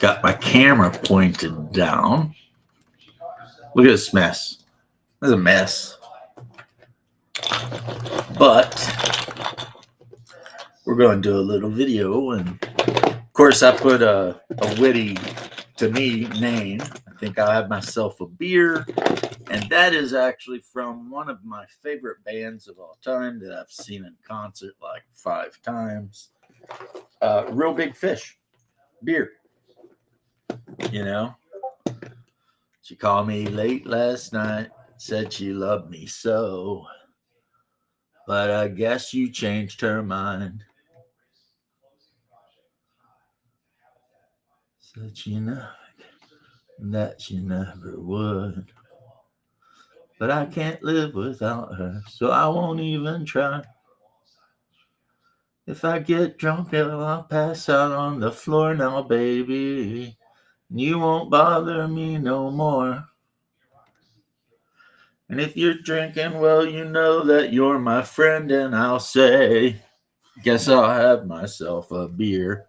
Got my camera pointed down. Look at this mess. This is a mess. But we're going to do a little video. And of course, I put a witty, to me, name. I think I'll have myself a beer. And that is actually from one of my favorite bands of all time that I've seen in concert like 5 times. Real Big Fish. Beer. You know? She called me late last night. Said she loved me so. But I guess you changed her mind. Said she never, that she never would. But I can't live without her, so I won't even try. If I get drunk, I'll pass out on the floor now, baby. You won't bother me no more. And if you're drinking, well, you know that you're my friend, and I'll say, guess I'll have myself a beer.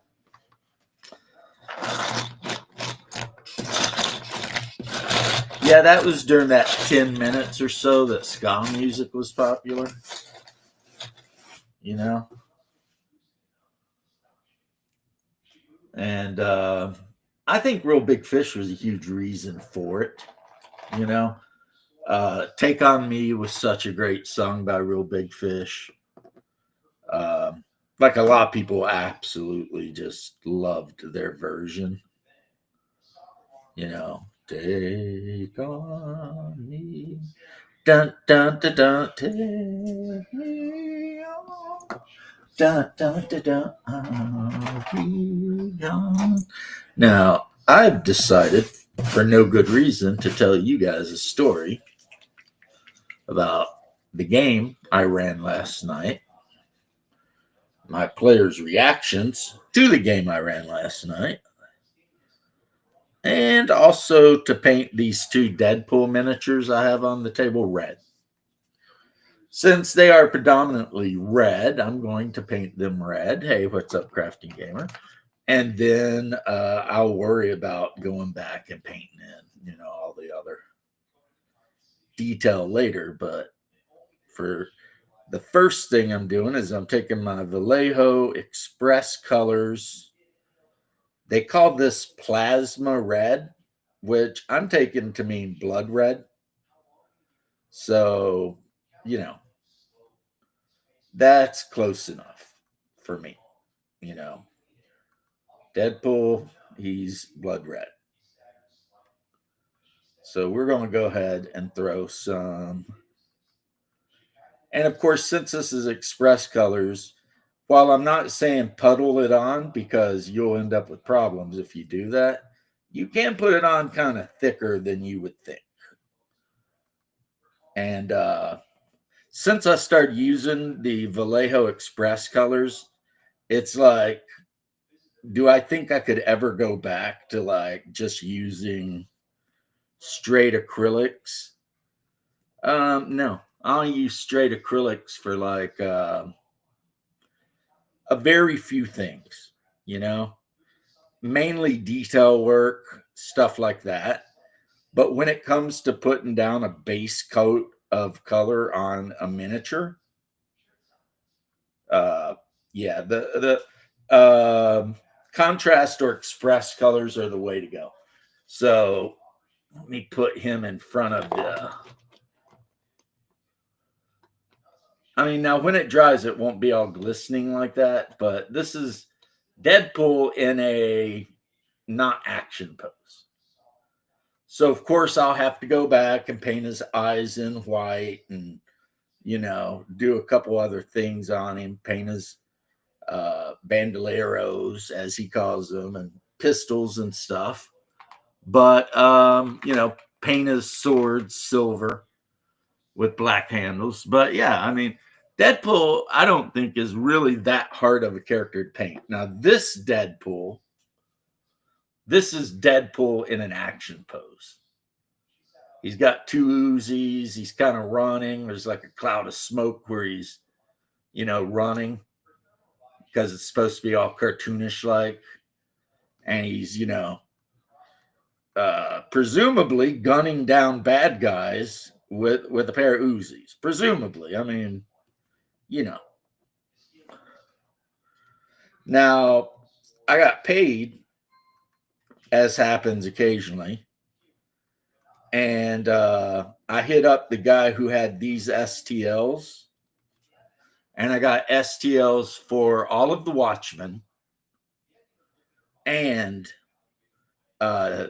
Yeah, that was during that 10 minutes or so that ska music was popular. You know? And I think Real Big Fish was a huge reason for it. You know? Take on Me was such a great song by Real Big Fish. Like a lot of people absolutely just loved their version. You know, take on me. Dun dun dun dun, take me on. Dun dun dun dun, I'll be gone. Now, I've decided, for no good reason, to tell you guys a story about the game I ran last night, my players' reactions to the game I ran last night, and also to paint these 2 Deadpool miniatures I have on the table red. Since they are predominantly red, I'm going to paint them red. Hey, what's up, Crafting Gamer? And then I'll worry about going back and painting in, all the other detail later. But for the first thing I'm doing is I'm taking my Vallejo Express colors. They call this plasma red, which I'm taking to mean blood red. So, that's close enough for me. Deadpool, he's blood red. So we're going to go ahead and throw some. And of course, since this is Express colors, while I'm not saying puddle it on because you'll end up with problems if you do that, you can put it on kind of thicker than you would think. And since I started using the Vallejo Express colors, it's like, do I think I could ever go back to like just using straight acrylics? No, I'll use straight acrylics for like a very few things, mainly detail work, stuff like that. But when it comes to putting down a base coat of color on a miniature, yeah, the contrast or express colors are the way to go. So let me put him in front of the. I mean, now when it dries, it won't be all glistening like that, but this is Deadpool in a not action pose. So, of course, I'll have to go back and paint his eyes in white and, do a couple other things on him, paint his bandoleros, as he calls them, and pistols and stuff. But, paint his sword silver with black handles. But, yeah, I mean, Deadpool, I don't think is really that hard of a character to paint. Now, this is Deadpool in an action pose. He's got 2 Uzis. He's kind of running. There's like a cloud of smoke where he's, running because it's supposed to be all cartoonish like. And he's, presumably gunning down bad guys with a pair of Uzis. Presumably, I mean, you know. Now, I got paid, as happens occasionally, and I hit up the guy who had these STLs, and I got STLs for all of the Watchmen and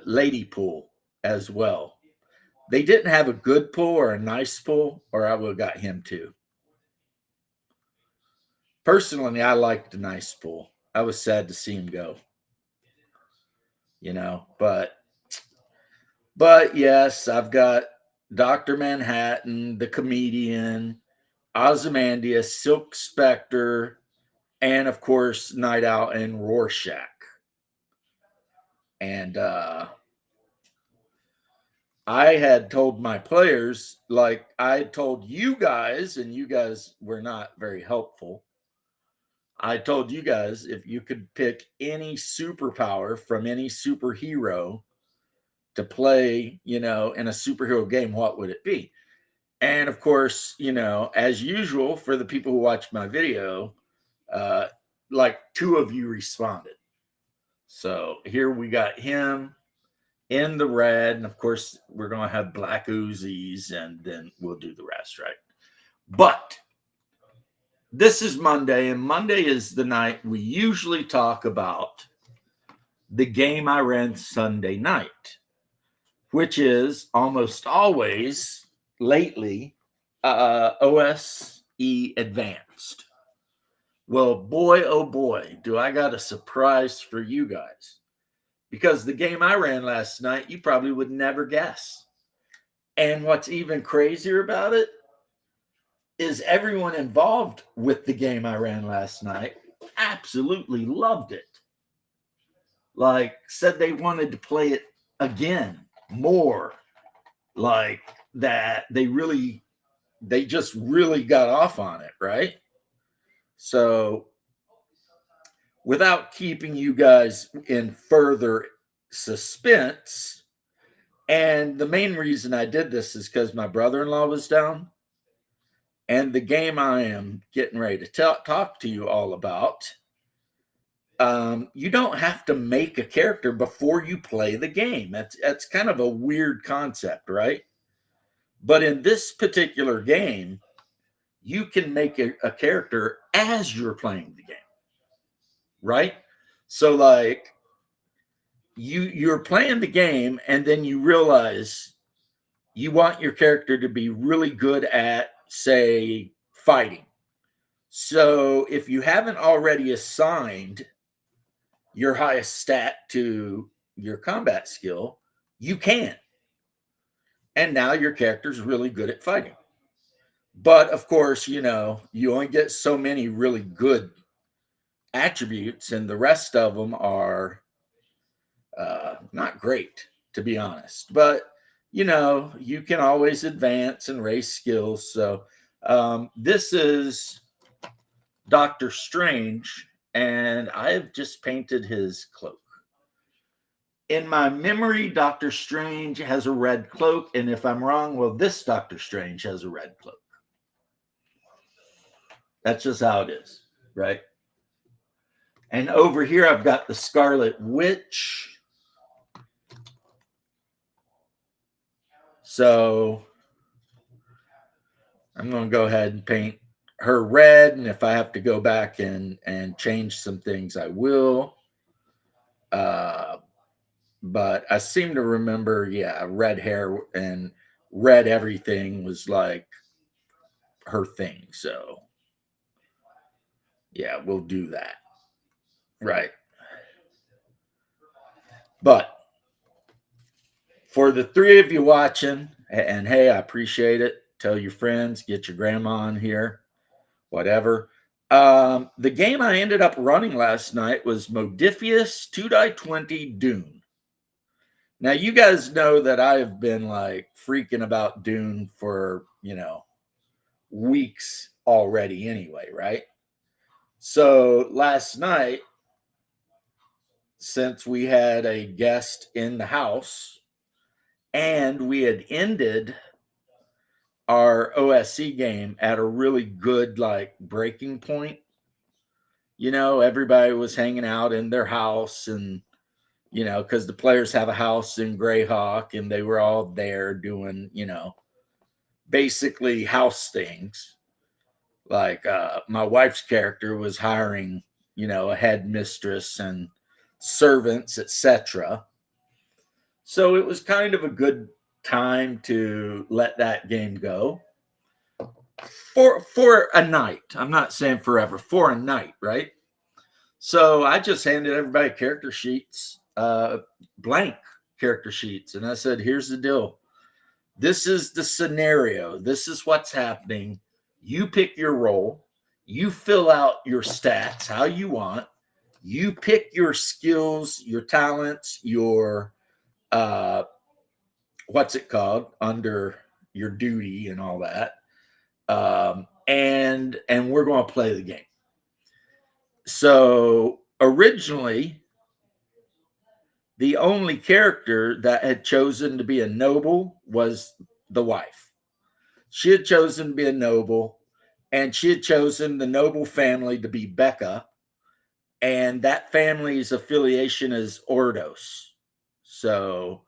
Lady Pool as well. They didn't have a good pull or a nice pull, or I would have got him too. Personally, I liked the nice pull. I was sad to see him go. But yes, I've got Dr. Manhattan, the comedian, Ozymandias, Silk Spectre, and of course, Night Owl and Rorschach. And I had told my players, like I told you guys, and you guys were not very helpful. I told you guys if you could pick any superpower from any superhero to play, in a superhero game, what would it be? And of course, as usual, for the people who watch my video, like two of you responded. So here we got him in the red. And of course, we're going to have black Uzis and then we'll do the rest, right? But this is Monday, and Monday is the night we usually talk about the game I ran Sunday night, which is almost always lately OSE Advanced. Well, boy, oh boy, do I got a surprise for you guys. Because the game I ran last night, you probably would never guess. And what's even crazier about it is everyone involved with the game I ran last night absolutely loved it. Like, said they wanted to play it again, more. Like that they just really got off on it, right? So without keeping you guys in further suspense, and the main reason I did this is because my brother-in-law was down, and the game I am getting ready to talk to you all about, you don't have to make a character before you play the game. That's kind of a weird concept, right? But in this particular game, you can make a character as you're playing the game, right? So like you're playing the game and then you realize you want your character to be really good at, say, fighting. So if you haven't already assigned your highest stat to your combat skill, you can. And now your character's really good at fighting. But of course, you only get so many really good attributes, and the rest of them are not great, to be honest. But you can always advance and raise skills. So this is Doctor Strange, and I have just painted his cloak. In my memory, Doctor Strange has a red cloak, and if I'm wrong, well, this Doctor Strange has a red cloak. That's just how it is, right? And over here, I've got the Scarlet Witch. So I'm going to go ahead and paint her red. And if I have to go back and change some things, I will. But I seem to remember, red hair and red everything was like her thing. So, yeah, we'll do that. Right. But for the three of you watching, and hey, I appreciate it. Tell your friends, get your grandma on here, whatever. The game I ended up running last night was Modiphius 2x20 Dune. Now, you guys know that I have been like freaking about Dune for, weeks already anyway, right? So last night, since we had a guest in the house and we had ended our OSC game at a really good like breaking point. Everybody was hanging out in their house, and because the players have a house in Greyhawk, and they were all there doing, basically house things. Like my wife's character was hiring, a headmistress and servants, etc. So it was kind of a good time to let that game go for a night. I'm not saying forever, for a night, right? So I just handed everybody character sheets, blank character sheets, and I said, "Here's the deal. This is the scenario. This is what's happening. You pick your role. You fill out your stats how you want. You pick your skills, your talents, your what's it called under your duty and all that. And we're going to play the game." So originally, the only character that had chosen to be a noble was the wife. She had chosen to be a noble, and she had chosen the noble family to be Becca, and that family's affiliation is Ordos. So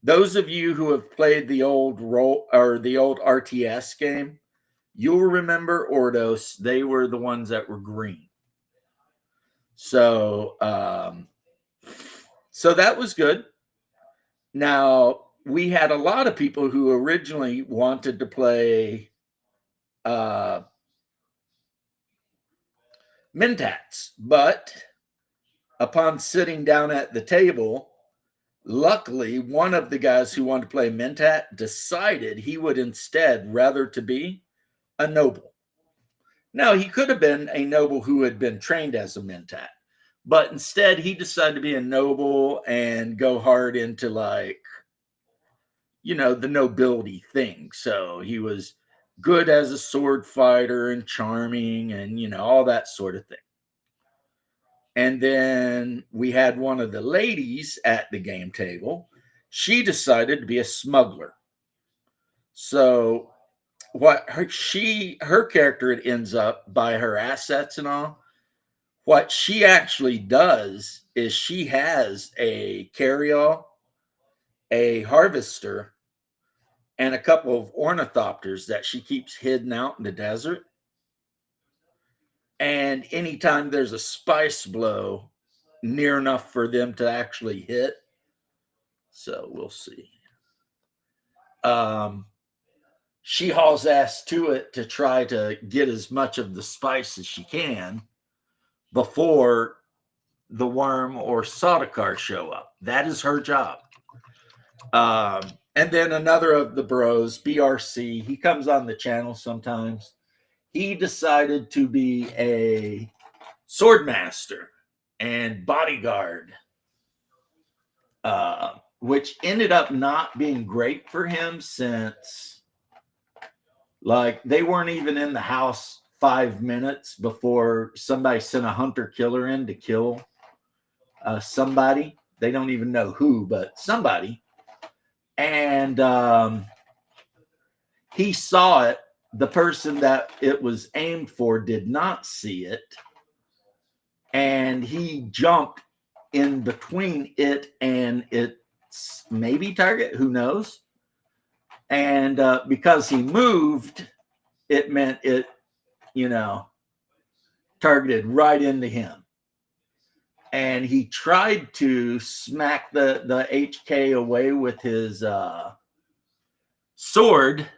those of you who have played the old role or the old RTS game, you'll remember Ordos. They were the ones that were green. So so that was good. Now, we had a lot of people who originally wanted to play Mentats, but upon sitting down at the table, luckily one of the guys who wanted to play Mentat decided he would instead rather to be a noble. Now, he could have been a noble who had been trained as a Mentat, but instead he decided to be a noble and go hard into like, the nobility thing. So he was good as a sword fighter and charming and, all that sort of thing. And then we had one of the ladies at the game table. She decided to be a smuggler. So what her character, it ends up by her assets and all. What she actually does is she has a carryall, a harvester, and a couple of ornithopters that she keeps hidden out in the desert. And anytime there's a spice blow near enough for them to actually hit, so we'll see. She hauls ass to it to try to get as much of the spice as she can before the worm or Sardaukar show up. That is her job. And then another of the bros, BRC, he comes on the channel sometimes. He decided to be a swordmaster and bodyguard, which ended up not being great for him since, like, they weren't even in the house 5 minutes before somebody sent a hunter killer in to kill somebody. They don't even know who, but somebody. And he saw it. The person that it was aimed for did not see it. And he jumped in between it and its maybe target, who knows? And because he moved, it meant it, targeted right into him. And he tried to smack the HK away with his sword.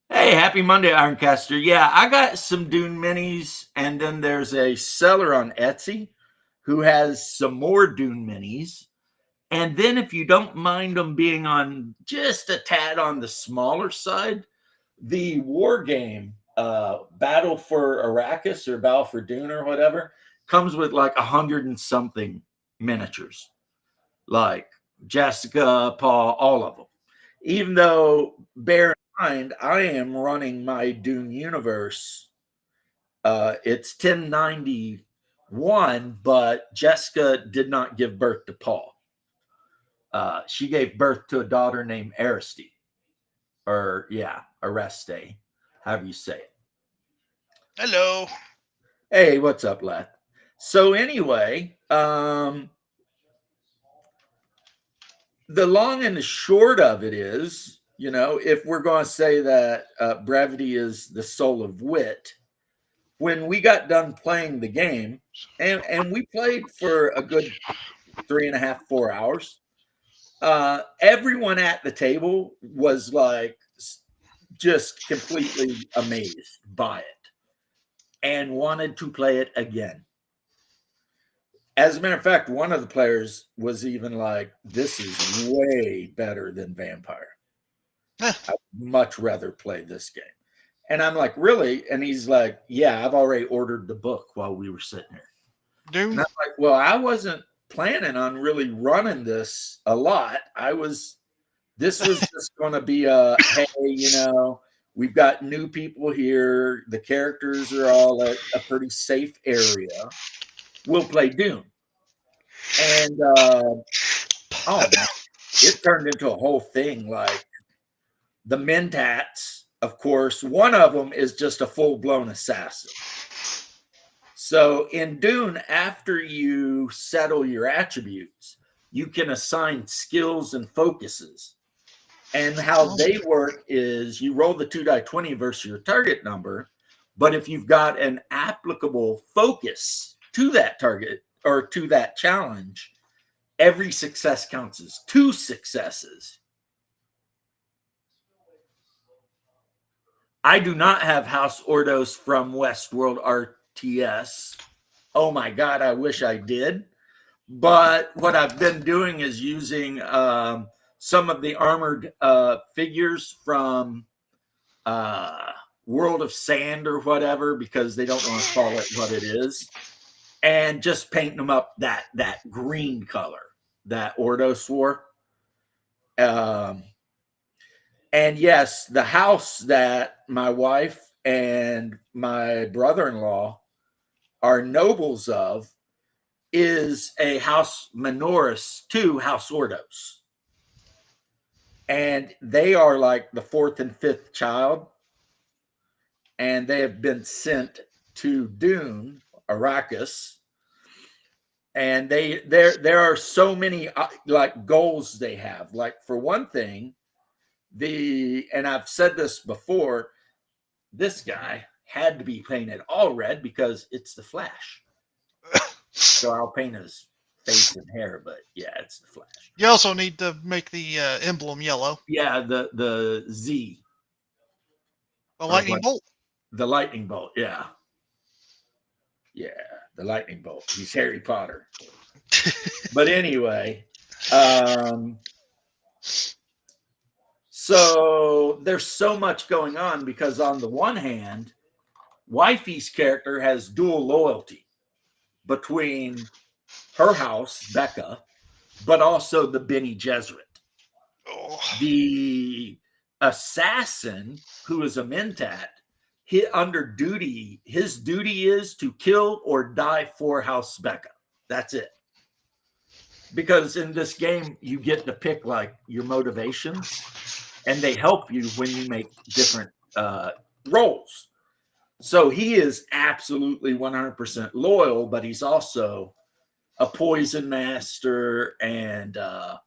Hey, happy Monday, Ironcaster. Yeah, I got some Dune minis, and then there's a seller on Etsy who has some more Dune minis. And then if you don't mind them being on just a tad on the smaller side, the war game, Battle for Arrakis or Battle for Dune or whatever, comes with like 100 and something miniatures, like Jessica, Paul, all of them. Even though, bear in mind, I am running my Dune universe. It's 1090 one, but Jessica did not give birth to Paul. She gave birth to a daughter named Ariste, or Areste, however you say it. Hello. Hey, what's up, lad? So anyway, the long and the short of it is, if we're going to say that brevity is the soul of wit, when we got done playing the game, and we played for a good 3.5, 4 hours, everyone at the table was like just completely amazed by it and wanted to play it again. As a matter of fact, one of the players was even like, this is way better than Vampire. I'd much rather play this game. And I'm like, really? And he's like, yeah, I've already ordered the book while we were sitting here. Doom? And I'm like, well, I wasn't planning on really running this a lot. This was just going to be a, hey, we've got new people here. The characters are all at a pretty safe area. We'll play Dune. And it turned into a whole thing. Like the Mentats, of course, one of them is just a full-blown assassin. So in Dune, after you settle your attributes, you can assign skills and focuses. And how they work is you roll the 2d20 versus your target number, but if you've got an applicable focus to that target or to that challenge, every success counts as 2 successes. I do not have House Ordos from Westworld RTS. Oh my God, I wish I did. But what I've been doing is using some of the armored figures from World of Sand or whatever, because they don't want to call it what it is, and just painting them up that green color that Ordos wore. And yes, the house that my wife and my brother-in-law are nobles of is a House Minoris to House Ordos. And they are like the 4th and 5th child. And they have been sent to Dune, Arrakis. And there are so many like goals they have. Like for one thing, and I've said this before, this guy had to be painted all red because it's the Flash. So I'll paint his face and hair, but yeah, it's the Flash. You also need to make the emblem yellow. Yeah, the Z. The lightning bolt. The lightning bolt, yeah. Yeah, the lightning bolt. He's Harry Potter. But anyway, so there's so much going on because on the one hand, Wifey's character has dual loyalty between her house, Becca, but also the Bene Gesserit. Oh. The assassin, who is a Mentat, his duty is to kill or die for House Becca. That's it. Because in this game, you get to pick like your motivations, and they help you when you make different roles. So he is absolutely 100% loyal, but he's also a poison master and a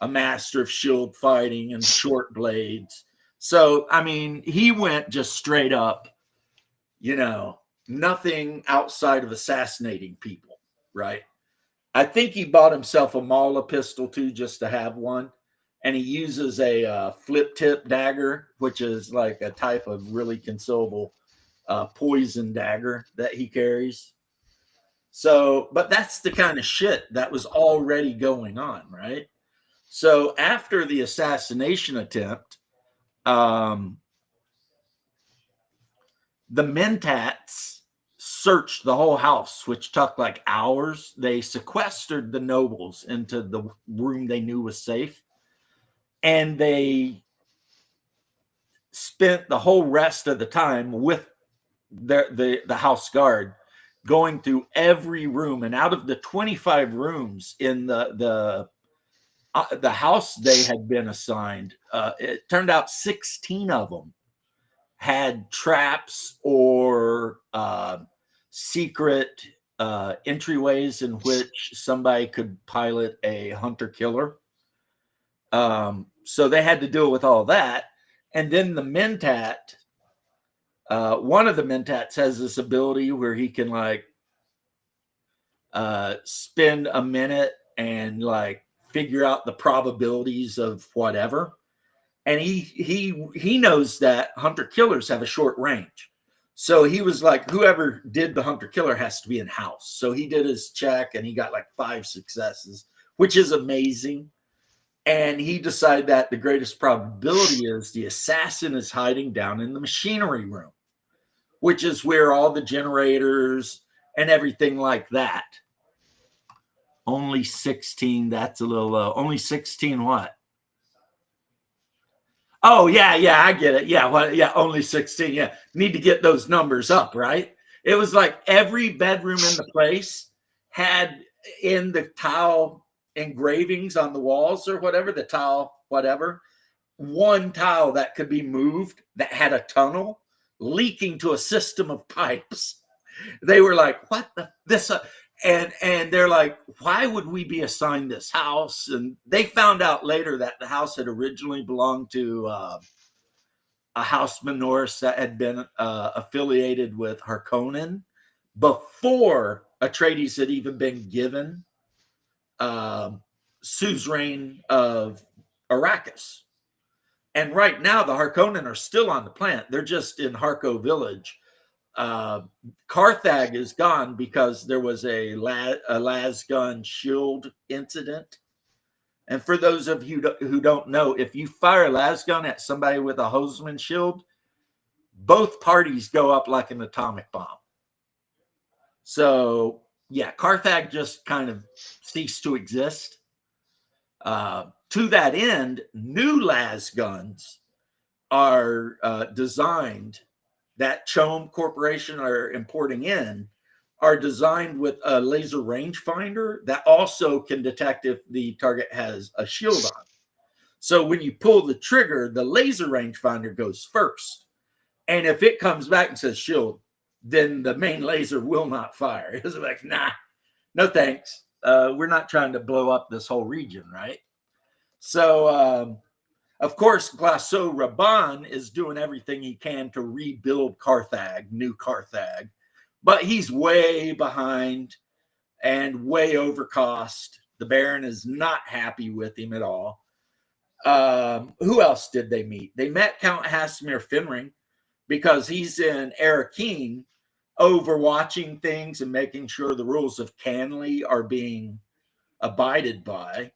master of shield fighting and short blades. So, I mean, he went just straight up, nothing outside of assassinating people, right? I think he bought himself a Mala pistol too, just to have one. And he uses a flip tip dagger, which is like a type of really consumable poison dagger that he carries. So, but that's the kind of shit that was already going on, right? So after the assassination attempt, the Mentats searched the whole house, which took like hours. They sequestered the nobles into the room they knew was safe, and they spent the whole rest of the time with the house guard going through every room, and out of the 25 rooms in the house they had been assigned, it turned out 16 of them had traps or secret entryways in which somebody could pilot a hunter killer. So they had to deal with all that. And then the Mentat, one of the Mentats has this ability where he can like spend a minute and like figure out the probabilities of whatever. And he knows that hunter killers have a short range. So he was like, whoever did the hunter killer has to be in house. So he did his check and he got like 5 successes, which is amazing. And he decided that the greatest probability is the assassin is hiding down in the machinery room, which is where all the generators and everything like that. Only 16. That's a little low. Only 16 what? Oh, yeah, I get it. Yeah, well, yeah, only 16. Yeah, need to get those numbers up, right? It was like every bedroom in the place had in the tile engravings on the walls or whatever, the tile, whatever, one tile that could be moved that had a tunnel leaking to a system of pipes. They were like, what the, this, and they're like, why would we be assigned this house? And they found out later that the house had originally belonged to a Houseman Norris that had been affiliated with Harkonnen before Atreides had even been given suzerain of Arrakis. And right now, the Harkonnen are still on the planet. They're just in Harko Village. Carthag is gone because there was a lasgun shield incident. And for those of you who don't know, if you fire a lasgun at somebody with a Hoseman shield, both parties go up like an atomic bomb. So, yeah, Carthag just kind of ceased to exist. To that end, new lasguns are designed that Chom Corporation are importing in, are designed with a laser rangefinder that also can detect if the target has a shield on. So when you pull the trigger, the laser rangefinder goes first. And if it comes back and says shield, then the main laser will not fire. It's like, nah, no thanks. We're not trying to blow up this whole region, right? So, of course, Glasso Raban is doing everything he can to rebuild Carthag, new Carthag, but he's way behind and way over cost. The Baron is not happy with him at all. Who else did they meet? They met Count Hasimir Finring because he's in Arakeen overwatching things and making sure the rules of Canley are being abided by.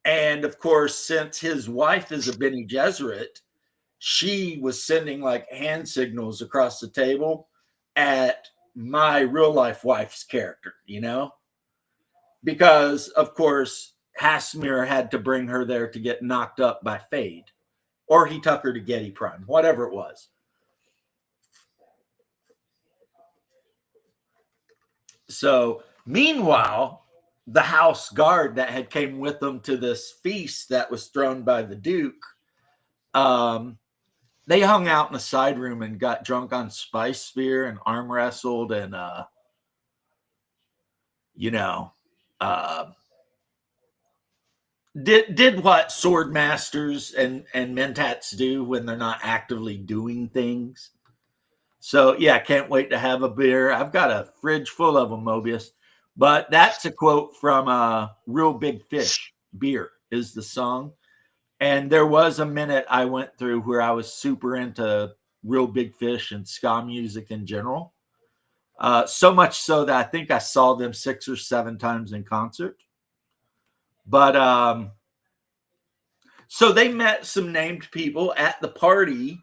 And of course, since his wife is a Bene Gesserit, she was sending like hand signals across the table at my real life wife's character, you know, because of course, Hasimir had to bring her there to get knocked up by Fade, or he took her to Getty Prime, whatever it was. So meanwhile, the house guard that had came with them to this feast that was thrown by the Duke, they hung out in a side room and got drunk on spice spear and arm wrestled and, did what sword masters and mentats do when they're not actively doing things. So yeah, can't wait to have a beer. I've got a fridge full of them, Mobius. But that's a quote from Real Big Fish. Beer is the song. And there was a minute I went through where I was super into Real Big Fish and ska music in general. So much so that I think I saw them 6 or 7 times in concert. But so they met some named people at the party.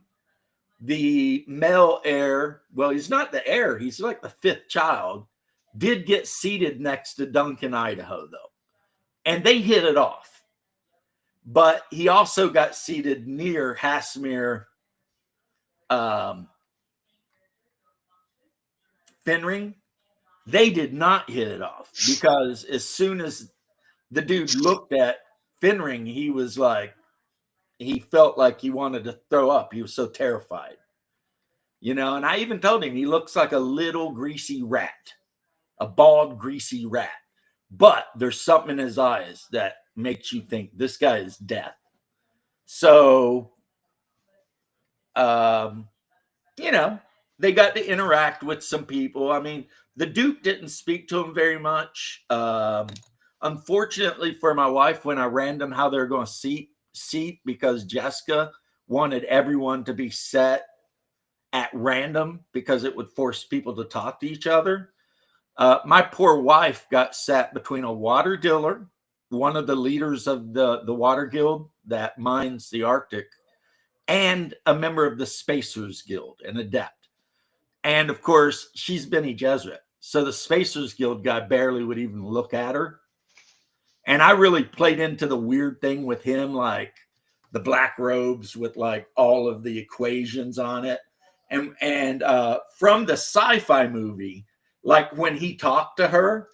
The male heir, well, he's not the heir. He's like the 5th child. Did get seated next to Duncan, Idaho, though. And they hit it off. But he also got seated near Hasimir Finring. They did not hit it off because as soon as the dude looked at Finring, he was like, he felt like he wanted to throw up. He was so terrified, and I even told him he looks like a little greasy rat, a bald, greasy rat. But there's something in his eyes that makes you think this guy is death. So, they got to interact with some people. I mean, the Duke didn't speak to him very much. Unfortunately for my wife, when I ran them how they're going to seat because Jessica wanted everyone to be set at random because it would force people to talk to each other. My poor wife got sat between a water dealer, one of the leaders of the water guild that mines the Arctic, and a member of the Spacers Guild, an adept. And of course, she's Bene Gesserit. So the Spacers Guild guy barely would even look at her. And I really played into the weird thing with him, like the black robes with like all of the equations on it. And from the sci-fi movie, like when he talked to her,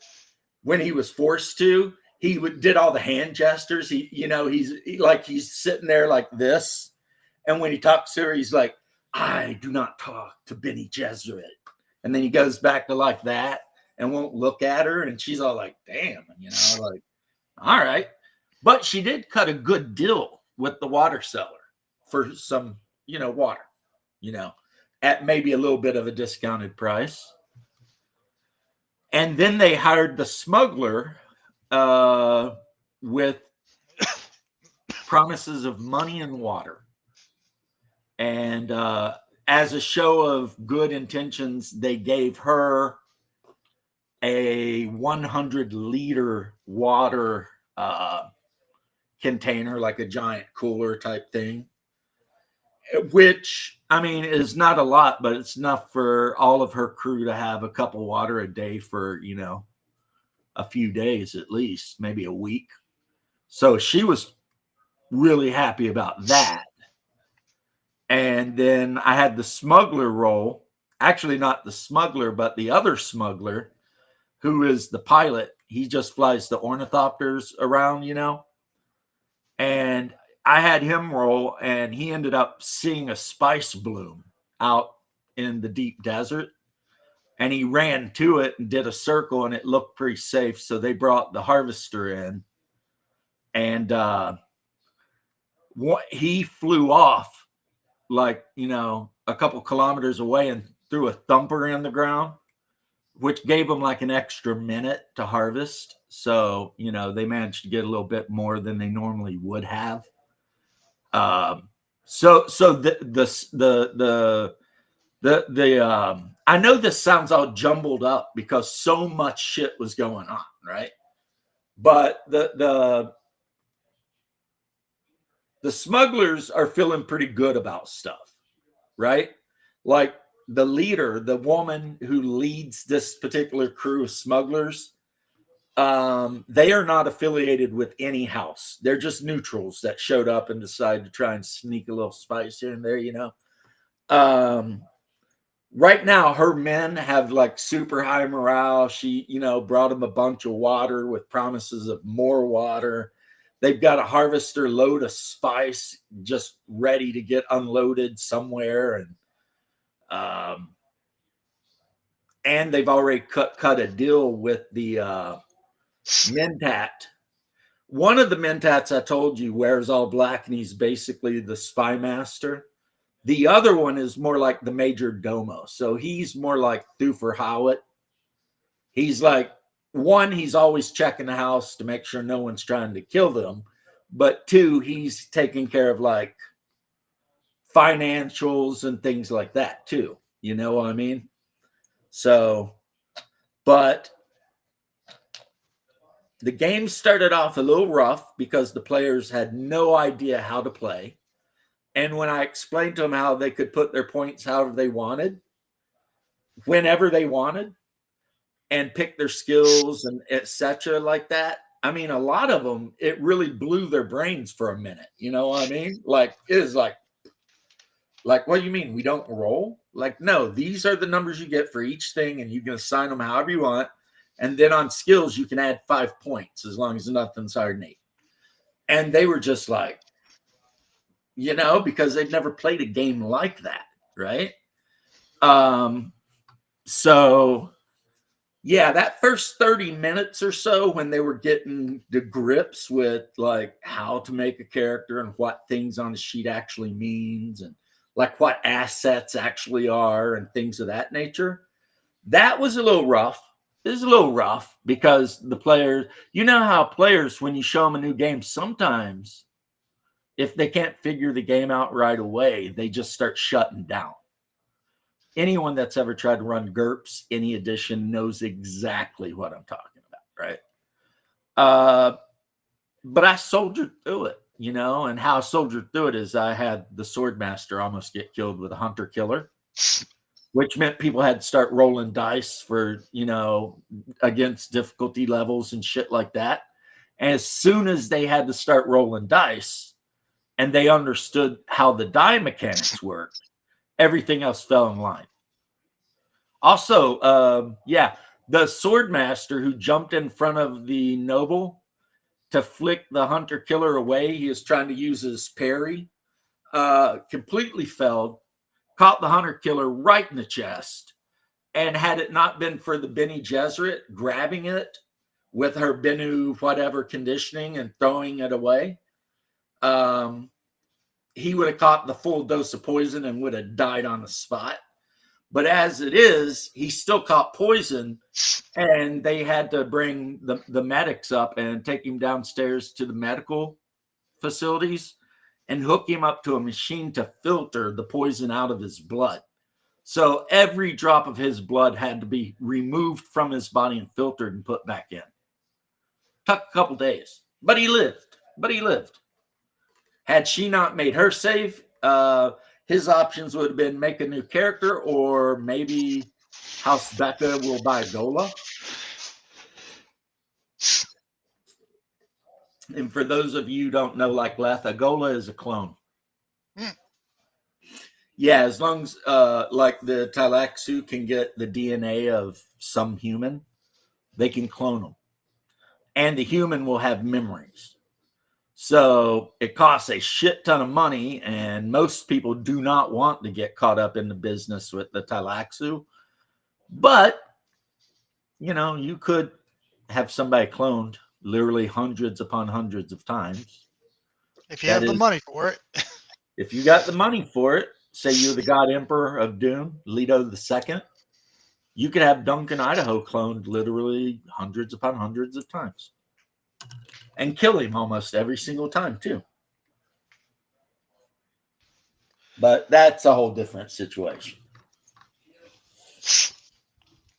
when he was forced to, he did all the hand gestures. He's sitting there like this. And when he talks to her, he's like, I do not talk to Bene Gesserit. And then he goes back to like that and won't look at her. And she's all like, damn, like, all right. But she did cut a good deal with the water seller for some, water, at maybe a little bit of a discounted price. And then they hired the smuggler with promises of money and water. And as a show of good intentions, they gave her a 100-liter water container, like a giant cooler type thing, which, I mean, is not a lot, but it's enough for all of her crew to have a cup of water a day for, a few days at least, maybe a week. So she was really happy about that. And then I had the smuggler role, actually not the smuggler, but the other smuggler, who is the pilot. He just flies the ornithopters around, and I had him roll, and he ended up seeing a spice bloom out in the deep desert, and he ran to it and did a circle, and it looked pretty safe. So they brought the harvester in, and he flew off like, a couple kilometers away and threw a thumper in the ground, which gave them like an extra minute to harvest. So, they managed to get a little bit more than they normally would have. So I know this sounds all jumbled up because so much shit was going on, right? But the smugglers are feeling pretty good about stuff, right? Like the leader, the woman who leads this particular crew of smugglers, they are not affiliated with any house. They're just neutrals that showed up and decided to try and sneak a little spice here and there, Right now, her men have like super high morale. She, brought them a bunch of water with promises of more water. They've got a harvester load of spice just ready to get unloaded somewhere. And they've already cut a deal with the Mentat. One of the Mentats I told you wears all black, and he's basically the spy master. The other one is more like the major domo. So he's more like Thufir Hawat. He's like, one, he's always checking the house to make sure no one's trying to kill them. But two, he's taking care of like financials and things like that too. You know what I mean? So, but the game started off a little rough because the players had no idea how to play. And when I explained to them how they could put their points however they wanted, whenever they wanted, and pick their skills and etc. like that, I mean, a lot of them, it really blew their brains for a minute. You know what I mean? Like, it is like, what do you mean we don't roll? Like, no, these are the numbers you get for each thing, and you can assign them however you want. And then on skills, you can add 5 points as long as nothing's higher than 8. And they were just like, because they'd never played a game like that, right? So yeah, that first 30 minutes or so when they were getting the grips with like how to make a character and what things on the sheet actually means and like what assets actually are and things of that nature, that was a little rough. It was a little rough because the players, how players, when you show them a new game, sometimes if they can't figure the game out right away, they just start shutting down. Anyone that's ever tried to run GURPS, any edition, knows exactly what I'm talking about, right? But I soldiered through it, and how I soldiered through it is I had the Swordmaster almost get killed with a Hunter Killer, which meant people had to start rolling dice for, against difficulty levels and shit like that. And as soon as they had to start rolling dice and they understood how the die mechanics worked, everything else fell in line. Also, the Swordmaster who jumped in front of the noble to flick the Hunter Killer away, he was trying to use his parry, completely failed, caught the Hunter Killer right in the chest, and had it not been for the Bene Gesserit grabbing it with her Benu whatever conditioning and throwing it away, he would have caught the full dose of poison and would have died on the spot. But as it is, he still caught poison, and they had to bring the medics up and take him downstairs to the medical facilities and hook him up to a machine to filter the poison out of his blood. So every drop of his blood had to be removed from his body and filtered and put back in. Took a couple days, but he lived. Had she not made her save, his options would have been make a new character or maybe House Becca will buy Gola. And for those of you who don't know, like Leth, a Gola is a clone. Yeah, as long as like the Tleilaxu can get the DNA of some human, they can clone them. And the human will have memories. So it costs a shit ton of money, and most people do not want to get caught up in the business with the Tleilaxu. But, you could have somebody cloned literally hundreds upon hundreds of times. If you have the money for it. If you got the money for it, say you're the God Emperor of Dune, Leto II, you could have Duncan Idaho cloned literally hundreds upon hundreds of times. And kill him almost every single time, too. But that's a whole different situation.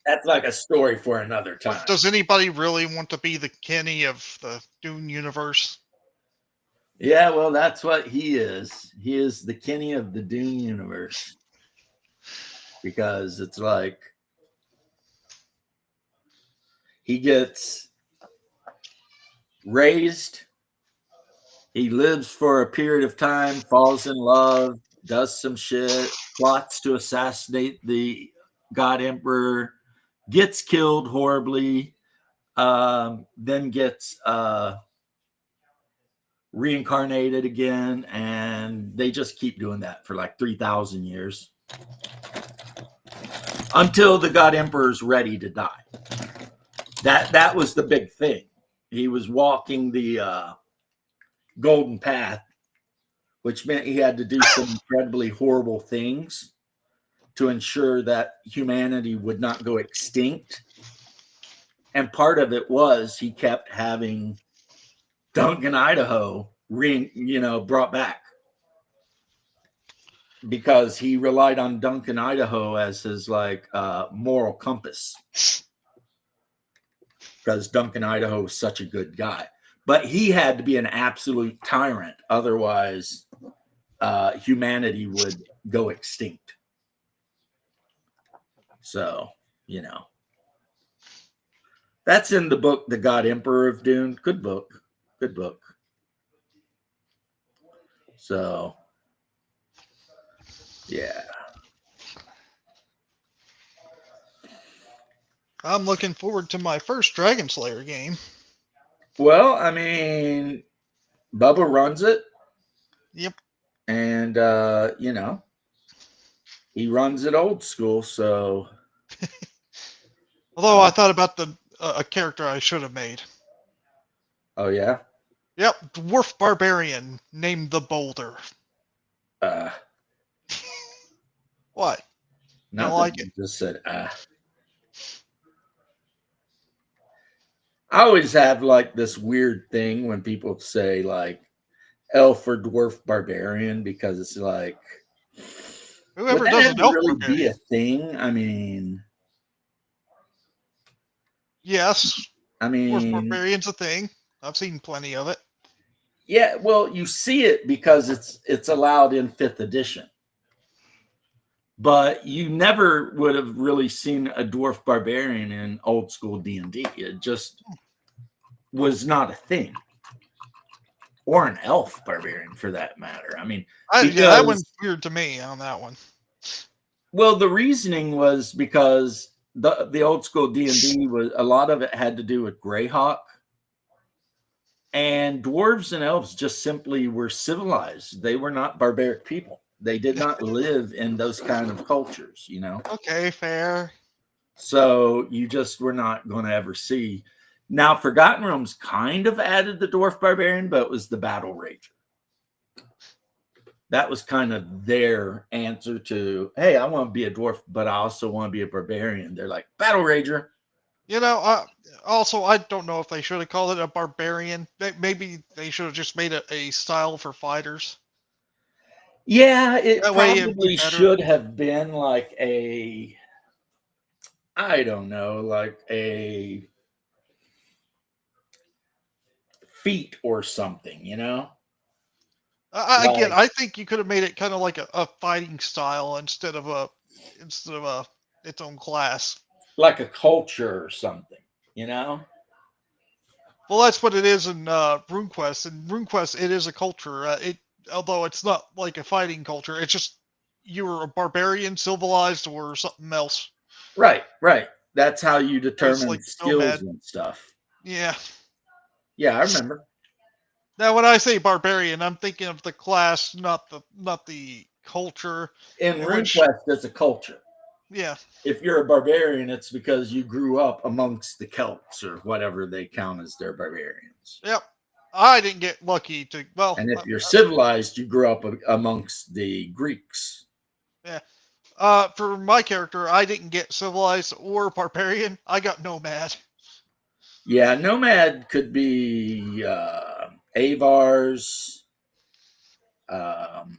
That's like a story for another time. Does anybody really want to be the Kenny of the Dune universe? Yeah, well, that's what he is. He is the Kenny of the Dune universe. Because it's like he gets raised, he lives for a period of time, falls in love, does some shit, plots to assassinate the God Emperor, gets killed horribly, then gets reincarnated again, and they just keep doing that for like 3,000 years until the God Emperor's ready to die. That was the big thing. He was walking the golden path, which meant he had to do some incredibly horrible things to ensure that humanity would not go extinct. And part of it was he kept having Duncan Idaho brought back, because he relied on Duncan Idaho as his moral compass, because Duncan Idaho was such a good guy. But he had to be an absolute tyrant, otherwise humanity would go extinct. So, that's in the book, The God Emperor of Dune. Good book. So, yeah. I'm looking forward to my first Dragon Slayer game. Well, I mean, Bubba runs it, Yep. and he runs it old school. So, Although I thought about the a character I should have made. oh yeah, Yep, dwarf barbarian named the Boulder. uh, What? You don't nothing. like it? Just said I always have like this weird thing when people say like elf or dwarf barbarian because it's like, would Whoever that does ever an elf really be a barbarian. thing? I mean, Yes, I dwarf mean, barbarian's a thing. I've seen plenty of it. yeah. Well, you see it because it's allowed in fifth edition, but you never would have really seen a dwarf barbarian in old school D&D. It just was not a thing, or an elf barbarian for that matter. I mean, Yeah, that because one's weird to me on that one. well, the reasoning was because the old school D&D was a lot of it had to do with Greyhawk, and dwarves and elves just simply were civilized. They were not barbaric people. They did not live in those kind of cultures, you know. Okay, fair. So you just were not going to ever see. Now, Forgotten Realms kind of added the dwarf barbarian, but it was the battle rager. That was kind of their answer to, hey, I want to be a dwarf, but I also want to be a barbarian. They're like, battle rager. You know, also, I don't know if they should have called it a barbarian. Maybe they should have just made it a style for fighters. Yeah, it That way it'd be probably better. should have been like I don't know, like a feat or something, you know? Again, Like I think you could have made it kind of like a fighting style instead of its own class. like a culture or something, you know? Well, that's what it is in RuneQuest. In RuneQuest, it is a culture. Although it's not like a fighting culture, it's just you were a barbarian, civilized, or something else. Right, right. That's how you It's determine like skills nomad. and stuff. Yeah. Yeah, I remember. Now, when I say barbarian, I'm thinking of the class, not the culture. In In which, RuneQuest, it's a culture. yeah, If you're a barbarian, it's because you grew up amongst the Celts or whatever they count as their barbarians. yep. I didn't get lucky to. Well, And if you're civilized, you grew up amongst the Greeks. yeah. For my character, I didn't get civilized or barbarian. I got nomad. Yeah, nomad could be Avars, um,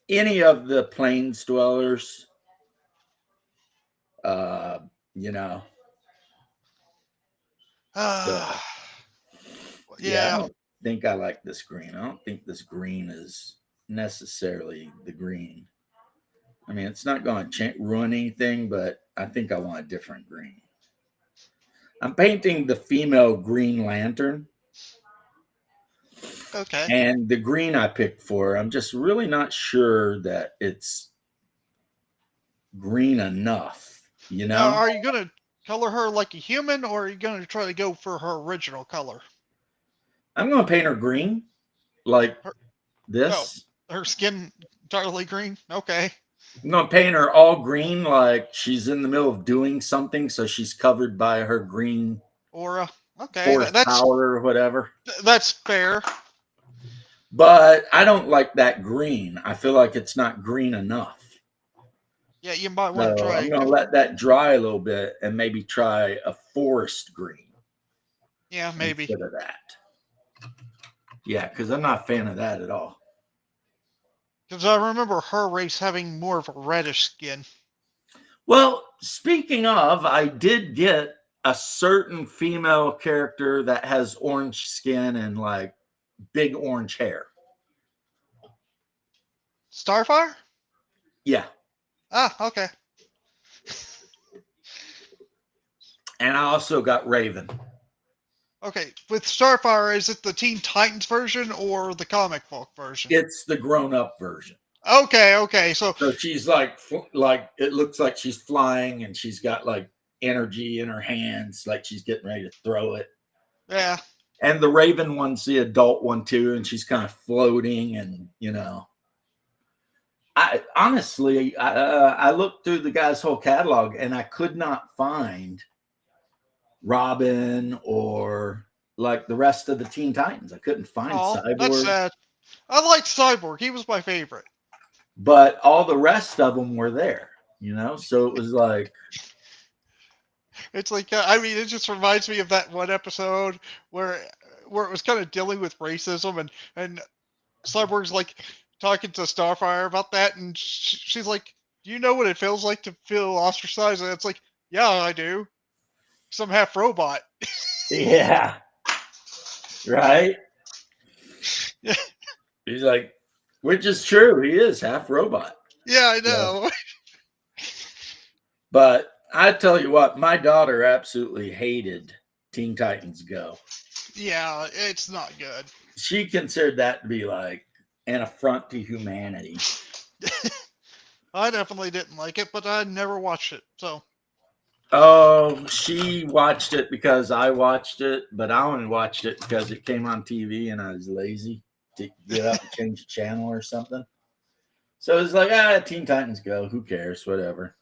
any of the plains dwellers. Uh, you know, so yeah, I Yeah. don't think I like this green. I don't think this green is necessarily the green. I mean, it's not going to ruin anything, but I think I want a different green. I'm painting the female Green Lantern. Okay. And the green I picked for, I'm just really not sure that it's green enough, you Now, know? are you gonna color her like a human, or are you gonna try to go for her original color? I'm going to paint her green like Her, oh, this. her skin entirely green. Okay. I'm going to paint her all green like she's in the middle of doing something. So she's covered by her green Aura. Okay. force power or whatever. That's fair. But I don't like that green. I feel like it's not green enough. Yeah, you might want to So I'm try. going to let that dry a little bit and maybe try a forest green Yeah, maybe. instead of that. Yeah, because I'm not a fan of that at all. Because I remember her race having more of a reddish skin. Well, speaking of, I did get a certain female character that has orange skin and like big orange hair. Starfire? Yeah. Ah, okay. And I also got Raven. Okay, with Starfire, is it the Teen Titans version or the comic book version? It's the grown up version. Okay. So So she's like it looks like she's flying, and she's got like energy in her hands, like she's getting ready to throw it. yeah. And the Raven one's the adult one too, and she's kind of floating, and I honestly, I looked through the guy's whole catalog, and I could not find Robin or like the rest of the Teen Titans. I couldn't find Oh, that's Cyborg, sad. I liked Cyborg. He was my favorite. but all the rest of them were there. So it was like, It's like I mean, it just reminds me of that one episode where it was kind of dealing with racism, and Cyborg's like talking to Starfire about that, and she's like, "Do you know what it feels like to feel ostracized?" And it's like, "Yeah, I do. 'Cause I'm half robot." yeah, right. Yeah, He's like, which is true. He is half robot. yeah, I Yeah. know. But I tell you what, my daughter absolutely hated Teen Titans Go. Yeah, it's not good. She considered that to be like an affront to humanity. I definitely didn't like it, but I never watched it. So Oh, she watched it because I watched it, but I only watched it because it came on TV and I was lazy to get up and change the channel or something. So it was like, Teen Titans Go, who cares, whatever.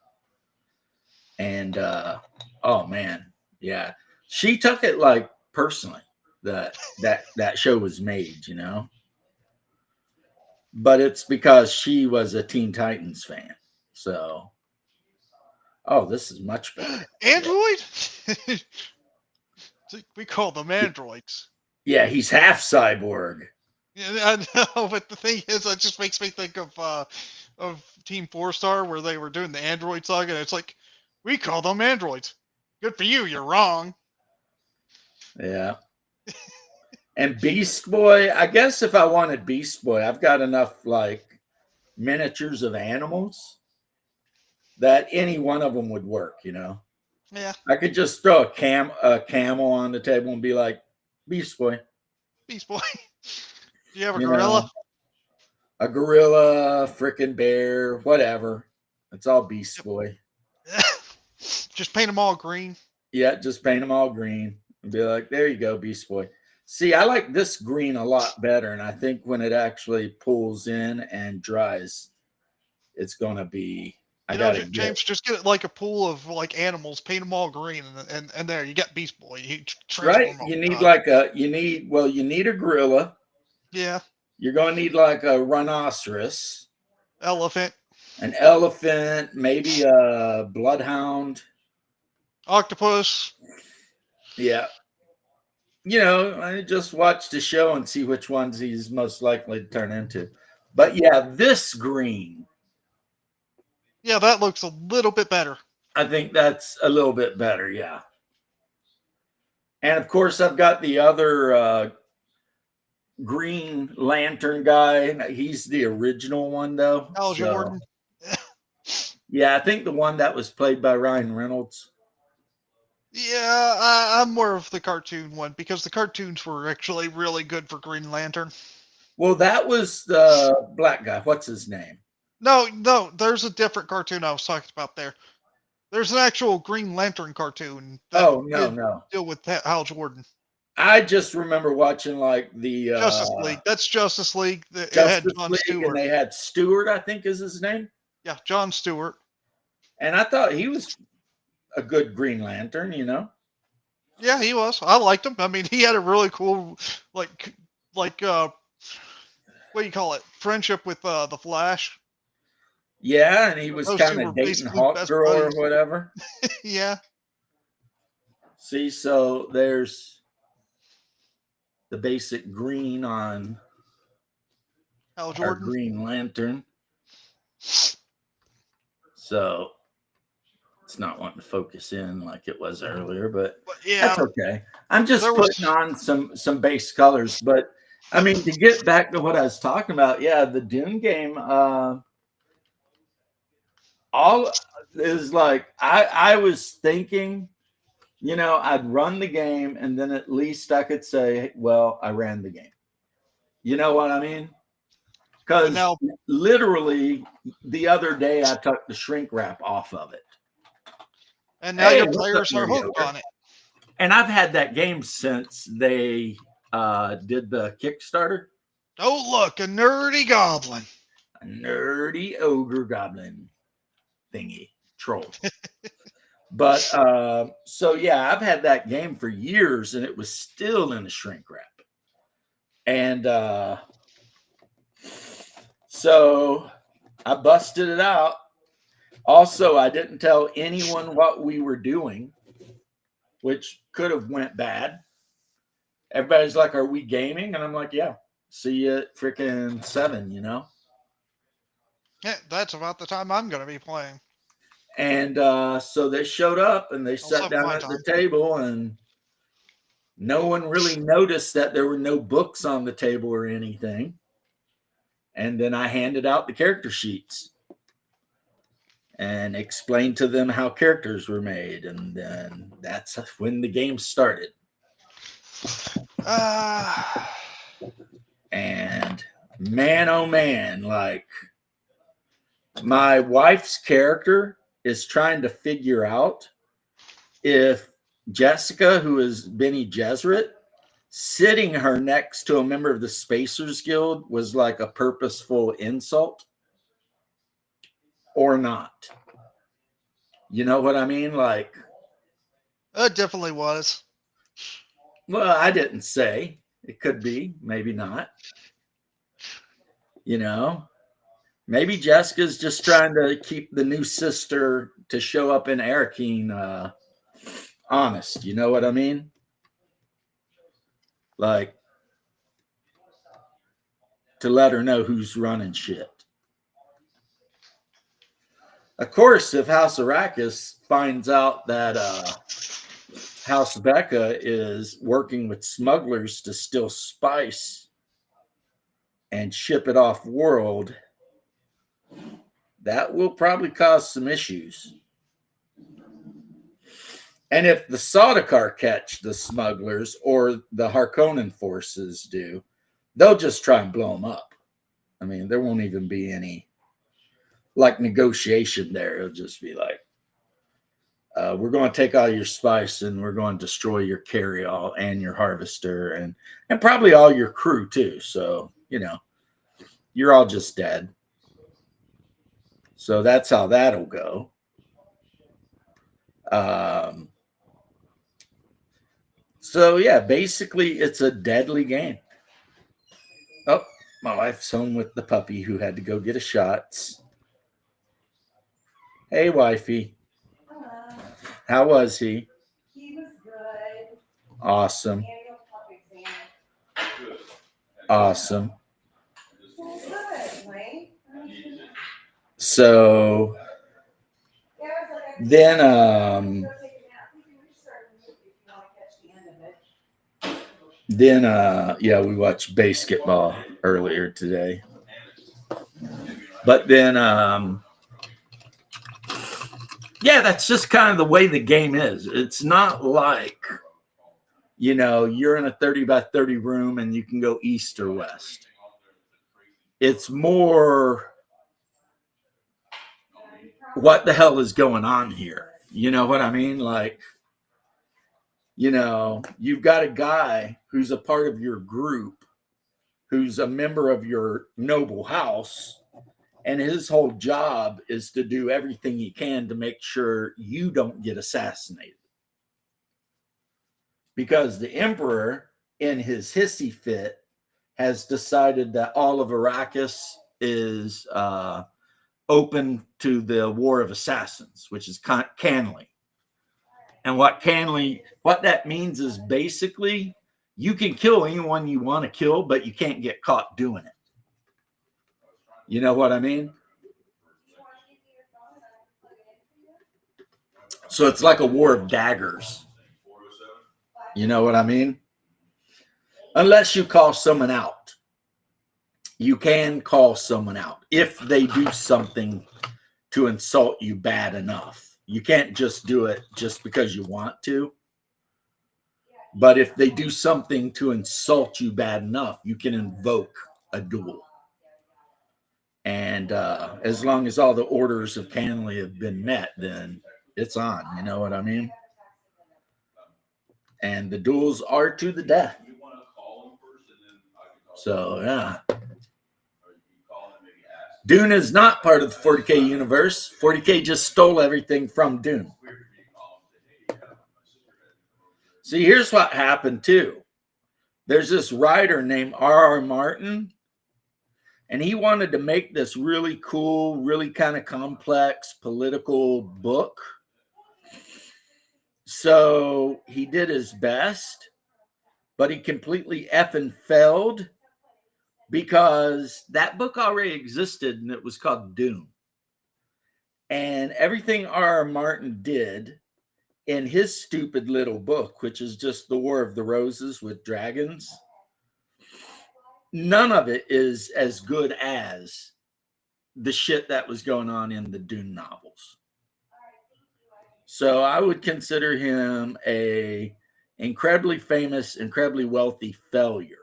And oh man, yeah, she took it like personally that show was made. But it's because she was a Teen Titans fan. So, oh, this is much better. Android? We call them androids. Yeah, he's half cyborg. Yeah, I know, but the thing is, it just makes me think of Team Four Star where they were doing the Android saga. And it's like we call them androids. Good for you. You're wrong. Yeah. And Beast Boy, I guess if I wanted Beast Boy, I've got enough like miniatures of animals that any one of them would work. Yeah, I could just throw a camel on the table and be like, Beast Boy. Beast Boy. Do you have a You gorilla? know, a gorilla, freaking bear, whatever. It's all Beast Boy. Just paint them all green. Yeah, just paint them all green and be like, there you go, Beast Boy. See, I like this green a lot better, and I think when it actually pulls in and dries, it's gonna be. I gotta James, just get like a pool of like animals, paint them all green, and there you got Beast Boy. You right. transform You all need the time. you need a gorilla. Yeah, You're gonna need like a rhinoceros, elephant, an elephant, maybe a bloodhound. octopus. Yeah. I just watch the show and see which ones he's most likely to turn into. But yeah, this green, Yeah, that looks a little bit better. I think that's a little bit better. Yeah. And of course, I've got the other Green Lantern guy. He's the original one, though. Hal Jordan. Yeah, I think the one that was played by Ryan Reynolds. Yeah, I'm more of the cartoon one because the cartoons were actually really good for Green Lantern. Well, that was the black guy. What's his name? No, there's a different cartoon I was talking about there. There's an actual Green Lantern cartoon. Oh, no. Deal with Hal Jordan. I just remember watching like the Justice League. That's Justice League. It had Justice John League, Stewart. and they had Stewart, I think is his name. Yeah, John Stewart. And I thought he was a good Green Lantern. Yeah, he was. I liked him. I mean, he had a really cool, like what do you call it? Friendship with the Flash. Yeah, and he was Those kind two of were dating basically Hawk best Girl or buddies. whatever. Yeah. See, so there's the basic green on Hal our Jordan. Green Lantern. So it's not wanting to focus in like it was earlier, but Yeah. that's okay. I'm just There putting was- on some base colors. But I mean, to get back to what I was talking about, yeah, the Dune game, all is like I was thinking, I'd run the game and then at least I could say, well, I ran the game. You know what I mean? Because now, literally the other day I took the shrink wrap off of it. and now Hey, your what's up, players are Nerdy hooked Ogre? on it. And I've had that game since they did the Kickstarter. Oh, look, a nerdy goblin. A nerdy ogre goblin thingy troll. But so yeah, I've had that game for years and it was still in a shrink wrap. And so I busted it out. Also, I didn't tell anyone what we were doing, which could have went bad. Everybody's like, "Are we gaming?" And I'm like, "Yeah, see you at freaking 7, you know." Yeah, that's about the time I'm going to be playing. And so they showed up and they sat 7 down my at the time. table, and no one really noticed that there were no books on the table or anything. And then I handed out the character sheets and explained to them how characters were made. And then that's when the game started. And man, oh man, like my wife's character is trying to figure out if Jessica, who is Bene Gesserit, sitting her next to a member of the Spacers Guild was like a purposeful insult or not. You know what I mean? Like, it definitely was. well, I didn't say. It could be, maybe not. You know, maybe Jessica's just trying to keep the new sister to show up in Arakeen honest. You know what I mean? Like, to let her know who's running shit. Of course, if House Arrakis finds out that House Becca is working with smugglers to steal spice and ship it off world, that will probably cause some issues. And if the Sardaukar catch the smugglers or the Harkonnen forces do, they'll just try and blow them up. I mean, there won't even be any like negotiation there. It'll just be like, we're going to take all your spice and we're going to destroy your carryall and your harvester and probably all your crew too. So, you know, you're all just dead. So that's how that'll go. So yeah, basically it's a deadly game. Oh, my wife's home with the puppy who had to go get a shots. Hey, wifey. Hello. How was he? He was good. Awesome. Annual pup exam. Awesome. Well, good, Wayne. So Yeah, I was like, then go take a nap. We can restart the movie if you want to catch the end of it. yeah, we watched basketball earlier today. But then yeah, that's just kind of the way the game is. It's not like, you know, you're in a 30 by 30 room and you can go east or west. It's more, what the hell is going on here? You know what I mean? Like, you know, you've got a guy who's a part of your group, who's a member of your noble house, and his whole job is to do everything he can to make sure you don't get assassinated. Because the Emperor, in his hissy fit, has decided that all of Arrakis is open to the War of Assassins, which is Canley. And what that means is basically you can kill anyone you want to kill, but you can't get caught doing it. You know what I mean? So it's like a war of daggers. You know what I mean? Unless you call someone out. You can call someone out if they do something to insult you bad enough. You can't just do it just because you want to. But if they do something to insult you bad enough, you can invoke a duel. And as long as all the orders of Canley have been met, then it's on. You know what I mean? And the duels are to the death. So, yeah. Dune is not part of the 40K universe. 40K just stole everything from Dune. See, here's what happened, too. There's this writer named R.R. Martin, and he wanted to make this really cool, really kind of complex political book. So he did his best, but he completely effing failed because that book already existed and it was called Dune. And everything R.R. Martin did in his stupid little book, which is just the War of the Roses with dragons, none of it is as good as the shit that was going on in the Dune novels. So I would consider him a incredibly famous, incredibly wealthy failure,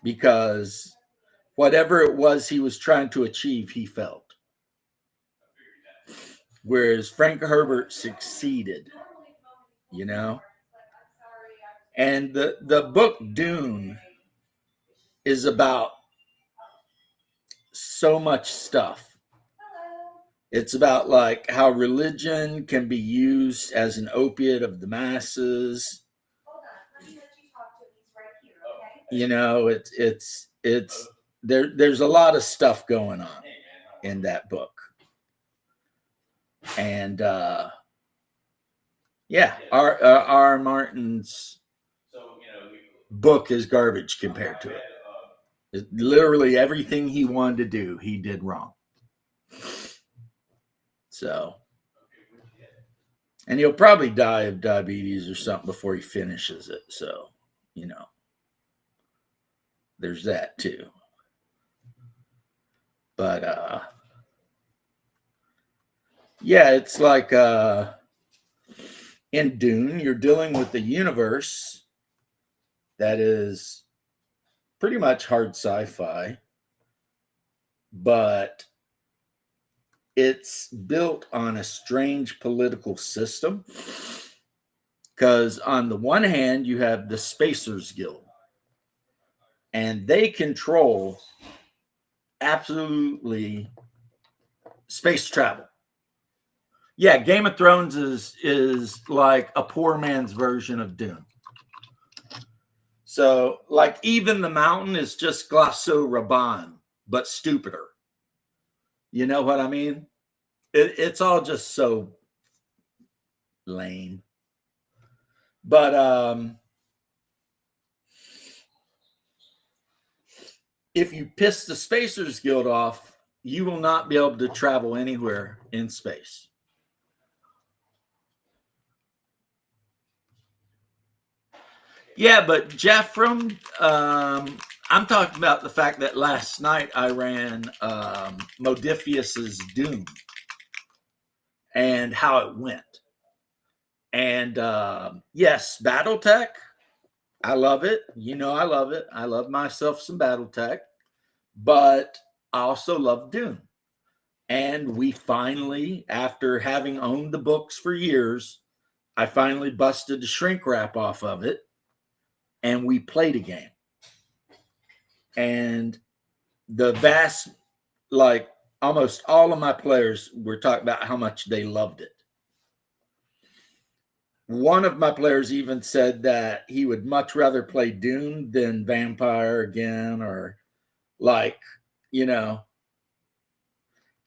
because whatever it was he was trying to achieve, he failed. Whereas Frank Herbert succeeded, you know? And the book Dune is about so much stuff. It's about like how religion can be used as an opiate of the masses. You know, it's there's a lot of stuff going on in that book. And yeah, R. Martin's book is garbage compared to it. Literally everything he wanted to do, he did wrong. So, and he'll probably die of diabetes or something before he finishes it. So, you know, there's that too. But yeah, it's like in Dune, you're dealing with the universe that is pretty much hard sci-fi, but it's built on a strange political system. Because on the one hand, you have the Spacers Guild, and they control absolutely space travel. Yeah, Game of Thrones is like a poor man's version of Dune. So, like, even the mountain is just Glasso Raban, but stupider. You know what I mean? It's all just so lame. But if you piss the Spacers Guild off, you will not be able to travel anywhere in space. Yeah, but Jeff, from I'm talking about the fact that last night I ran Modiphius's Doom and how it went. And yes, Battletech, I love it. You know, I love it. I love myself some Battletech, but I also love Doom. And we finally, after having owned the books for years, I finally busted the shrink wrap off of it, and we played a game. And the vast, like almost all of my players were talking about how much they loved it. One of my players even said that he would much rather play Dune than Vampire again, or like, you know.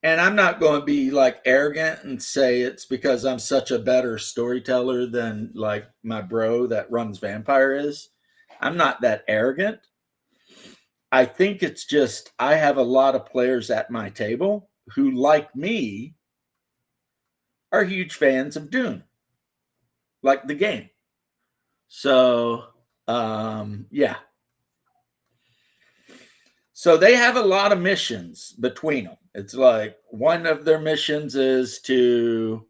And I'm not going to be like arrogant and say it's because I'm such a better storyteller than like my bro that runs Vampire is. I'm not that arrogant. I think it's just I have a lot of players at my table who, like me, are huge fans of Dune, like the game. So, yeah. So they have a lot of missions between them. It's like one of their missions is to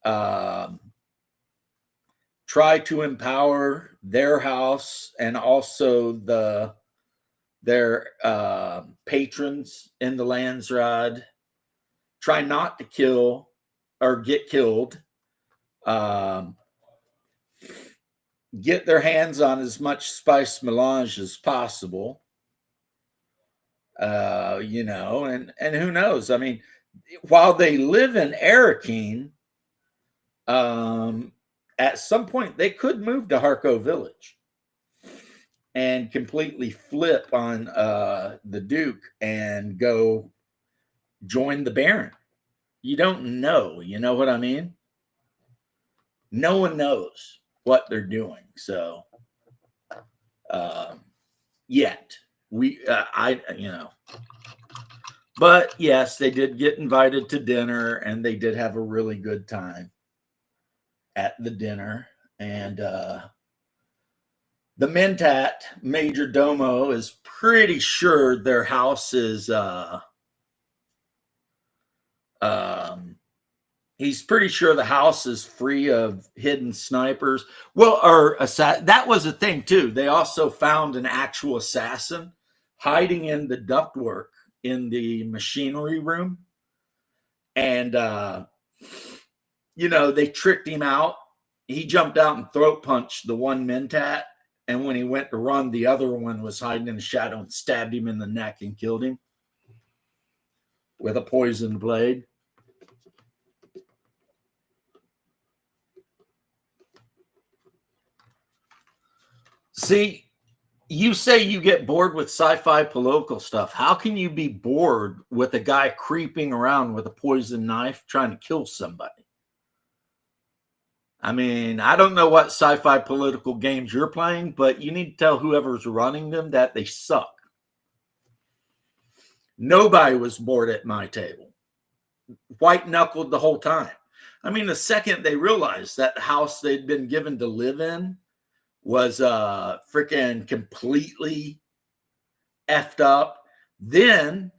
try to empower their house and also the their patrons in the Landsrod try not to kill or get killed, get their hands on as much spice melange as possible. And who knows? I mean, while they live in Arakeen, at some point they could move to Harco Village and completely flip on the Duke and go join the Baron. You don't know. You know what I mean? No one knows what they're doing. So, yet but yes, they did get invited to dinner, and they did have a really good time at the dinner. And the Mentat Major Domo is pretty sure their house is he's pretty sure the house is free of hidden snipers. Well, that was a thing too. They also found an actual assassin hiding in the ductwork in the machinery room. And, they tricked him out. He jumped out and throat punched the one Mentat. And when he went to run, the other one was hiding in the shadow and stabbed him in the neck and killed him with a poisoned blade. See, you say you get bored with sci-fi political stuff. How can you be bored with a guy creeping around with a poison knife trying to kill somebody? I mean, I don't know what sci-fi political games you're playing, but you need to tell whoever's running them that they suck. Nobody was bored at my table. White-knuckled the whole time. I mean, the second they realized that the house they'd been given to live in was freaking completely effed up. Then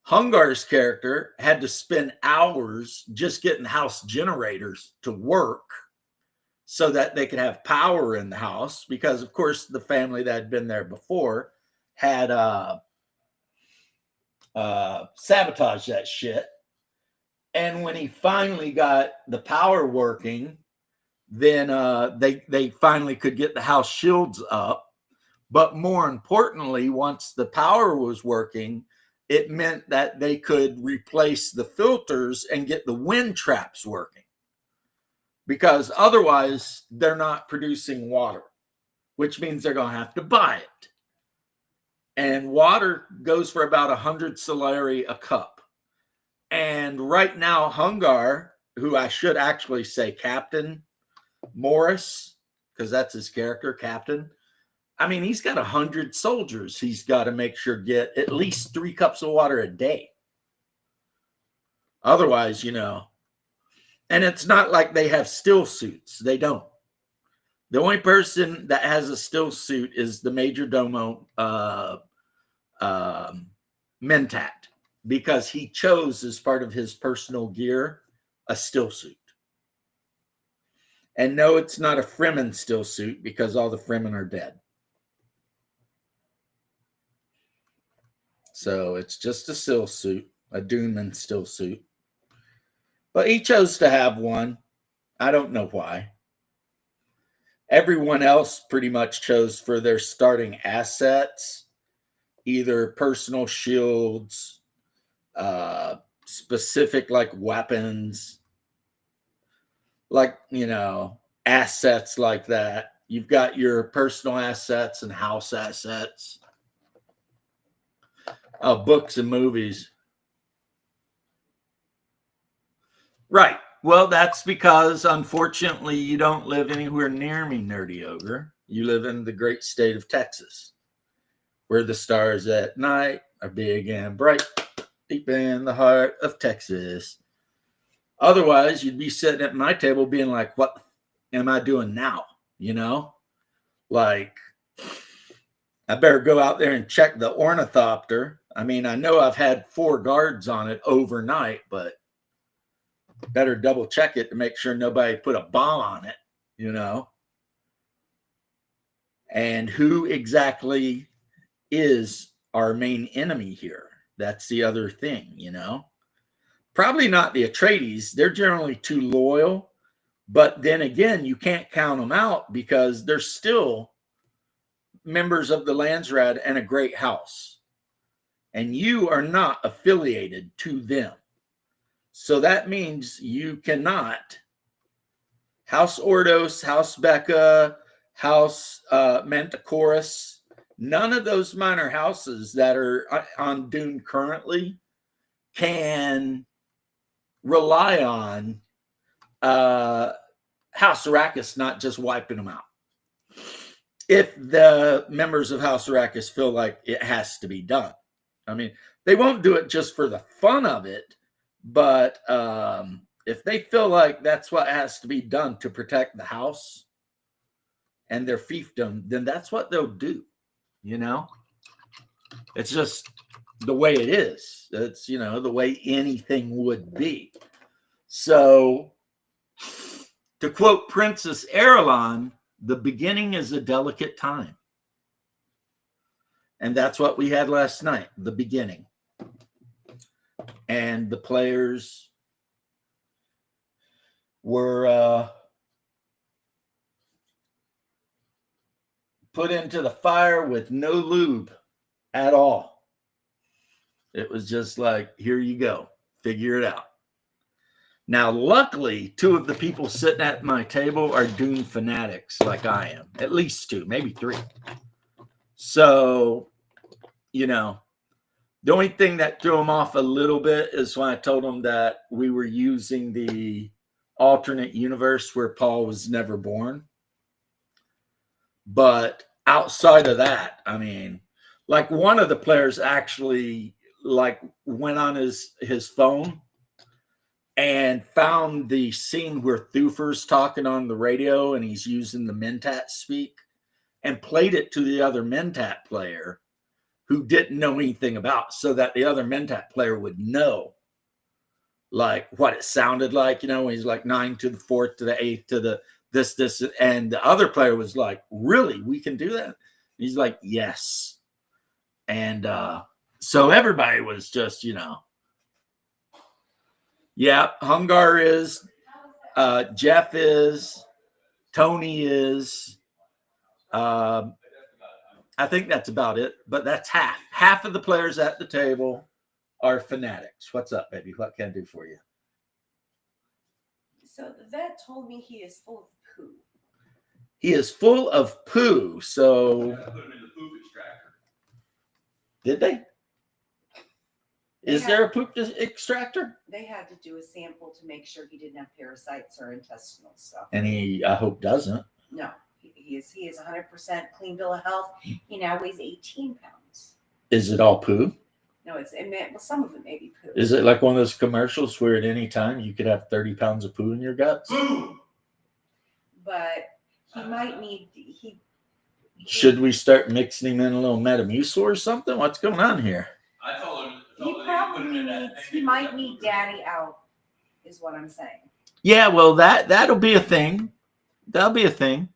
Hungar's character had to spend hours just getting house generators to work so that they could have power in the house, because of course the family that had been there before had sabotaged that shit. And when he finally got the power working, then they finally could get the house shields up. But more importantly, once the power was working, it meant that they could replace the filters and get the wind traps working, because otherwise they're not producing water, which means they're going to have to buy it. And water goes for about 100 solari a cup. And right now, Hungar, who I should actually say Captain Morris, because that's his character, Captain. I mean, he's got 100 soldiers he's got to make sure get at least 3 cups of water a day. Otherwise, and it's not like they have still suits. They don't. The only person that has a still suit is the Major Domo Mentat, because he chose as part of his personal gear a still suit. And no, it's not a Fremen still suit, because all the Fremen are dead. So it's just a still suit, a Doomman still suit. But he chose to have one. I don't know why. Everyone else pretty much chose for their starting assets either personal shields, specific like weapons, like, assets like that. You've got your personal assets and house assets, books and movies. Right. Well, that's because, unfortunately, you don't live anywhere near me, Nerdy Ogre. You live in the great state of Texas, where the stars at night are big and bright, deep in the heart of Texas. Otherwise, you'd be sitting at my table being like, what am I doing now? Like, I better go out there and check the ornithopter. I mean, I know I've had 4 guards on it overnight, but better double check it to make sure nobody put a bomb on it, And who exactly is our main enemy here. That's the other thing, you know. Probably not the Atreides. They're generally too loyal. But then again, you can't count them out because they're still members of the Landsraad and a great house. And you are not affiliated to them. So that means you cannot. House Ordos, House Becca, House Manticoris, none of those minor houses that are on Dune currently can rely on House Arrakis not just wiping them out. If the members of House Arrakis feel like it has to be done. I mean, they won't do it just for the fun of it, but if they feel like that's what has to be done to protect the house and their fiefdom, then that's what they'll do, you know? It's just the way it is. It's, you know, the way anything would be. So, to quote Princess Irulan, the beginning is a delicate time. And that's what we had last night, the beginning. And the players were put into the fire with no lube at all. It was just like, here you go, figure it out. Now, luckily, two of the people sitting at my table are Dune fanatics like I am. At least two, maybe three. So, you know, the only thing that threw them off a little bit is when I told them that we were using the alternate universe where Paul was never born. But outside of that, I mean, like one of the players actually like went on his phone and found the scene where Thufir's talking on the radio and he's using the Mentat speak and played it to the other Mentat player who didn't know anything about, so that the other Mentat player would know like what it sounded like, you know, when he's like 9 to the 4th to the 8th to the this, and the other player was like, really, we can do that? And he's like, yes. And so everybody was just, you know, yeah, Hungar is, Jeff is, Tony is, I think that's about it, but that's half. Half of the players at the table are fanatics. What's up, baby? What can I do for you? So the vet told me he is full of poo. He is full of poo, so... I put him in the poop extractor. Did they? Is there a poop extractor? They had to do a sample to make sure he didn't have parasites or intestinal stuff. And he, I hope, doesn't. No, he is 100% clean bill of health. He now weighs 18 pounds. Is it all poo? No, well, some of it may be poo. Is it like one of those commercials where at any time you could have 30 pounds of poo in your guts? But he might need, Should we start mixing him in a little Metamucil or something? What's going on here? I told him. he probably needs, he might need daddy out, is what I'm saying. Yeah, well, that'll be a thing. That'll be a thing.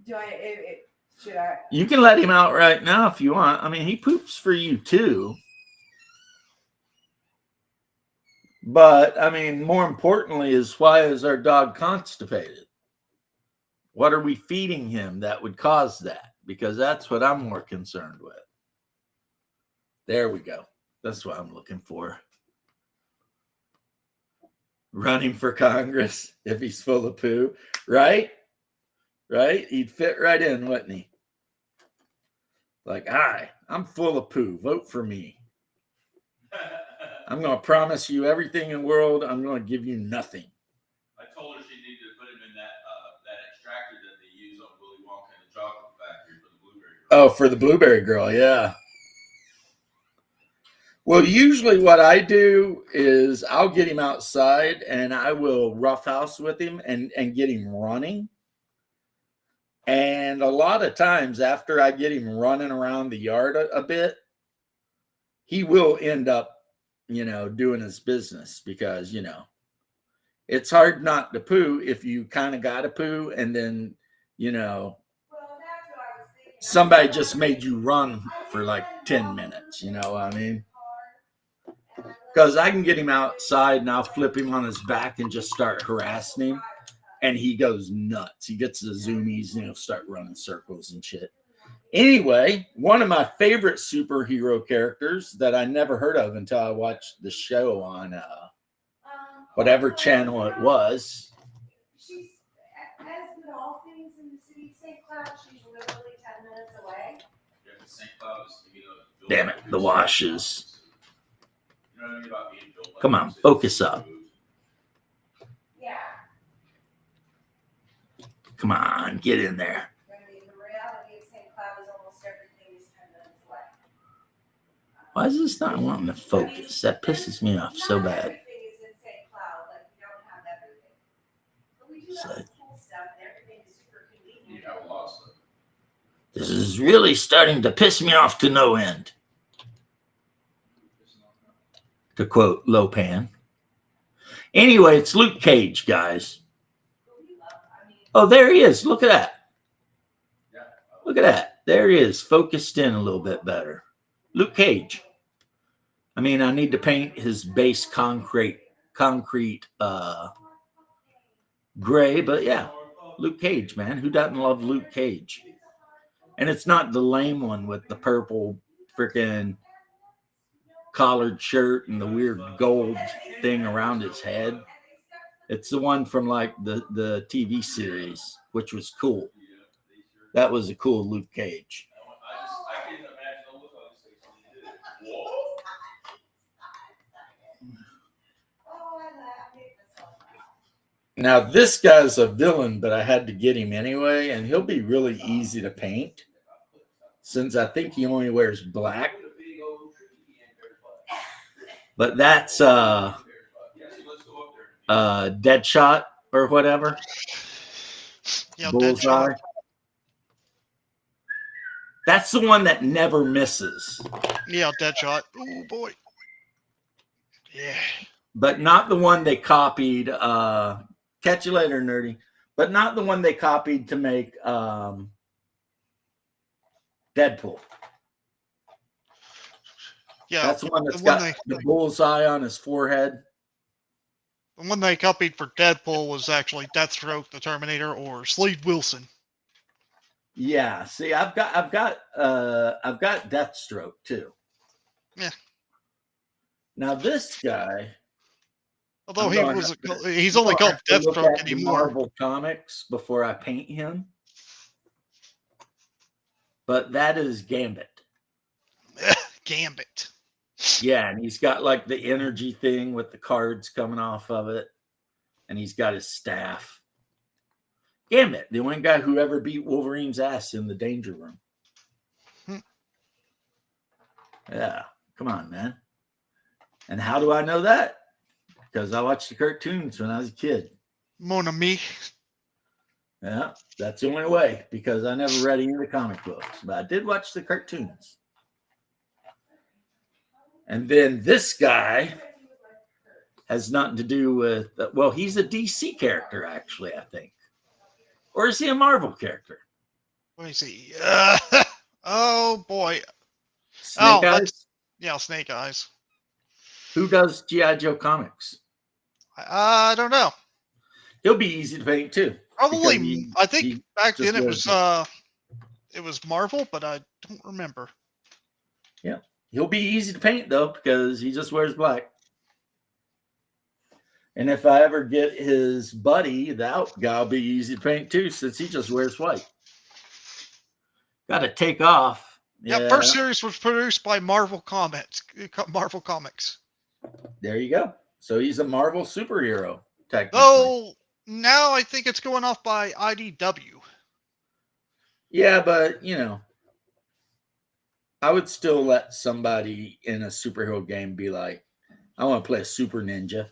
Should I? You can let him out right now if you want. I mean, he poops for you too. But, I mean, more importantly is, why is our dog constipated? What are we feeding him that would cause that? Because that's what I'm more concerned with. There we go. That's what I'm looking for. Running for Congress if he's full of poo. Right? Right? He'd fit right in, wouldn't he? Like, hi, I'm full of poo. Vote for me. I'm going to promise you everything in the world. I'm going to give you nothing. I told her she needed to put him in that extractor that they use on Willy Wonka and the Chocolate Factory for the blueberry girl. Oh, for the blueberry girl, yeah. Well, usually what I do is I'll get him outside and I will roughhouse with him and get him running. And a lot of times after I get him running around the yard a bit, he will end up, you know, doing his business because, you know, it's hard not to poo if you kind of got to poo and then, you know, somebody just made you run for like 10 minutes. You know what I mean? Because I can get him outside and I'll flip him on his back and just start harassing him. And he goes nuts. He gets the zoomies and he'll start running circles and shit. Anyway, one of my favorite superhero characters that I never heard of until I watched the show on whatever channel it was. She's, as with all things in the city of St. Cloud, she's literally 10 minutes away. Yeah, but St. Cloud is, you know, Damn it, the washes. You know what I mean about being built like Come on, this? focus up. Yeah. Come on, get in there. I mean, the reality of St. Cloud is almost everything is 10 minutes away. Why is this not wanting to focus? That pisses me off so bad. Everything is in St. Cloud, like we don't have everything. But we do have the cool stuff and everything is super You convenient. have a lot of stuff. This is really starting to piss me off to no end. To quote Lopan. Anyway, it's Luke Cage, guys. But we love, I mean, Oh, there he is. Look at that. Yeah. Look at that. There he is, focused in a little bit better. Luke Cage. I mean, I need to paint his base concrete gray, but yeah, Luke Cage, man. Who doesn't love Luke Cage? And it's not the lame one with the purple freaking collared shirt and the weird gold thing around his head. It's the one from like the TV series, which was cool. That was a cool Luke Cage. I can't imagine the look on his face when he did it. Whoa. oh, I made myself laugh. Now, this guy's a villain, but I had to get him anyway, and he'll be really easy to paint since I think he only wears black. But that's Deadshot or whatever. Yeah, Bullseye. Deadshot. That's the one that never misses, Yeah, Deadshot. Oh boy. Yeah. but not the one they copied. Catch you later, nerdy. But not the one they copied to make Deadpool. Yeah. That's the one that's the one got the bullseye on his forehead. The one they copied for Deadpool was actually Deathstroke, the Terminator, or Slade Wilson. Yeah, see, I've got Deathstroke too. Yeah. Now this guy, Although I'm he going was, to- he's only called I have to look Deathstroke at the anymore. Marvel comics before I paint him, but that is Gambit. Gambit. Yeah, and he's got like the energy thing with the cards coming off of it, and he's got his staff. Gambit, the only guy who ever beat Wolverine's ass in the Danger Room. Yeah, come on, man. And how do I know that? Because I watched the cartoons when I was a kid. Mon ami. Yeah, that's the only way, because I never read any of the comic books, but I did watch the cartoons. And then this guy has nothing to do with, well, he's a DC character, actually, I think. Or is he a Marvel character? Let me see. Oh boy. Snake Oh, Eyes? that's- Yeah, Snake Eyes. Who does G.I. Joe comics? I don't know. He'll be easy to paint too. Probably. Because he- I think he back just then wears it was Marvel, but I don't remember. He'll be easy to paint though, because he just wears black. And if I ever get his buddy, the Out guy, will be easy to paint too, since he just wears white. Got to take off. Yeah, first series was produced by Marvel Comics. Marvel Comics. There you go. So he's a Marvel superhero, technically. Though now I think it's going off by IDW. Yeah, but you know, I would still let somebody in a superhero game be like, I want to play a super ninja.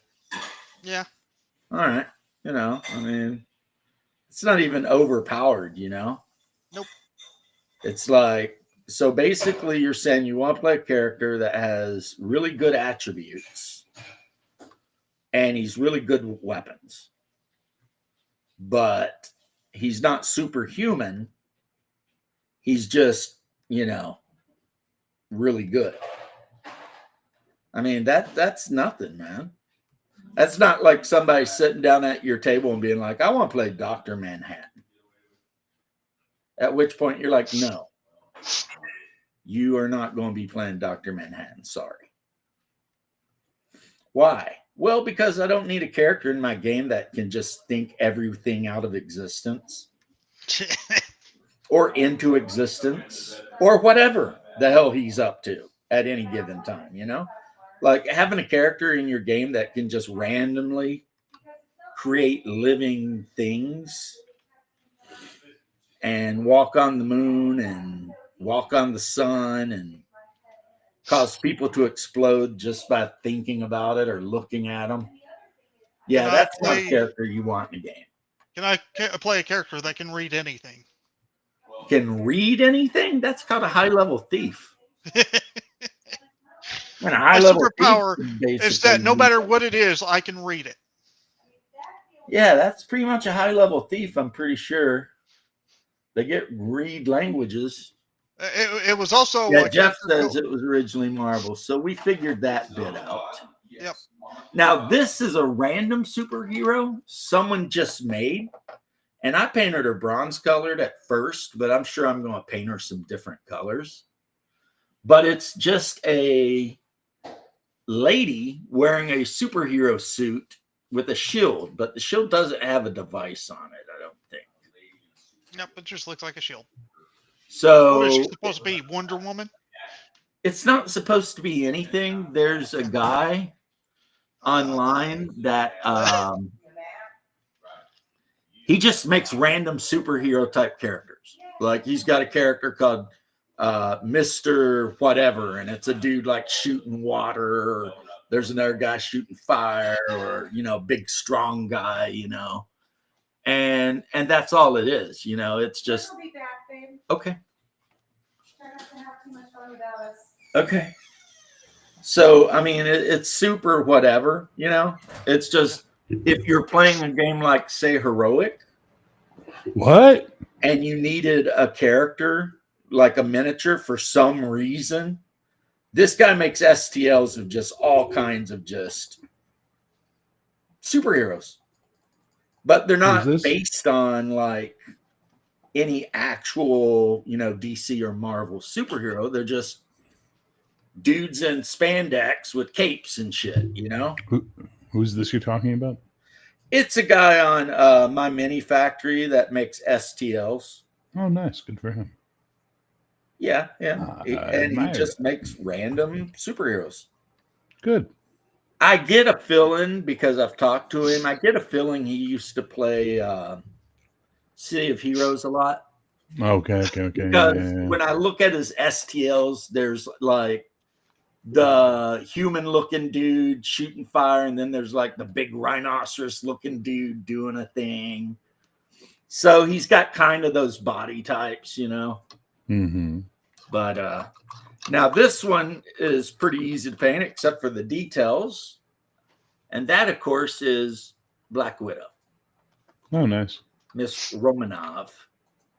Yeah. All right. You know, I mean, it's not even overpowered, you know? Nope. It's like, so basically you're saying you want to play a character that has really good attributes and he's really good with weapons, but he's not superhuman. He's just, you know, really good. I mean, that's nothing, man. That's not like somebody sitting down at your table and being like, I want to play Dr. Manhattan. At which point you're like, no, you are not going to be playing Dr. Manhattan. Sorry. Why? Well, because I don't need a character in my game that can just think everything out of existence or into existence or whatever the hell he's up to at any given time, you know? Like having a character in your game that can just randomly create living things and walk on the moon and walk on the sun and cause people to explode just by thinking about it or looking at them. Yeah, Can I that's not a play- character you want in a game. Can I play a character that can read anything? Can read anything? That's called a high-level thief. And a high-level superpower thief Is that no basically- matter what it is, I can read it. Yeah, that's pretty much a high-level thief, I'm pretty sure. They get read languages. It was also Yeah, a Jeff character says it was originally Marvel, so we figured that bit out. Yep. Now, this is a random superhero someone just made, and I painted her bronze colored at first, but I'm sure I'm going to paint her some different colors. But it's just a lady wearing a superhero suit with a shield, but the shield doesn't have a device on it, I don't think. Yep, it just looks like a shield. So What is she supposed to be? Wonder Woman? it's not supposed to be anything. There's a guy online that he just makes random superhero type characters. Like he's got a character called Mr. Whatever, and it's a dude like shooting water, or there's another guy shooting fire, or big strong guy, and that's all it is. It's just I'll be back, babe. okay. Try not to have too much fun without us. Okay. So, I mean, it's super whatever, It's just if you're playing a game like, say, Heroic, What? and you needed a character, like a miniature for some reason, this guy makes STLs of just all kinds of just superheroes. But they're not Who's this? based on, like, any actual, DC or Marvel superhero. They're just dudes in spandex with capes and shit, Who's this you're talking about? It's a guy on My Mini Factory that makes STLs. Oh, nice. Good for him. Yeah. I And he admire just that. makes random superheroes. Good. I get a feeling, because I've talked to him, I get a feeling he used to play City of Heroes a lot. Okay. Because Yeah. when I look at his STLs, there's like the human looking dude shooting fire, and then there's like the big rhinoceros looking dude doing a thing. So he's got kind of those body types, Mm-hmm. But now this one is pretty easy to paint, except for the details. And that, of course, is Black Widow, Oh, nice. Miss Romanov.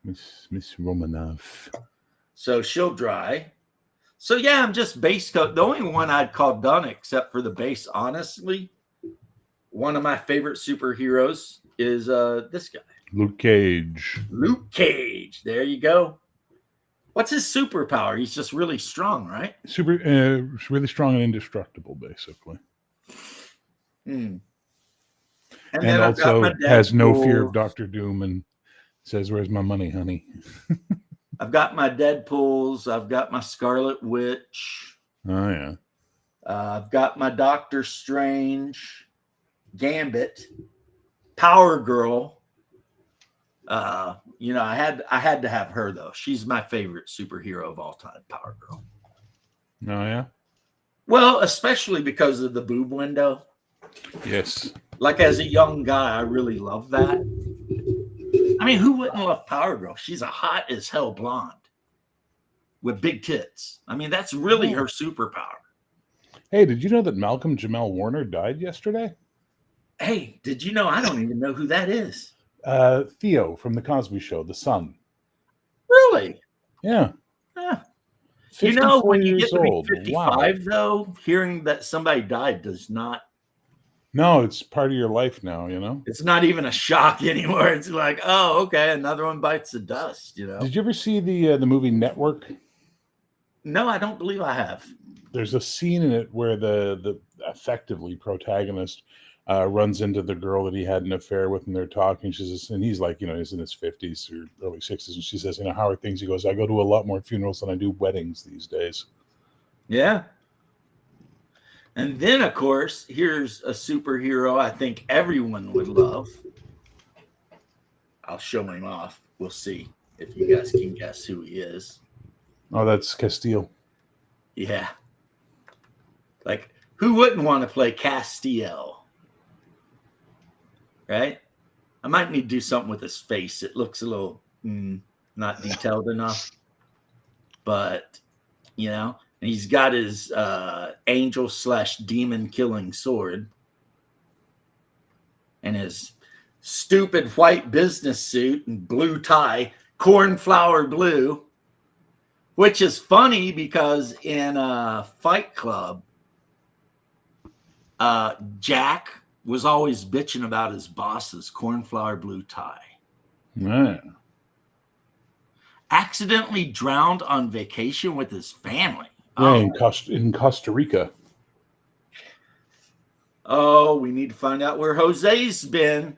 Miss Romanov. So she'll dry. So yeah, I'm just base coat. The only one I'd call done, except for the base, honestly, one of my favorite superheroes is this guy, Luke Cage. Luke Cage. There you go. What's his superpower? He's just really strong, right? Really strong and indestructible, basically. Hmm. And then I've got also my has no fear Deadpool. of Doctor Doom and says, "Where's my money, honey?" I've got my Deadpools. I've got my Scarlet Witch. Oh yeah. I've got my Doctor Strange, Gambit, Power Girl. I had to have her though. She's my favorite superhero of all time, Power Girl. Oh yeah. Well, especially because of the boob window. Yes. Like as a young guy, I really love that. I mean, who wouldn't love Power Girl? She's a hot as hell blonde with big tits. I mean, that's really her superpower. Hey, did you know that Malcolm Jamal Warner died yesterday? Hey, did you know? I don't even know who that is. Theo from the Cosby Show, the son. Really? Yeah. Huh. You know, when you 54 get to be years old. 55, though, hearing that somebody died does not, No, it's part of your life now, you know? it's not even a shock anymore. It's like, oh, okay, another one bites the dust, you know? Did you ever see the movie Network? No, I don't believe I have. There's a scene in it where the effectively protagonist runs into the girl that he had an affair with, and they're talking. She says, and he's like, he's in his 50s or early 60s, and she says, how are things? He goes, I go to a lot more funerals than I do weddings these days. Yeah. And then, of course, here's a superhero I think everyone would love. I'll show him off. We'll see if you guys can guess who he is. Oh, that's Castile. Yeah. Like, who wouldn't want to play Castiel? Right? I might need to do something with his face. It looks a little not detailed enough. But, and he's got his angel/demon killing sword. And his stupid white business suit and blue tie, cornflower blue. Which is funny because in Fight Club, Jack was always bitching about his boss's cornflower blue tie. Yeah. Accidentally drowned on vacation with his family. Yeah, in Costa Rica. Oh, we need to find out where Jose's been.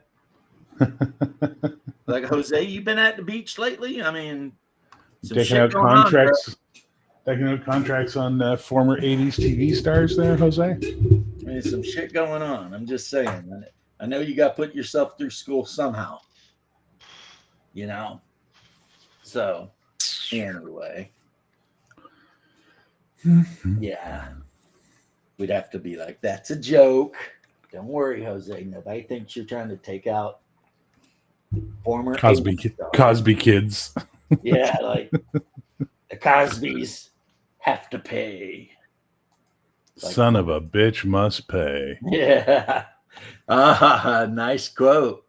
Like, Jose, you been at the beach lately? I mean, taking out contracts. Taking out contracts on former 80s TV stars there, Jose? There's some shit going on. I'm just saying. I know you got to put yourself through school somehow. So, anyway. Yeah. We'd have to be like, that's a joke. Don't worry, Jose. Nobody thinks you're trying to take out former Cosby kids. Yeah, like the Cosbys have to pay. Like, son of a bitch must pay. Yeah. Nice quote.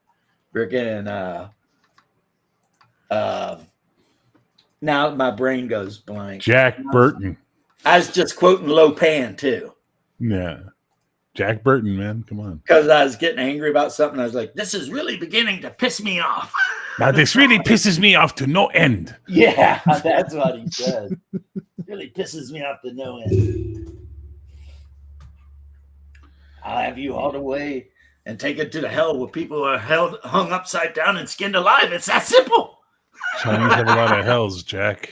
Freaking now my brain goes blank. Jack Burton. I was just quoting Lopan too. Yeah. Jack Burton, man. Come on. Because I was getting angry about something. I was like, this is really beginning to piss me off. Now this really pisses me off to no end. Yeah, that's what he said. Really pisses me off to no end. I'll have you hauled away and taken to the hell where people are hung upside down and skinned alive. It's that simple. Chinese have a lot of hells, Jack.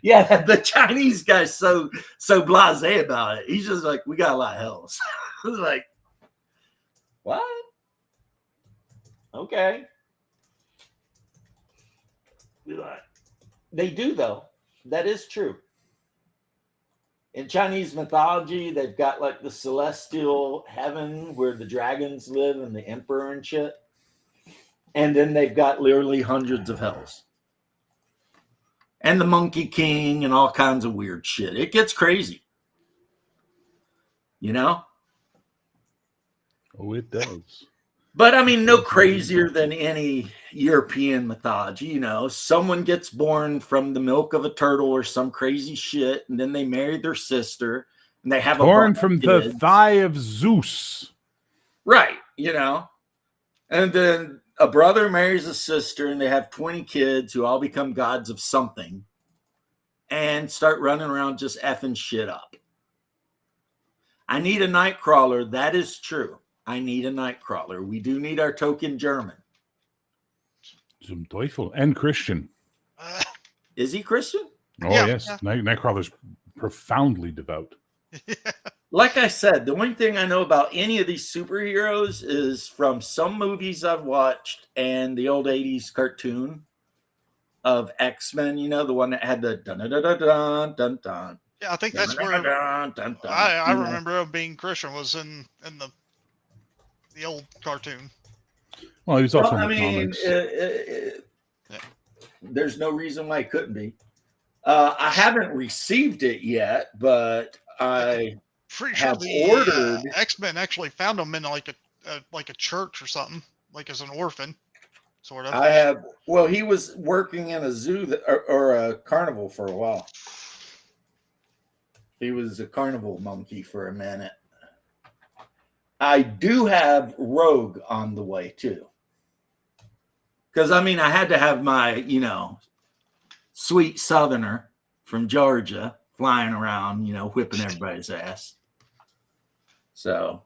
Yeah, the Chinese guy's so blasé about it. He's just like, we got a lot of hells. I was like, what? Okay. They do, though. That is true. In Chinese mythology, they've got like the celestial heaven where the dragons live and the emperor and shit. And then they've got literally hundreds of hells. And the Monkey King and all kinds of weird shit. It gets crazy. Oh, it does. But I mean, no crazier than any European mythology. Someone gets born from the milk of a turtle or some crazy shit, and then they marry their sister, and they have born from the thigh of Zeus. Right, and then a brother marries a sister, and they have 20 kids who all become gods of something and start running around just effing shit up. I need a Nightcrawler. That is true. I need a Nightcrawler. We do need our token German. Zum Teufel. And Christian. Is he Christian? Oh, Yeah, yes. yeah. Nightcrawler's profoundly devout. Like I said, the one thing I know about any of these superheroes is from some movies I've watched and the old 80s cartoon of X-Men, the one that had the dun-dun-dun-dun-dun-dun. Yeah, I think that's where I remember him being Christian was in the old cartoon. Well, he was also Well, in the comics. There's no reason why it couldn't be. I haven't received it yet, but I Pretty sure have the ordered. X-Men actually found him in like a church or something, like as an orphan, sort of. I have. Well, he was working in a zoo or a carnival for a while. He was a carnival monkey for a minute. I do have Rogue on the way too. Because I mean, I had to have my, you know, sweet Southerner from Georgia flying around, you know, whipping everybody's ass. So,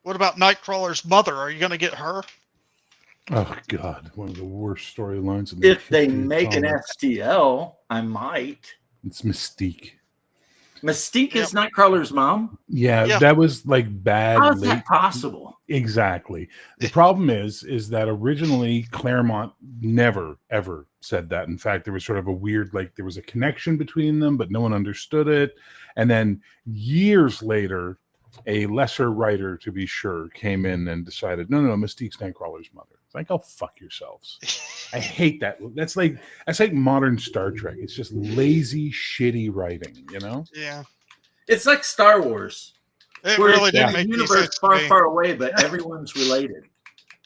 What about Nightcrawler's mother? Are you going to get her? Oh God, one of the worst storylines in the if they history of make an comics. STL, I might. It's Mystique. Mystique is Nightcrawler's mom. Yeah, Yeah. that was like bad. How is late. that possible? Exactly. The problem is that originally Claremont never ever said that. In fact, there was sort of a weird, like there was a connection between them, but no one understood it. And then years later, a lesser writer, to be sure, came in and decided, no, Mystique's Nightcrawler's mother. It's like, oh, fuck yourselves. I hate that. That's like modern Star Trek. It's just lazy, shitty writing, you know? Yeah. It's like Star Wars. It where really it's didn't a make any universe sense to far, me. far away, but everyone's related.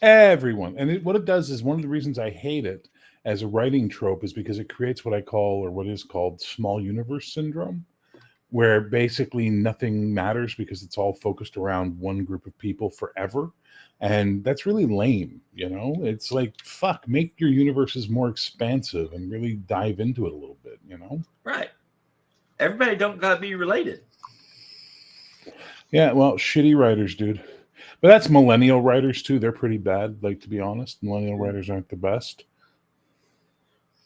Everyone. And what it does is one of the reasons I hate it as a writing trope is because it creates what I call, or what is called, small universe syndrome, where basically nothing matters because it's all focused around one group of people forever. And that's really lame, you know? It's like, fuck, make your universes more expansive and really dive into it a little bit, you know? Right. Everybody don't gotta be related. Yeah, well, shitty writers, dude. But that's millennial writers too. They're pretty bad, like, to be honest. Millennial writers aren't the best.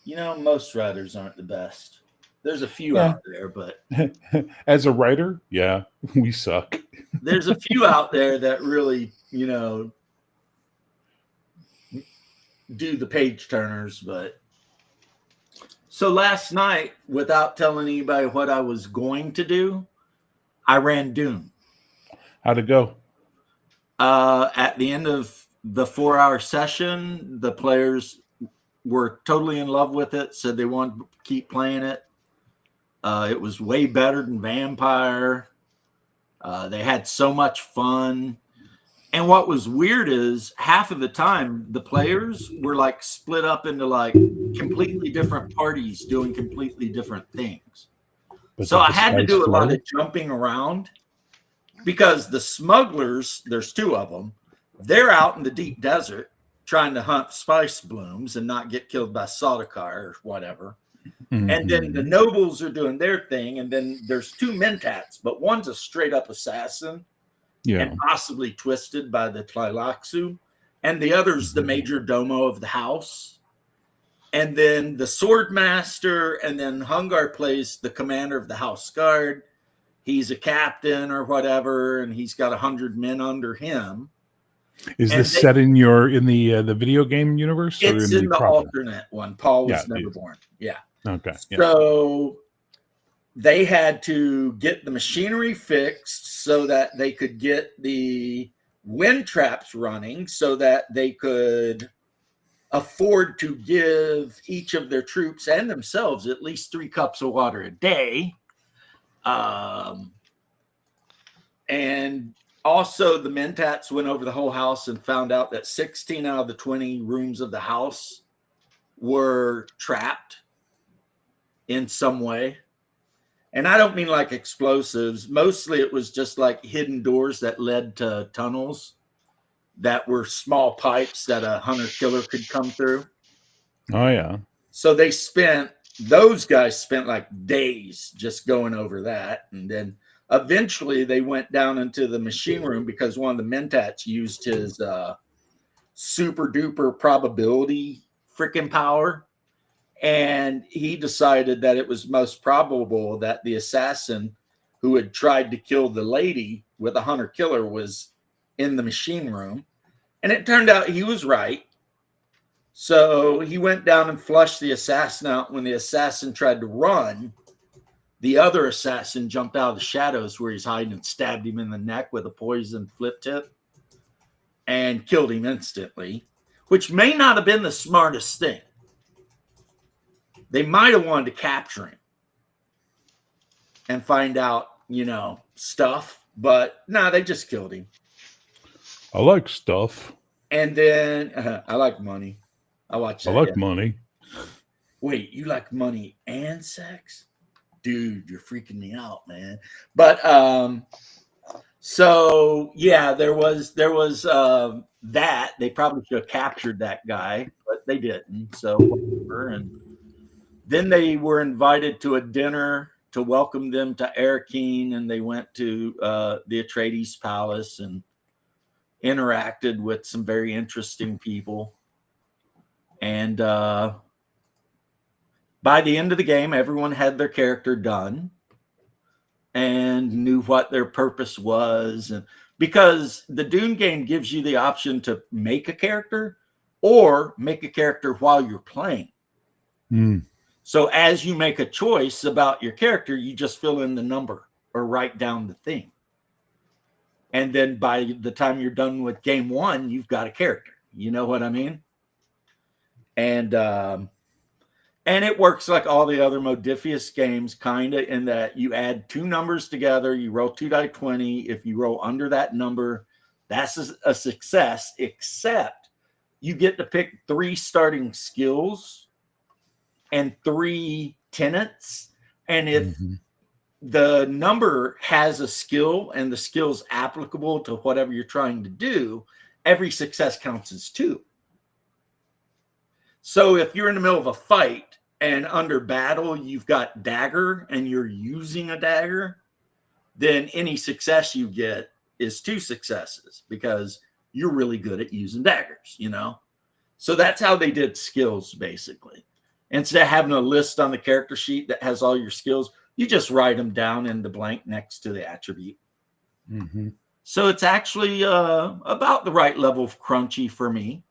You know, most writers aren't the best. There's a few Yeah. out there, but As a writer, yeah, we suck. there's a few out there that really, you know, do the page turners. But so last night, without telling anybody what I was going to do, I ran Dune. How'd it go? At the end of the 4-hour session, the players were totally in love with it, said they wanted to keep playing it. It was way better than Vampire. They had so much fun. And what was weird is half of the time the players were like split up into like completely different parties doing completely different things. Was So it I the had to Spice do a lot Flow? of jumping around because the smugglers, there's 2 of them, they're out in the deep desert trying to hunt spice blooms and not get killed by Sardaukar or whatever. And then the Mhm. nobles are doing their thing. And then there's 2 mentats, but one's a straight up assassin Yeah. and possibly twisted by the Tleilaxu. And the other's the major domo of the house. And then the sword master, and then Hungar plays the commander of the house guard. He's a captain or whatever, and he's got 100 men under him. Is and this they- set in the video game universe? Or It's in the proper? alternate one. Paul was Yeah, never it- born. Yeah. Okay. Yeah. So they had to get the machinery fixed so that they could get the wind traps running so that they could afford to give each of their troops and themselves at least 3 cups of water a day. And also the mentats went over the whole house and found out that 16 out of the 20 rooms of the house were trapped in some way. And I don't mean like explosives. Mostly it was just like hidden doors that led to tunnels that were small pipes that a hunter killer could come through. Oh yeah. So those guys spent like days just going over that. And then eventually they went down into the machine room because one of the mentats used his super duper probability freaking power. And he decided that it was most probable that the assassin who had tried to kill the lady with a hunter killer was in the machine room. And it turned out he was right. So he went down and flushed the assassin out. When the assassin tried to run, the other assassin jumped out of the shadows where he's hiding and stabbed him in the neck with a poisoned flip tip and killed him instantly, which may not have been the smartest thing. They might have wanted to capture him and find out, stuff, but no, they just killed him. I like stuff. And then I like money. I watch that. I like yeah. money. Wait, you like money and sex? dude, you're freaking me out, man. But so yeah, there was that. They probably should have captured that guy, but they didn't. So whatever. And then they were invited to a dinner to welcome them to Arakeen, and they went to the Atreides palace and interacted with some very interesting people. And by the end of the game, everyone had their character done and knew what their purpose was. And because the Dune game gives you the option to make a character or make a character while you're playing. So as you make a choice about your character, you just fill in the number or write down the thing. And then by the time you're done with game one, you've got a character. You know what I mean? And it works like all the other Modiphius games, kind of, in that you add two numbers together, you roll 2 die 20. If you roll under that number, that's a success, except you get to pick 3 starting skills and 3 tenets. And if the number has a skill and the skill's applicable to whatever you're trying to do, every success counts as 2. So if you're in the middle of a fight and under battle, you've got dagger and you're using a dagger, then any success you get is 2 successes because you're really good at using daggers, you know? So that's how they did skills, basically. Instead of having a list on the character sheet that has all your skills, you just write them down in the blank next to the attribute. So it's actually about the right level of crunchy for me.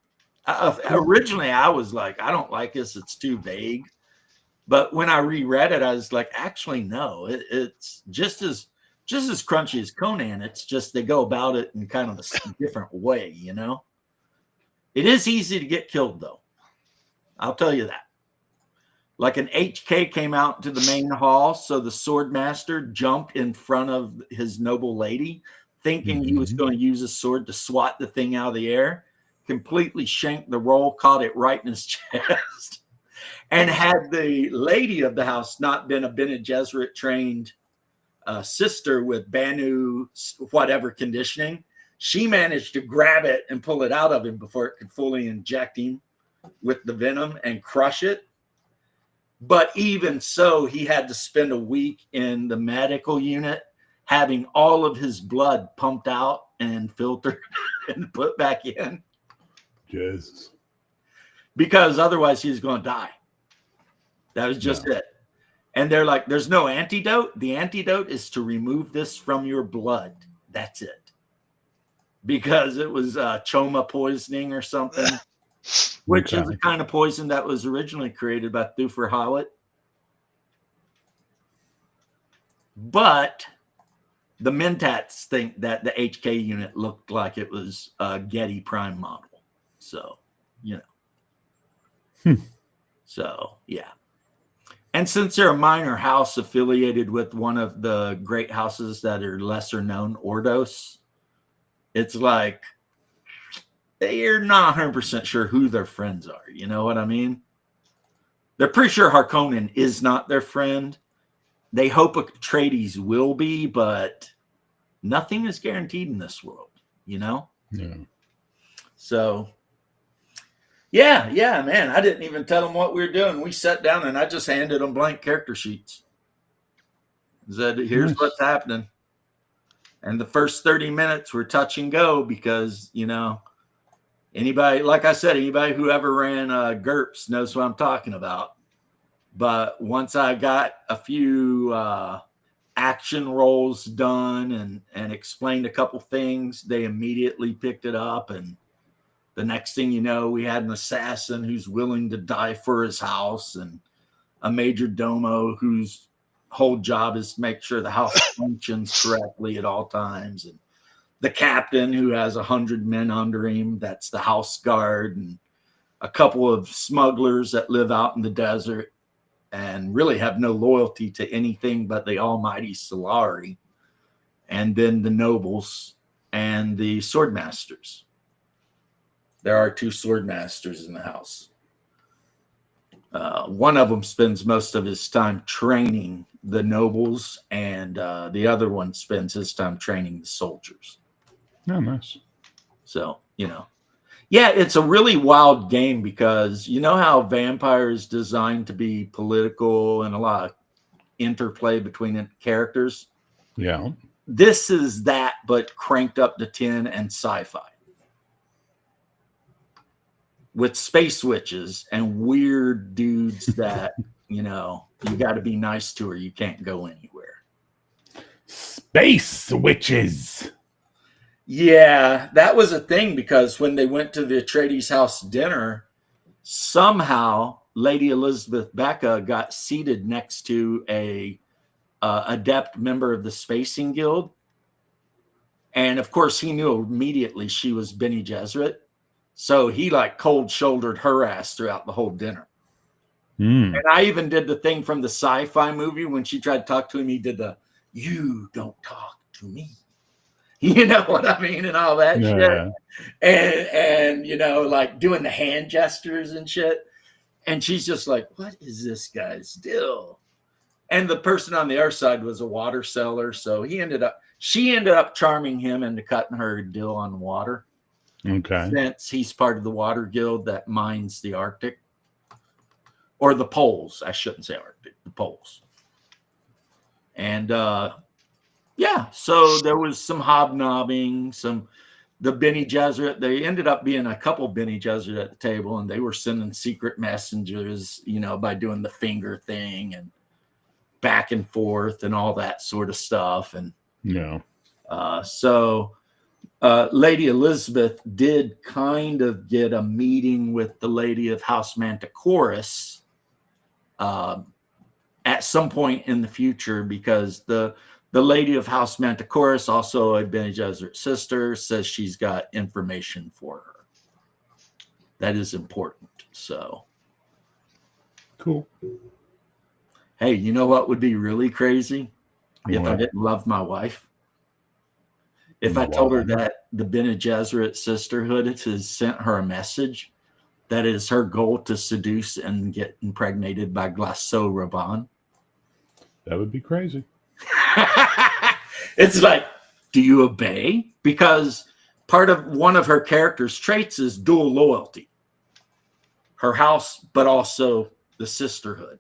Originally, I was like, I don't like this. It's too vague. But when I reread it, I was like, actually, no. It's just as crunchy as Conan. It's just they go about it in kind of a different way, you know? It is easy to get killed, though. I'll tell you that. Like an HK came out to the main hall, so the sword master jumped in front of his noble lady, thinking he was going to use his sword to swat the thing out of the air, completely shanked the roll, caught it right in his chest. And had the lady of the house not been a Bene Gesserit trained sister with Banu whatever conditioning, she managed to grab it and pull it out of him before it could fully inject him with the venom and crush it. But even so, he had to spend a week in the medical unit having all of his blood pumped out and filtered and put back in. Jesus. Because otherwise he's going to die. That was just it. And they're like, there's no antidote. The antidote is to remove this from your blood. That's it. Because it was choma poisoning or something. Which is the kind of poison that was originally created by Thufir Hawat. But the Mentats think that the HK unit looked like it was a Getty Prime model. So, you know. So, yeah. And since they're a minor house affiliated with one of the great houses that are lesser known, Ordos, it's like they're not 100% sure who their friends are. You know what I mean? They're pretty sure Harkonnen is not their friend. They hope Atreides will be, but nothing is guaranteed in this world, you know? Yeah. So, yeah, man. I didn't even tell them what we were doing. We sat down and I just handed them blank character sheets. Said, here's what's happening. And the first 30 minutes were touch and go because, you know, anybody, like I said, anybody who ever ran GURPS knows what I'm talking about. But once I got a few action rolls done and explained a couple things, they immediately picked it up. And the next thing you know, we had an assassin who's willing to die for his house and a major domo whose whole job is to make sure the house functions correctly at all times. And the captain who has 100 men under him, that's the house guard, and a couple of smugglers that live out in the desert and really have no loyalty to anything but the almighty Solari, and then the nobles and the sword masters. There are 2 sword masters in the house. One of them spends most of his time training the nobles, and the other one spends his time training the soldiers. Oh, nice. So, yeah, it's a really wild game because you know how Vampire is designed to be political and a lot of interplay between the characters? Yeah. This is that, but cranked up to 10 and sci-fi. With space witches and weird dudes that, you got to be nice to or you can't go anywhere. Space witches. Yeah, that was a thing because when they went to the Atreides house dinner, somehow Lady Elizabeth Becca got seated next to a adept member of the Spacing Guild. And of course, he knew immediately she was Bene Gesserit. So he cold shouldered her ass throughout the whole dinner. Mm. And I even did the thing from the sci-fi movie when she tried to talk to him. He did the, "You don't talk to me." You know what I mean? And all that shit. And doing the hand gestures and shit. And she's just like, what is this guy's deal? And the person on the other side was a water seller. So she ended up charming him into cutting her deal on water. Okay. Since he's part of the water guild that mines the Arctic. Or the poles. I shouldn't say Arctic, the poles. And yeah, so there was some hobnobbing, the Bene Gesserit. They ended up being a couple Bene Gesserit at the table, and they were sending secret messengers, by doing the finger thing and back and forth and all that sort of stuff. And yeah, so Lady Elizabeth did kind of get a meeting with the Lady of House Manticoris at some point in the future, because the Lady of House Manticoris, also a Bene Gesserit sister, says she's got information for her. That is important. So, cool. Hey, you know what would be really crazy? If I What? didn't love my wife. If I told her that the Bene Gesserit sisterhood has sent her a message that is her goal to seduce and get impregnated by Glasso Rabanne. That would be crazy. It's like, do you obey? Because one of her character's traits is dual loyalty. Her house, but also the sisterhood.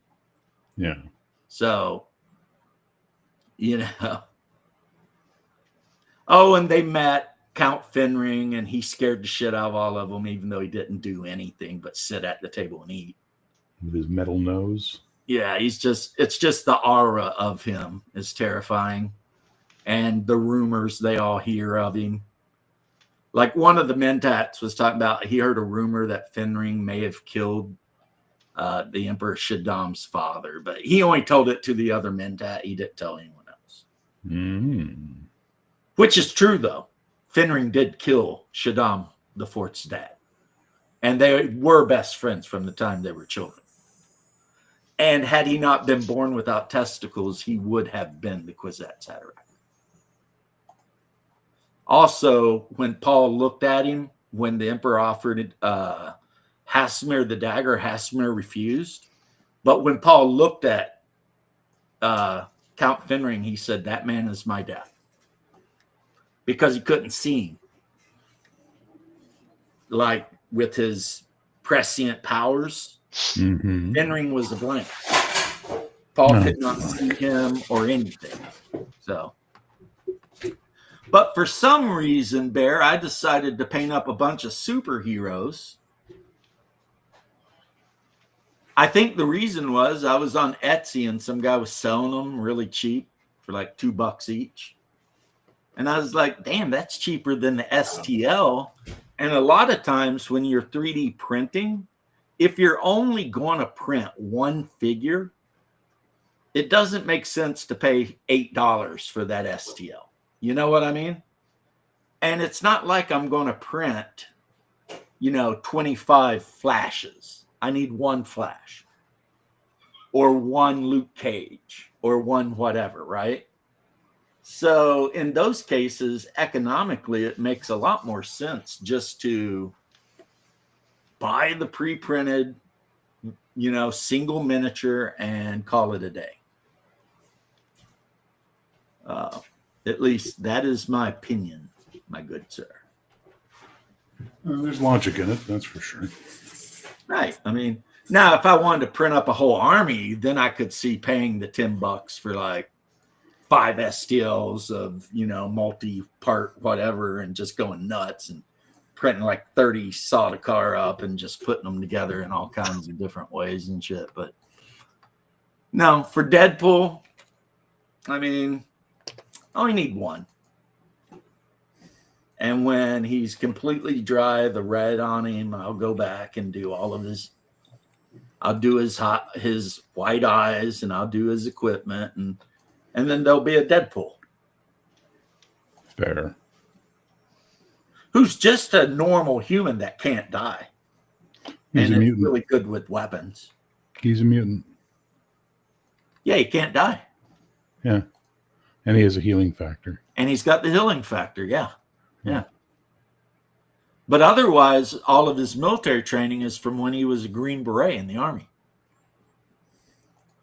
Yeah. So, Oh, and they met Count Fenring, and he scared the shit out of all of them, even though he didn't do anything but sit at the table and eat. With his metal nose. Yeah, it's just the aura of him is terrifying. And the rumors they all hear of him. Like one of the Mentats was talking about, he heard a rumor that Fenring may have killed the Emperor Shaddam's father, but he only told it to the other Mentat. He didn't tell anyone else. Mm. Which is true, though. Fenring did kill Shaddam the Fourth's dad. And they were best friends from the time they were children. And had he not been born without testicles, he would have been the Kwisatz Haderach. Also, when Paul looked at him, when the emperor offered Hasmir the dagger, Hasmir refused. But when Paul looked at Count Fenring, he said, "That man is my death." Because he couldn't see him. Like with his prescient powers, Mm-hmm. Fenring was a blank. Paul could not see him or anything. So, but for some reason, Bear, I decided to paint up a bunch of superheroes. I think the reason was I was on Etsy and some guy was selling them really cheap for like $2 each. And I was like, damn, that's cheaper than the STL. And a lot of times when you're 3D printing, if you're only going to print one figure, it doesn't make sense to pay $8 for that STL. You know what I mean? And it's not like I'm going to print, 25 flashes. I need one flash or one Luke Cage or one whatever, right? So in those cases, economically, it makes a lot more sense just to buy the pre-printed single miniature and call it a day. At least that is my opinion, my good sir. There's logic in it, that's for sure. Right. I mean, now if I wanted to print up a whole army, then I could see paying the $10 for like 5 STLs of, multi-part whatever and just going nuts and printing like 30 Sardaukar up and just putting them together in all kinds of different ways and shit. But no, for Deadpool, I mean, I only need one. And when he's completely dry, the red on him, I'll go back and do all of I'll do his white eyes and I'll do his equipment and then there'll be a Deadpool. Fair. Who's just a normal human that can't die. He's and a is mutant. really good with weapons. He's a mutant. Yeah, he can't die. Yeah. And he has a healing factor. And he's got the healing factor, yeah. Yeah. But otherwise, all of his military training is from when he was a Green Beret in the Army.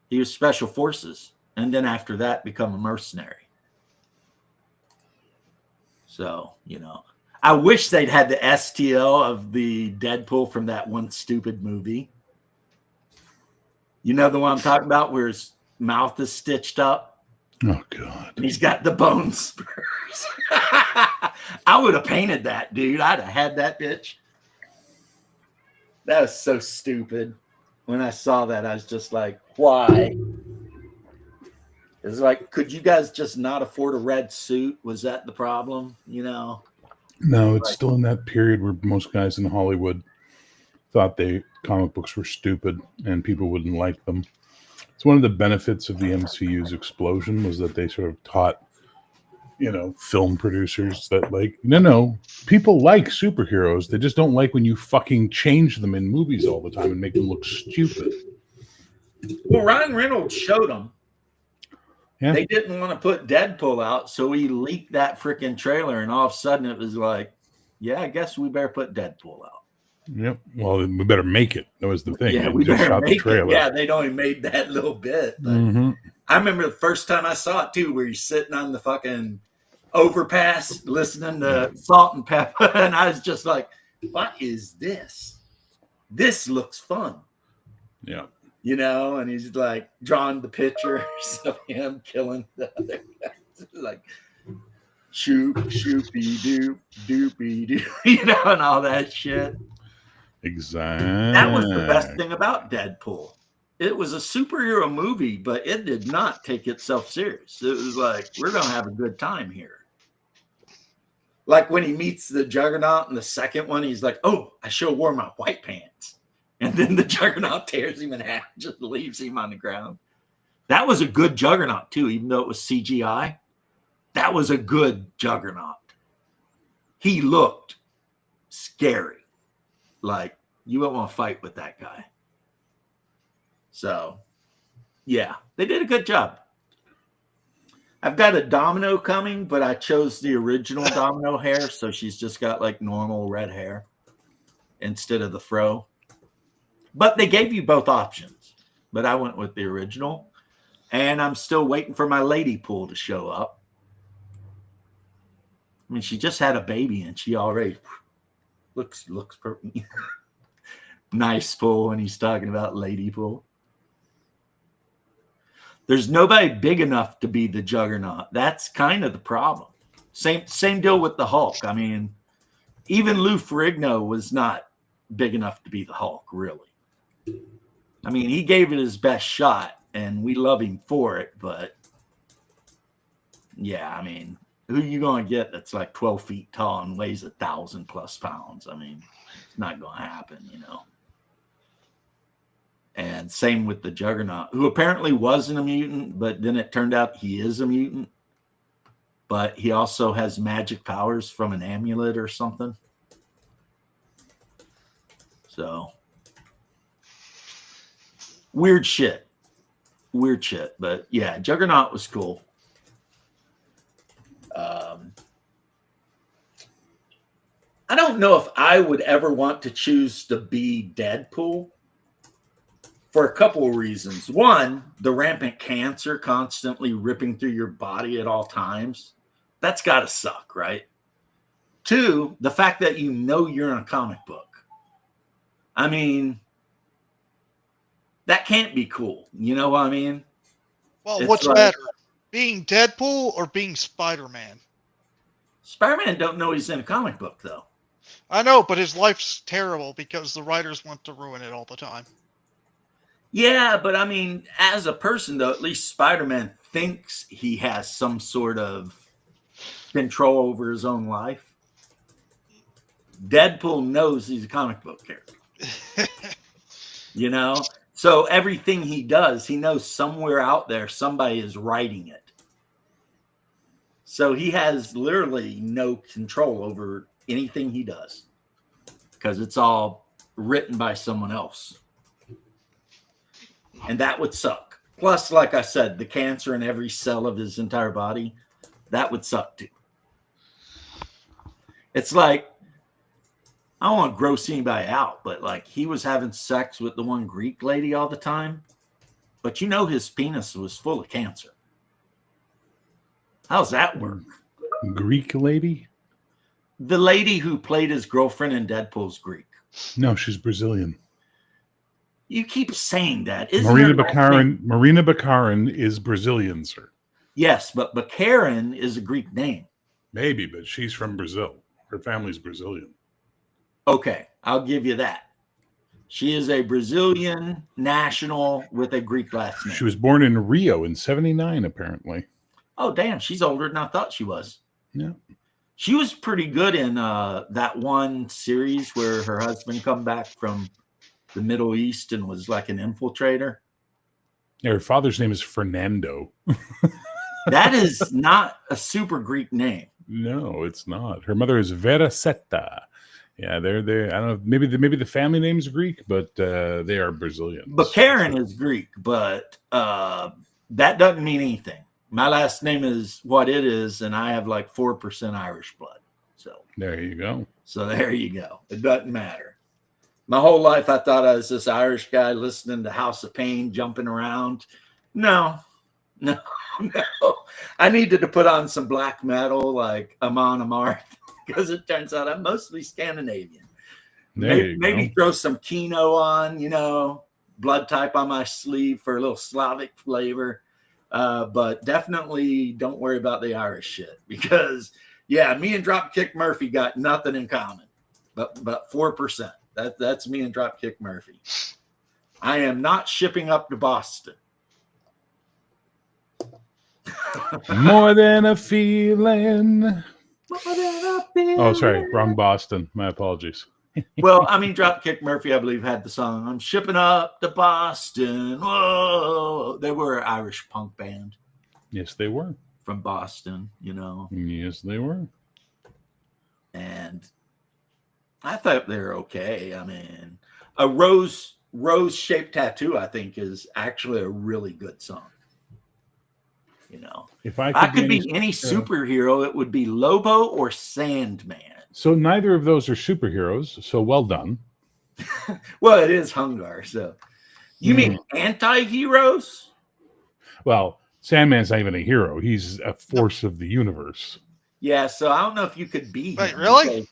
He was Special Forces. And then after that, become a mercenary. So, I wish they'd had the STL of the Deadpool from that one stupid movie. You know the one I'm talking about where his mouth is stitched up? Oh, God. And he's got the bone spurs. I would have painted that, dude. I'd have had that bitch. That was so stupid. When I saw that, I was just like, why? It's like, could you guys just not afford a red suit? Was that the problem? No, it's still in that period where most guys in Hollywood thought comic books were stupid and people wouldn't like them. It's one of the benefits of the MCU's explosion was that they sort of taught, film producers that no, people like superheroes. They just don't like when you fucking change them in movies all the time and make them look stupid. Well, Ryan Reynolds showed them. Yeah. They didn't want to put Deadpool out, so he leaked that freaking trailer, and all of a sudden it was like, yeah, I guess we better put Deadpool out. Yep. Well, we better make it. That was the thing. Yeah, They we just better shot the make it. trailer. Yeah, they'd only made that little bit. But Mhm. I remember the first time I saw it, too, where he's sitting on the fucking overpass listening to Salt and Pepper, and I was just like, what is this? This looks fun. Yeah. And he's like drawing the pictures of him killing the other guys. Like, shoopy doop, doopy doo, and all that shit. Exactly. That was the best thing about Deadpool. It was a superhero movie, but it did not take itself serious. It was like, we're going to have a good time here. Like when he meets the Juggernaut in the second one, he's like, oh, I should have worn my white pants. And then the Juggernaut tears him in half, just leaves him on the ground. That was a good Juggernaut, too, even though it was CGI. That was a good Juggernaut. He looked scary. Like, you wouldn't want to fight with that guy. So, yeah, they did a good job. I've got a Domino coming, but I chose the original Domino hair, so she's just got like normal red hair instead of the fro. But they gave you both options, but I went with the original, and I'm still waiting for my lady pool to show up. I mean, she just had a baby, and she already looks pretty nice pool when he's talking about lady pool. There's nobody big enough to be the Juggernaut. That's kind of the problem. Same deal with the Hulk. I mean, even Lou Ferrigno was not big enough to be the Hulk, really. I mean, he gave it his best shot, and we love him for it. But, yeah, I mean, who are you going to get that's like 12 feet tall and weighs 1,000+ pounds? I mean, it's not going to happen, And same with the Juggernaut, who apparently wasn't a mutant, but then it turned out he is a mutant. But he also has magic powers from an amulet or something. So, weird shit. But yeah, Juggernaut was cool. I don't know if I would ever want to choose to be Deadpool. for a couple of reasons. One, the rampant cancer constantly ripping through your body at all times. That's got to suck, right? Two, the fact that you know you're in a comic book. I mean, that can't be cool. You know what I mean? Well, It's what's like- better, being Deadpool or being Spider-Man? Spider-Man don't know he's in a comic book, though. I know, but his life's terrible because the writers want to ruin it all the time. Yeah, but I mean, as a person, though, at least Spider-Man thinks he has some sort of control over his own life. Deadpool knows he's a comic book character. You know? So everything he does, he knows somewhere out there somebody is writing it. So he has literally no control over anything he does because it's all written by someone else. And that would suck. Plus, like I said, the cancer in every cell of his entire body, that would suck too. It's like, I don't want to gross anybody out, but like he was having sex with the one Greek lady all the time, but you know his penis was full of cancer. How's that work? Greek lady? The lady who played his girlfriend in Deadpool's Greek. No, she's Brazilian. You keep saying that. Isn't Marina her last name- Baccarin. Marina Baccarin is Brazilian, sir. Yes, but Baccarin is a Greek name. Maybe, but she's from Brazil. Her family's Brazilian. Okay, I'll give you that. She is a Brazilian national with a Greek last name. She was born in Rio in '79, apparently. Oh, damn, she's older than I thought she was. Yeah. She was pretty good in that one series where her husband come back from the Middle East and was like an infiltrator. Yeah, her father's name is Fernando. That is not a super Greek name. No, it's not. Her mother is Vera Seta. Yeah, they're I don't know. Maybe the family name's Greek, but they are Brazilian. Baccarin is Greek, but that doesn't mean anything. My last name is what it is, and I have like 4% Irish blood. So There you go. there you go. It doesn't matter. My whole life, I thought I was this Irish guy listening to House of Pain, jumping around. No. I needed to put on some black metal like Amon Amarth because it turns out I'm mostly Scandinavian. Maybe throw some Kino on, blood type on my sleeve for a little Slavic flavor. But definitely don't worry about the Irish shit because, yeah, me and Dropkick Murphy got nothing in common, but 4%. That's me and Dropkick Murphy. I am not shipping up to Boston. More than a feeling. Oh, sorry, wrong Boston. My apologies. Well, I mean, Dropkick Murphy, I believe, had the song "I'm Shipping Up to Boston." Whoa, they were an Irish punk band Yes, they were. from Boston, Yes, they were. and I thought they were okay. I mean, a rose-shaped tattoo, I think, is actually a really good song. If I I could could be any superhero, it would be Lobo or Sandman. So neither of those are superheroes. So well done. Well, it is Hungar. So, you mean anti-heroes? Well, Sandman's not even a hero. He's a force of the universe. Yeah. So I don't know if you could be. Wait, him, really? because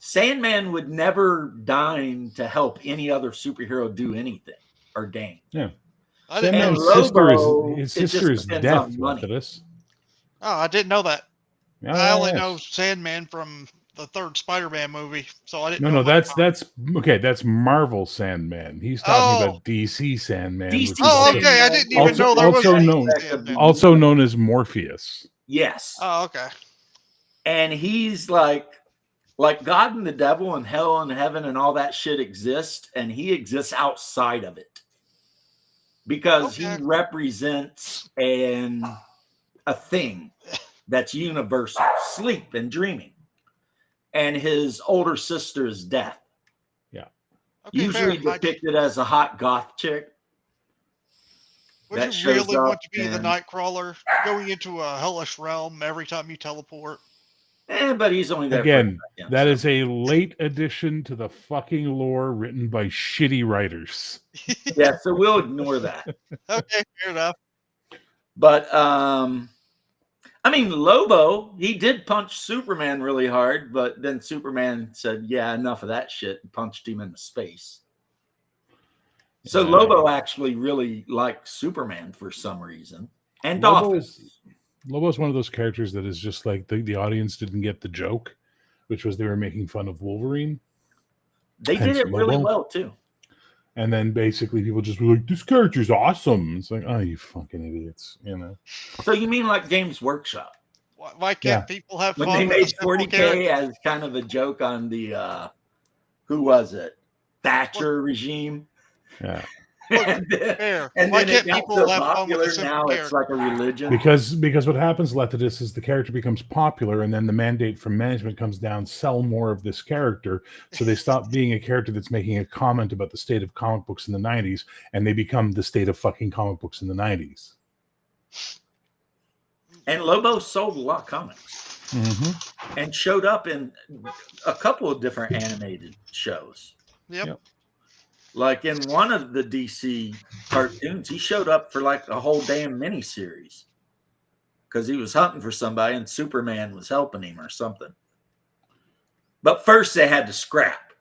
Sandman would never deign to help any other superhero do anything or gain. Yeah. I didn't know. And Sandman's Lobo, his it just sister is depends death, on money. Lepidus. Oh, I didn't know that. Yeah, I only yes. know Sandman from the third Spider-Man movie, so I didn't No, know. that's okay. That's Marvel Sandman. He's talking about DC Sandman. DC which is Oh, Sandman. okay. I didn't even Also- know there was also a known- Sandman. also known as Morpheus. Yes. Oh, okay. And he's like God and the devil and hell and heaven and all that shit exist, and he exists outside of it because Okay. he represents a thing that's universal, sleep and dreaming. And his older sister is death, Okay, usually fair. depicted as a hot goth chick. Would that you shows really up want to be the and- Nightcrawler, going into a hellish realm every time you teleport? But he's only there Again, for a second, that so. is a late addition to the fucking lore written by shitty writers. Yeah, so we'll ignore that. Okay, fair enough. But I mean, Lobo, he did punch Superman really hard, but then Superman said, "Yeah, enough of that shit," and punched him into space. So Yeah. Lobo actually really liked Superman for some reason, and Dolphin. Lobo is one of those characters that is just like the audience didn't get the joke, which was they were making fun of Wolverine. They did Hence it really Lobo. well too. And then basically people just were like, this character's awesome. It's like, oh, you fucking idiots, you know. So you mean like Games Workshop Why can't people have when fun they with a made simple 40K character? as kind of a joke on the who was it, Thatcher regime? Yeah. and Fair. then Why it can't got people so have fun with popular a simple now it's character? like a religion. Because what happens, Lethodus, is the character becomes popular, and then the mandate from management comes down, sell more of this character. So they stop being a character that's making a comment about the state of comic books in the 90s, and they become the state of fucking comic books in the 90s. And Lobo sold a lot of comics Mm-hmm. and showed up in a couple of different animated shows. Yep. Like in one of the DC cartoons, he showed up for like a whole damn miniseries because he was hunting for somebody and Superman was helping him or something. But first they had to scrap.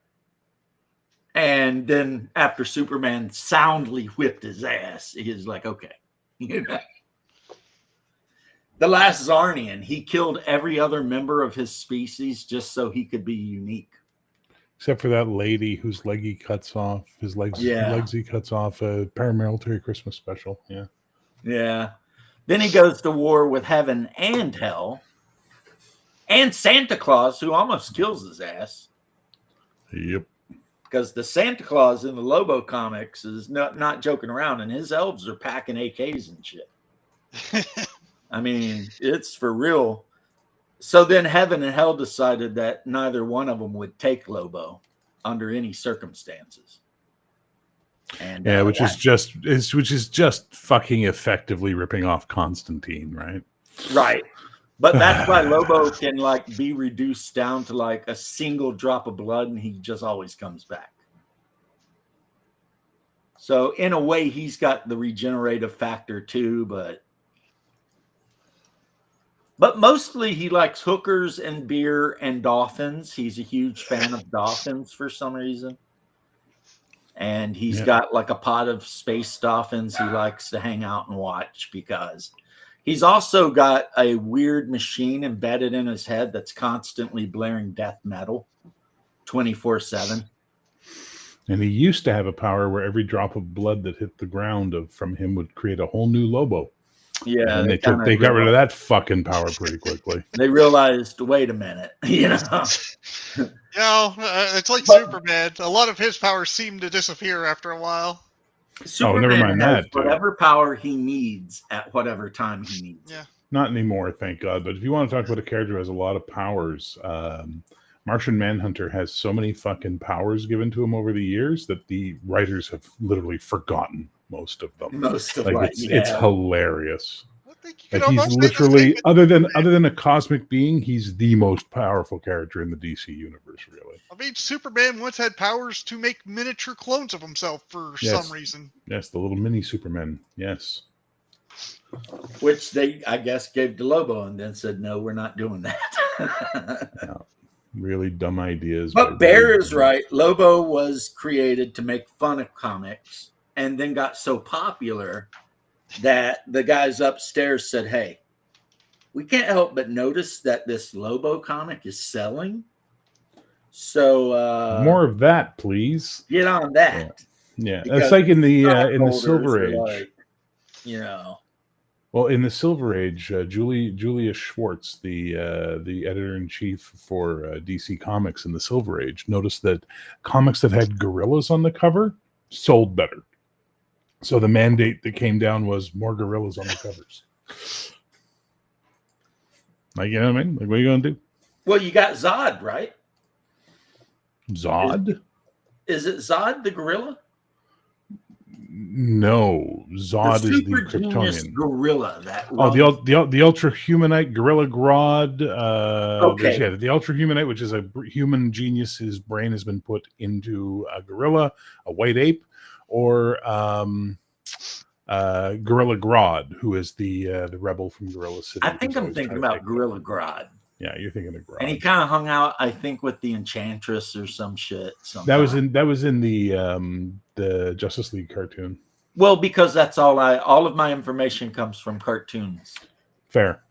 And then after Superman soundly whipped his ass, he was like, okay. You know? The last Zarnian, he killed every other member of his species just so he could be unique. Except for that lady whose leg he cuts off, his legs he cuts off, a paramilitary Christmas special. Yeah. Yeah. Then he goes to war with heaven and hell and Santa Claus, who almost kills his ass. Yep. Because the Santa Claus in the Lobo comics is not joking around, and his elves are packing AKs and shit. I mean, it's for real. So then heaven and hell decided that neither one of them would take Lobo under any circumstances. And Yeah, which is just fucking effectively ripping off Constantine, right? right. But that's why Lobo can like be reduced down to like a single drop of blood and he just always comes back. So in a way, he's got the regenerative factor too, but mostly he likes hookers and beer and dolphins. He's a huge fan of dolphins for some reason. And he's got like a pot of space dolphins he likes to hang out and watch because he's also got a weird machine embedded in his head that's constantly blaring death metal 24/7. And he used to have a power where every drop of blood that hit the ground from him would create a whole new Lobo. Yeah, and they got rid of that fucking power pretty quickly. They realized, wait a minute, you know. It's like Superman. A lot of his powers seem to disappear after a while. Superman never mind has that. Whatever power he needs at whatever time he needs. Yeah. Not anymore, thank God. But if you want to talk about a character who has a lot of powers, Martian Manhunter has so many fucking powers given to him over the years that the writers have literally forgotten most of them. It's hilarious. Like he's literally other than a cosmic being, he's the most powerful character in the DC universe, really. I mean, Superman once had powers to make miniature clones of himself for some reason. Yes, the little mini Supermen. Yes. Which they, I guess, gave to Lobo and then said, no, we're not doing that. No, really dumb ideas. But Bear is right. Lobo was created to make fun of comics and then got so popular that the guys upstairs said, hey, we can't help but notice that this Lobo comic is selling. So more of that, please. Get on that. Yeah. It's like in the Silver Age. Like, you know. Well, in the Silver Age, Julius Schwartz, the editor-in-chief for DC Comics in the Silver Age, noticed that comics that had gorillas on the cover sold better. So the mandate that came down was more gorillas on the covers. Like, you know what I mean? Like, what are you going to do? Well, you got Zod, right? Zod? Is it Zod the gorilla? No, Zod The is super the genius Kryptonian. gorilla that Oh, runs. the Ultra Humanite Gorilla Grodd. Okay. The Ultra Humanite, which is a human genius. His brain has been put into a gorilla, a white ape, or Gorilla Grodd, who is the rebel from Gorilla City. I think who's I'm always thinking trying to about take Gorilla Grodd. Yeah, you're thinking of And he Grodd. kind of hung out, I think, with the Enchantress or some shit. That was in the Justice League cartoon. Well, because that's all of my information comes from cartoons. Fair.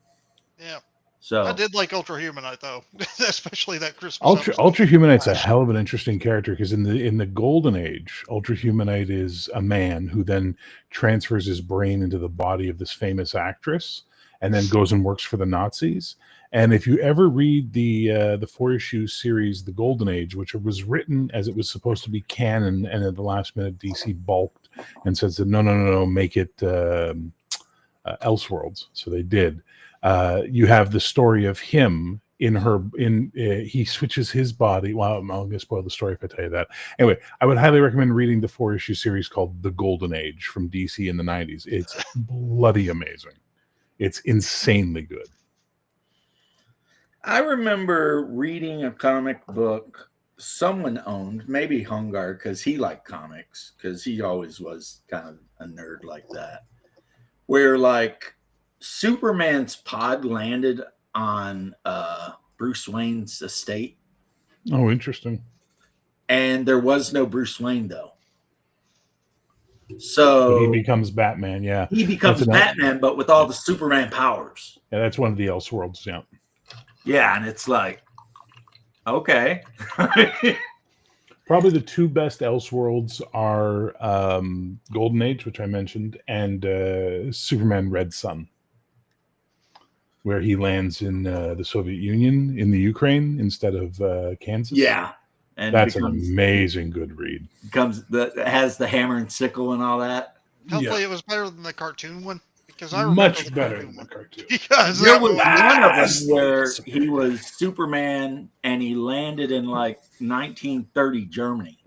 Yeah. So I did like Ultra Humanite though, especially that Christmas Ultra episode. Ultra Humanite's a Flash. hell of an interesting character because in the Golden Age, Ultra Humanite is a man who then transfers his brain into the body of this famous actress, and then goes and works for the Nazis. And if you ever read the 4-issue series, The Golden Age, which was written as it was supposed to be canon, and at the last minute DC balked and said, no, make it Elseworlds. So they did. You have the story of him he switches his body. Well, I'm going to spoil the story if I tell you that. Anyway, I would highly recommend reading the 4-issue series called The Golden Age from DC in the 90s. It's bloody amazing. It's insanely good. I remember reading a comic book someone owned, maybe Hungar, because he liked comics, because he always was kind of a nerd like that, where like Superman's pod landed on Bruce Wayne's estate. Oh, interesting. And there was no Bruce Wayne, though. So he becomes Batman, yeah. He becomes Batman, but with all the Superman powers. Yeah, that's one of the Elseworlds, yeah. Yeah, and it's like, okay. Probably the two best Elseworlds are Golden Age, which I mentioned, and Superman Red Sun, where he lands in the Soviet Union in the Ukraine instead of Kansas. Yeah. And that's an amazing good read. Has the hammer and sickle and all that. Hopefully it was better than the cartoon one. Because I much better than the cartoon. Because there was one of them where he was Superman and he landed in like 1930 Germany.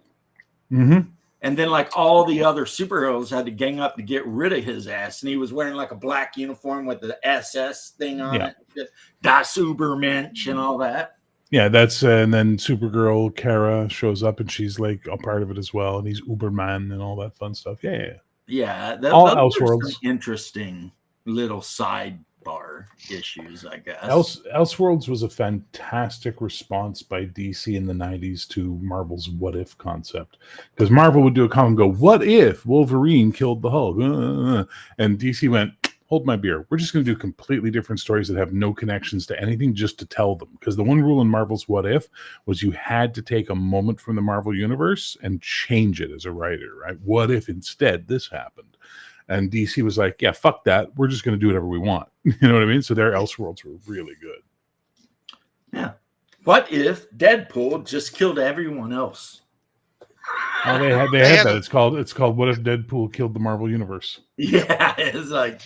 Mm-hmm. And then like all the other superheroes had to gang up to get rid of his ass. And he was wearing like a black uniform with the SS thing on it. Das Übermensch and all that. Yeah, that's and then Supergirl Kara shows up and she's like a part of it as well. And he's Uberman and all that fun stuff. Yeah. Yeah, all Elseworlds. Interesting little sidebar issues, I guess. Elseworlds was a fantastic response by DC in the 90s to Marvel's what if concept. Because Marvel would do a comic and go, what if Wolverine killed the Hulk? And DC went, hold my beer. We're just going to do completely different stories that have no connections to anything just to tell them. Because the one rule in Marvel's what if was you had to take a moment from the Marvel universe and change it as a writer, right? What if instead this happened? And DC was like, yeah, fuck that. We're just going to do whatever we want. You know what I mean? So their Elseworlds were really good. Yeah. What if Deadpool just killed everyone else? Oh, they had that. It's called What If Deadpool Killed the Marvel Universe? Yeah, it's like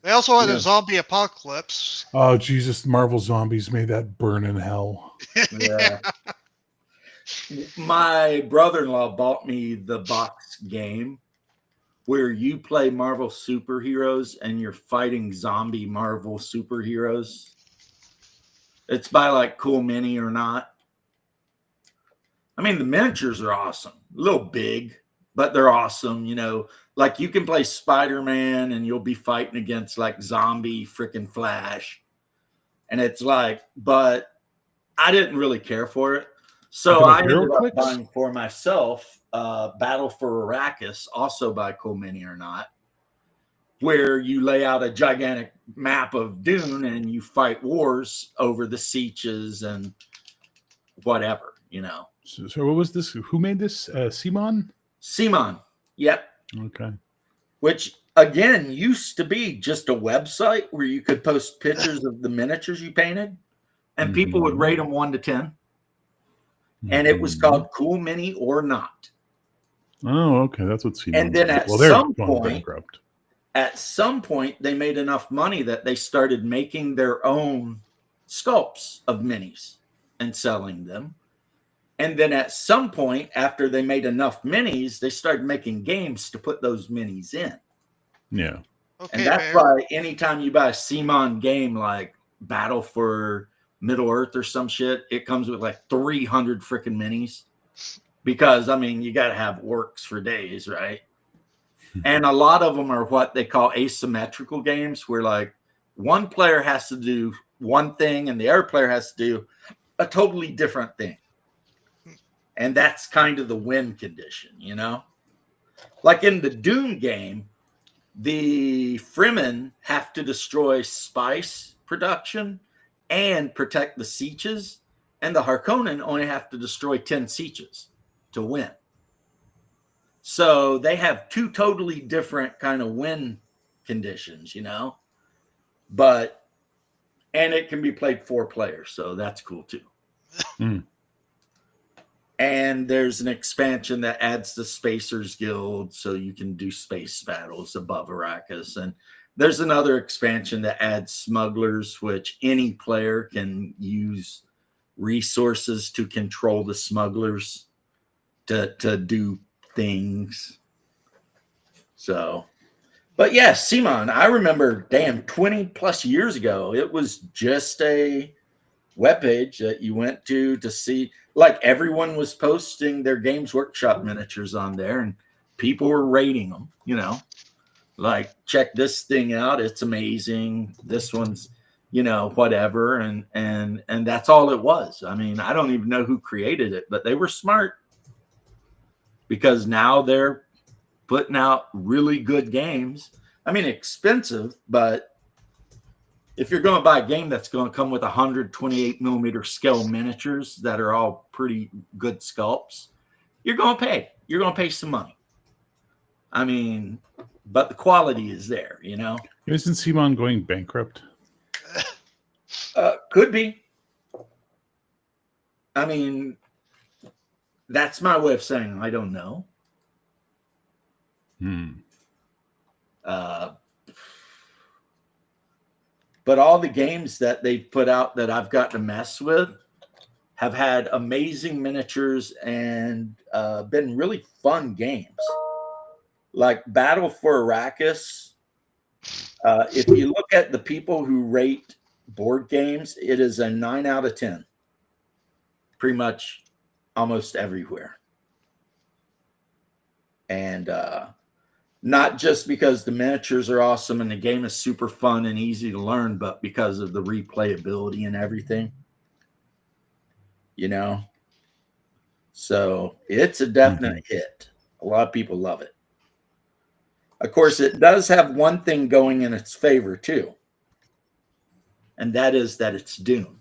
they also had a zombie apocalypse. Oh Jesus, Marvel zombies, may that burn in hell. Yeah. My brother-in-law bought me the box game where you play Marvel superheroes and you're fighting zombie Marvel superheroes. It's by like Cool Mini or not. I mean, the miniatures are awesome. A little big, but they're awesome. You know, like you can play Spider-Man and you'll be fighting against like zombie freaking Flash. And it's like, but I didn't really care for it. So I ended up buying for myself Battle for Arrakis, also by Cool Mini or not, where you lay out a gigantic map of Dune and you fight wars over the sieges and whatever, you know. So what was this? Who made this? Simon? Simon. Yep. Okay. Which, again, used to be just a website where you could post pictures of the miniatures you painted and people would rate them 1 to 10. And it was called Cool Mini or Not. Oh, okay. That's what Simon. And then at some point, they made enough money that they started making their own sculpts of minis and selling them. And then at some point, after they made enough minis, they started making games to put those minis in. Yeah. Okay, And that's Bear. why anytime you buy a CMON game like Battle for Middle Earth or some shit, it comes with like 300 freaking minis. Because, I mean, you got to have works for days, right? And a lot of them are what they call asymmetrical games, where like one player has to do one thing and the other player has to do a totally different thing. And that's kind of the win condition, you know? Like in the Doom game, the Fremen have to destroy spice production and protect the sieges, and the Harkonnen only have to destroy 10 sieges to win. So they have two totally different kind of win conditions, you know? But, and it can be played 4 players, so that's cool too. Mm. And there's an expansion that adds the Spacers Guild, so you can do space battles above Arrakis. And there's another expansion that adds smugglers, which any player can use resources to control the smugglers to do things. So, but yeah, CMON, I remember, damn, 20 plus years ago, it was just a webpage that you went to see, like everyone was posting their Games Workshop miniatures on there and people were rating them, you know, like, check this thing out, it's amazing, this one's, you know, whatever. And that's all it was. I mean, I don't even know who created it, but they were smart, because now they're putting out really good games. I mean, expensive, but if you're going to buy a game that's going to come with 128 millimeter scale miniatures that are all pretty good sculpts, you're going to pay. You're going to pay some money. I mean, but the quality is there, you know? Isn't CMON going bankrupt? Could be. I mean, that's my way of saying I don't know. But all the games that they've put out that I've got to mess with have had amazing miniatures and been really fun games. Like Battle for Arrakis, if you look at the people who rate board games, it is a 9 out of 10. Pretty much almost everywhere. And not just because the miniatures are awesome and the game is super fun and easy to learn, but because of the replayability and everything, you know? So it's a definite hit. A lot of people love it. Of course, it does have one thing going in its favor too. And that is that it's Dune.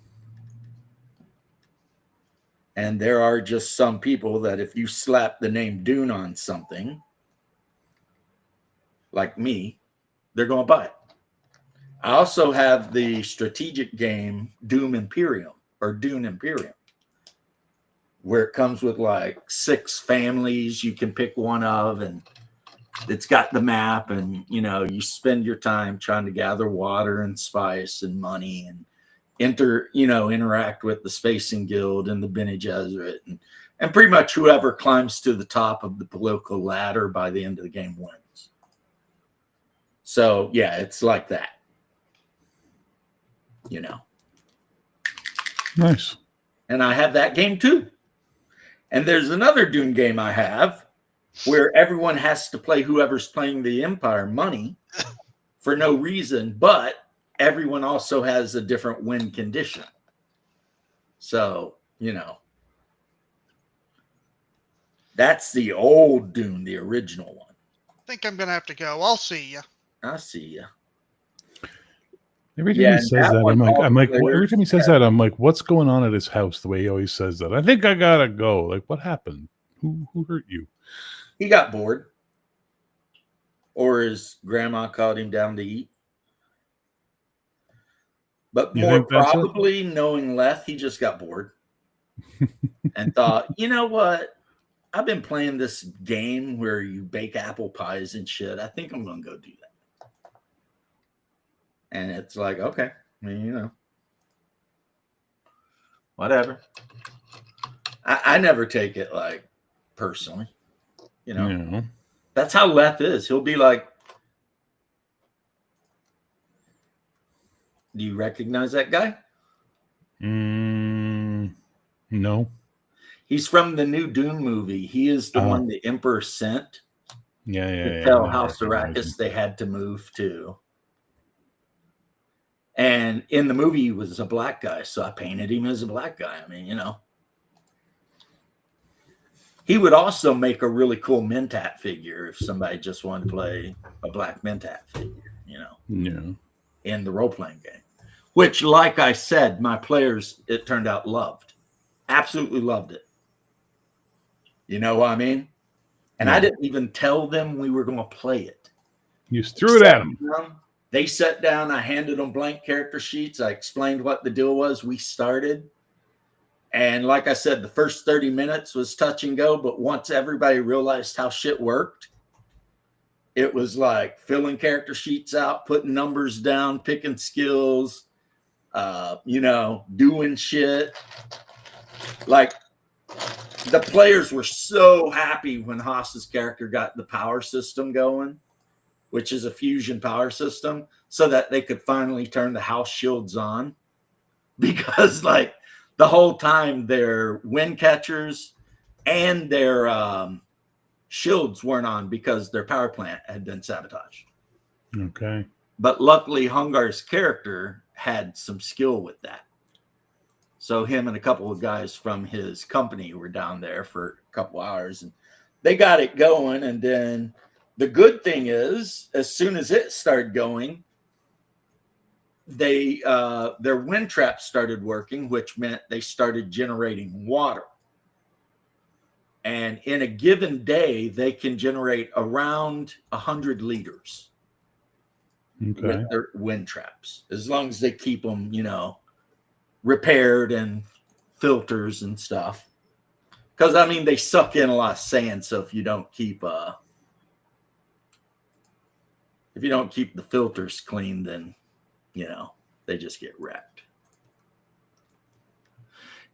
And there are just some people that if you slap the name Dune on something, like me, they're going to buy it. I also have the strategic game Dune Imperium, where it comes with like 6 families you can pick one of, and it's got the map, and you know, you spend your time trying to gather water and spice and money and interact with the Spacing Guild and the Bene Gesserit, and pretty much whoever climbs to the top of the political ladder by the end of the game wins. So yeah, it's like that, you know. Nice. And I have that game too. And there's another Dune game I have where everyone has to play whoever's playing the Empire money for no reason, but everyone also has a different win condition. So, you know, that's the old Dune, the original one. I think I'm going to have to go. I'll see you. I see you. Every time Yeah, he and says that that, one, I'm all like, the players- every time he says that, I'm like, what's going on at his house? The way he always says that. I think I gotta go. Like, what happened? Who hurt you? He got bored. Or his grandma called him down to eat. But You more think that's it? probably, knowing Leth, he just got bored and thought, you know what? I've been playing this game where you bake apple pies and shit. I think I'm going to go do that. And it's like, okay, I mean, you know, whatever. I never take it like personally. You know, Yeah. that's how Leth is. He'll be like, do you recognize that guy? No. He's from the new Dune movie. He is the one the Emperor sent Yeah. to Yeah. tell no, I House recognize him. Arrakis they had to move to. And in the movie, he was a black guy, so I painted him as a black guy. I mean, you know. He would also make a really cool Mentat figure if somebody just wanted to play a black Mentat figure, you know, Yeah. in the role-playing game. Which, like I said, my players, it turned out, loved. Absolutely loved it. You know what I mean? And I didn't even tell them we were going to play it. You just threw it at them. They sat down. I handed them blank character sheets. I explained what the deal was. We started. And like I said, the first 30 minutes was touch and go. But once everybody realized how shit worked, it was like filling character sheets out, putting numbers down, picking skills, you know, doing shit. Like, the players were so happy when Haas's character got the power system going, which is a fusion power system, so that they could finally turn the house shields on. Because, like, the whole time their wind catchers and their shields weren't on because their power plant had been sabotaged. Okay. But luckily, Hungar's character had some skill with that. So him and a couple of guys from his company were down there for a couple hours, and they got it going. And then the good thing is, as soon as it started going, they their wind traps started working, which meant they started generating water. And in a given day, they can generate around 100 liters with their wind traps, as long as they keep them, you know, repaired and filters and stuff. Because, I mean, they suck in a lot of sand, so if you don't keep the filters clean, then, you know, they just get wrecked.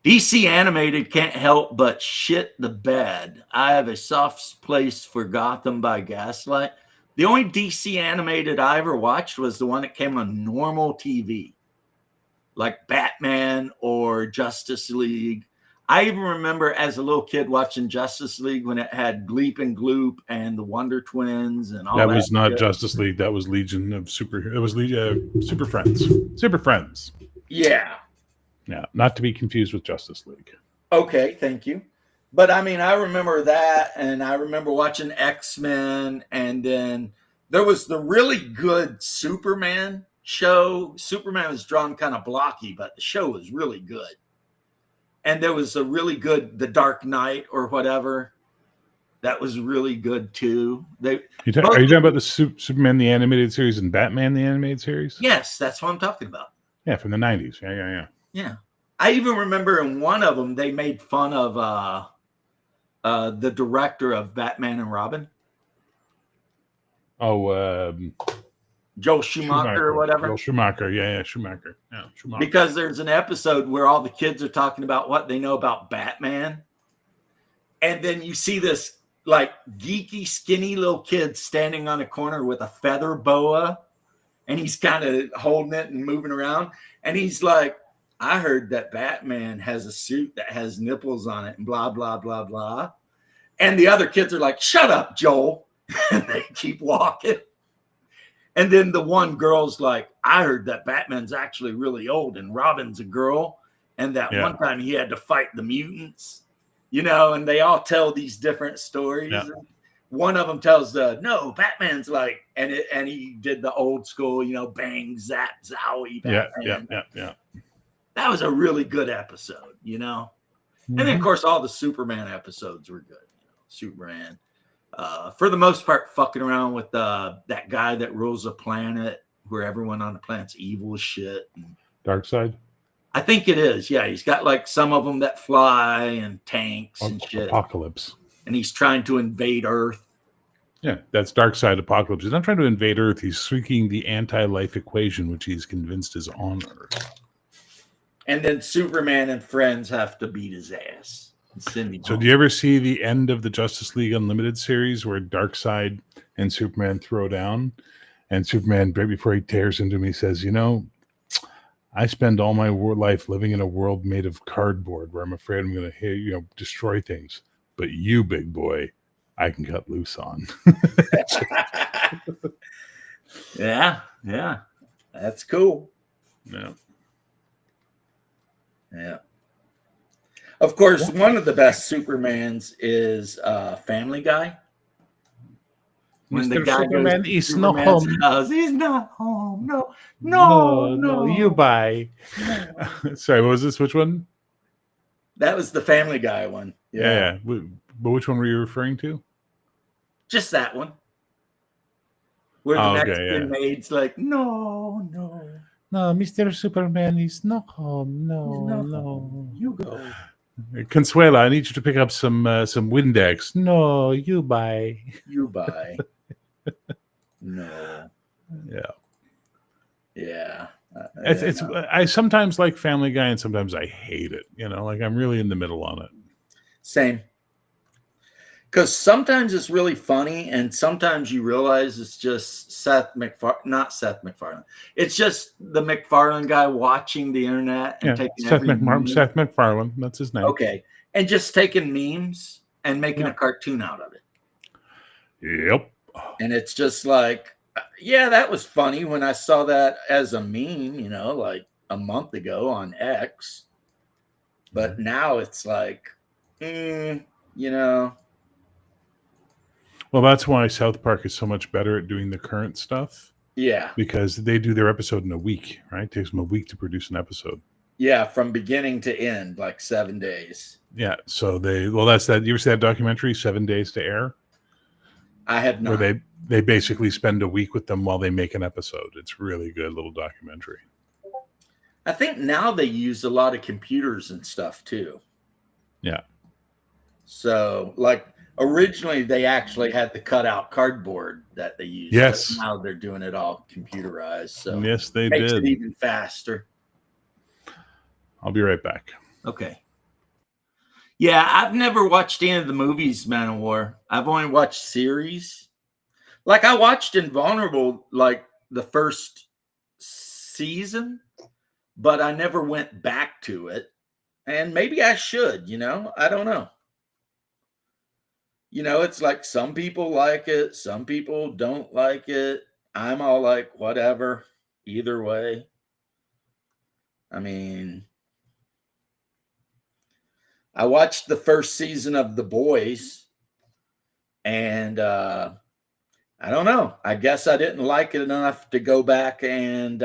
DC Animated can't help but shit the bed. I have a soft place for Gotham by Gaslight. The only DC Animated I ever watched was the one that came on normal TV, like Batman or Justice League. I even remember as a little kid watching Justice League when it had Gleep and Gloop and the Wonder Twins and all that. That was not shit. Justice League. That was Legion of Super. It was Super Friends. Super Friends. Yeah. Yeah, not to be confused with Justice League. Okay, thank you. But I mean, I remember that, and I remember watching X-Men, and then there was the really good Superman show. Superman was drawn kind of blocky, but the show was really good. And there was a really good The Dark Knight or whatever. That was really good too. Are you talking about the Superman the animated series and Batman the animated series? Yes, that's what I'm talking about. Yeah, from the 90s. Yeah. Yeah. I even remember in one of them, they made fun of the director of Batman and Robin. Oh, Joel Schumacher or whatever. Joel Schumacher. Yeah, Schumacher. Yeah, Schumacher. Because there's an episode where all the kids are talking about what they know about Batman. And then you see this like geeky, skinny little kid standing on a corner with a feather boa. And he's kind of holding it and moving around. And he's like, I heard that Batman has a suit that has nipples on it and blah, blah, blah, blah. And the other kids are like, shut up, Joel. And they keep walking. And then the one girl's like, I heard that Batman's actually really old and Robin's a girl. And that one time he had to fight the mutants, you know, and they all tell these different stories. Yeah. One of them tells no, Batman's like, and he did the old school, you know, bang, zap, zowie. Batman. Yeah. That was a really good episode, you know. Mm-hmm. And then, of course, all the Superman episodes were good. You know, Superman, for the most part, fucking around with that guy that rules a planet where everyone on the planet's evil as shit. And Darkseid? I think it is. Yeah, he's got like some of them that fly and tanks and shit. Apocalypse. And he's trying to invade Earth. Yeah, that's Darkseid Apocalypse. He's not trying to invade Earth. He's seeking the anti-life equation, which he's convinced is on Earth. And then Superman and friends have to beat his ass. Send me So, home. do you ever see the end of the Justice League Unlimited series where Darkseid and Superman throw down, and Superman, right before he tears into him, he says, I spend all my life living in a world made of cardboard where I'm afraid I'm going to, destroy things. But you, big boy, I can cut loose on. Yeah, that's cool. Yeah. Yeah. Of course, one of the best Supermans is Family Guy. When the Mr. guy Superman goes to is not Superman's home. house, he's not home. No, you buy. Sorry, what was this? Which one? That was the Family Guy one. Yeah. But which one were you referring to? Just that one. Where the Mexican maid's like, no. No, Mr. Superman is not home. No. You go. Consuela, I need you to pick up some Windex. No, you buy. You buy. No. Yeah. It's I sometimes like Family Guy and sometimes I hate it. Like I'm really in the middle on it. Same. Because sometimes it's really funny, and sometimes you realize it's just not Seth MacFarlane. It's just the MacFarlane guy watching the internet and taking Seth MacFarlane. That's his name. Okay, and just taking memes and making a cartoon out of it. Yep. And it's just like, yeah, that was funny when I saw that as a meme, like a month ago on X. But now it's like, Well, that's why South Park is so much better at doing the current stuff. Yeah. Because they do their episode in a week, right? It takes them a week to produce an episode. Yeah, from beginning to end, like 7 days. Yeah. So that's that. You ever see that documentary, 7 Days to Air? I have not. Where they basically spend a week with them while they make an episode. It's really good little documentary. I think now they use a lot of computers and stuff too. Yeah. So, like, originally they actually had the cutout cardboard that they used. Yes. But now they're doing it all computerized. So yes, they makes did. it even faster. I'll be right back. Okay. Yeah, I've never watched any of the movies, Manowar. I've only watched series. Like I watched Invulnerable, like the first season, but I never went back to it. And maybe I should, I don't know. It's like some people like it, some people don't like it. I'm all like, whatever, either way. I mean, I watched the first season of The Boys, and I don't know. I guess I didn't like it enough to go back and